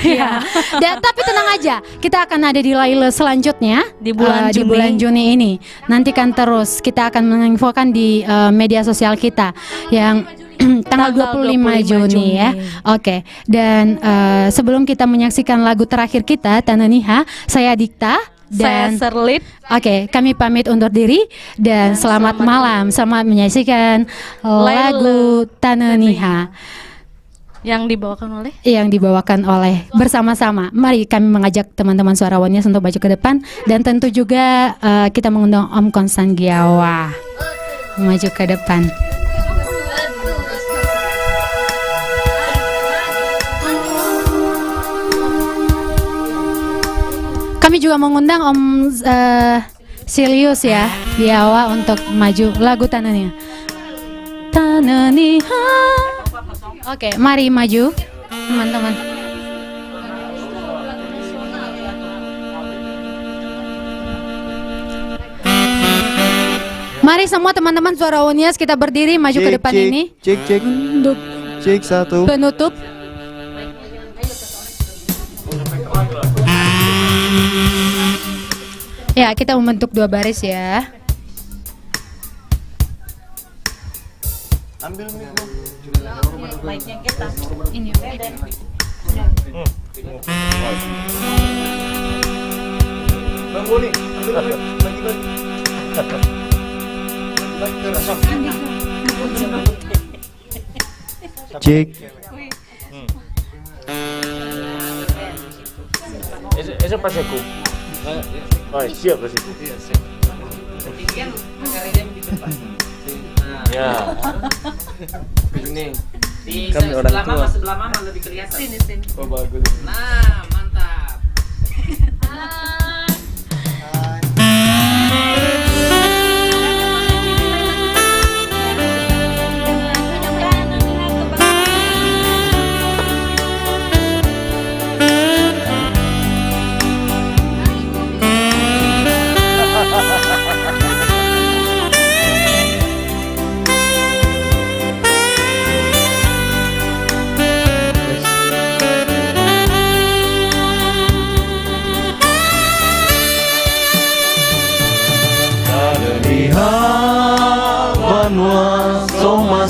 Ya. Dan tapi tenang aja, kita akan ada di Laila selanjutnya Di bulan di Juni. bulan Juni ini. Nantikan terus, kita akan menginfokan di media sosial kita yang tanggal 25 Juni ya. Oke. Dan sebelum kita menyaksikan lagu terakhir kita Tananiha, saya Dikta dan Saya Serlit. Oke, kami pamit undur diri dan selamat malam. Selamat menyaksikan lagu Tananiha Yang dibawakan oleh yang dibawakan oleh bersama-sama. Mari kami mengajak teman-teman Suara Nias untuk maju ke depan, dan tentu juga kita mengundang Om Konsan Giawa maju ke depan. Kami juga mengundang Om Silius ya Diawa untuk maju lagu Tananiha. Tananiha. Oke, mari maju teman-teman. Mari semua teman-teman Suara Unias kita berdiri maju ke depan ini. Cek. Untuk Cek satu. penutup. Ya, kita membentuk 2 baris ya. Ambil Mic-nya kita. Ini. Bang Boni, bagi. Cek. Ese paseku. Oh, siap paseku. Ya. Ini. Kami orang tua. Sebelah mama lebih kelihatan. Sini. Oh, bagus. Nah, mantap.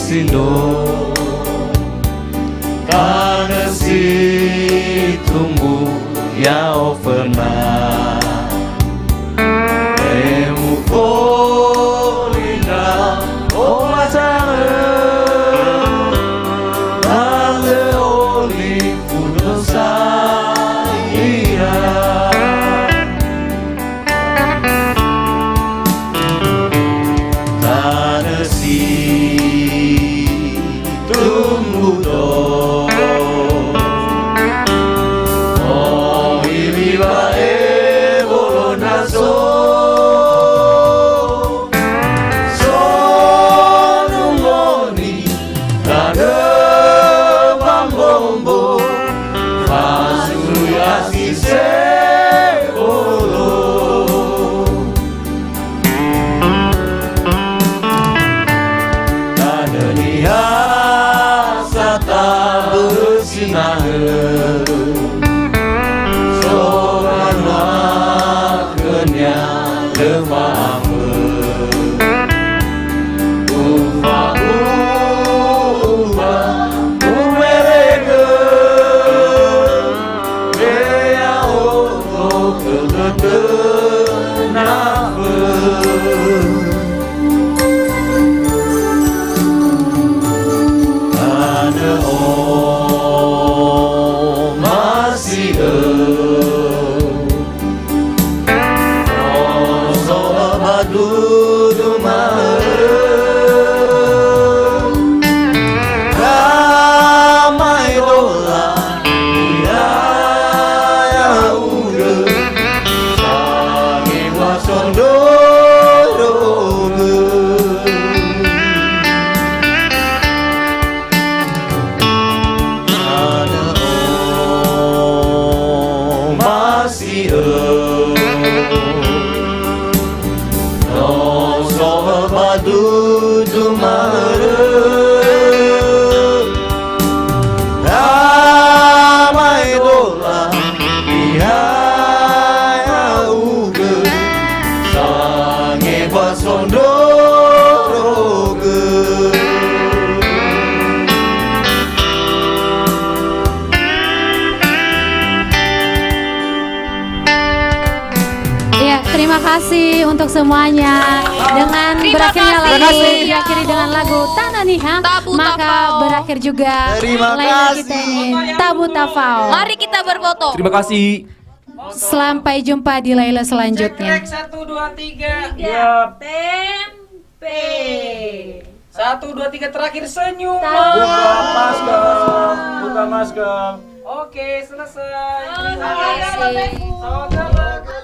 Sindo karena si tumbuh ya pernah emukolina o masare ale oli kudosa ira karena si Terima kasih untuk semuanya. Dengan berakhirnya lagu diakhiri dengan lagu Tananiha, maka berakhir juga lagu kita ini Tabu Tafau. Mari kita berfoto. Terima kasih. Sampai jumpa di Laila selanjutnya. 1, 2, 3. Ya. Tempe. 1, 2, 3 terakhir senyum. Buka masker. Oke, selesai. Terima kasih. Saudara.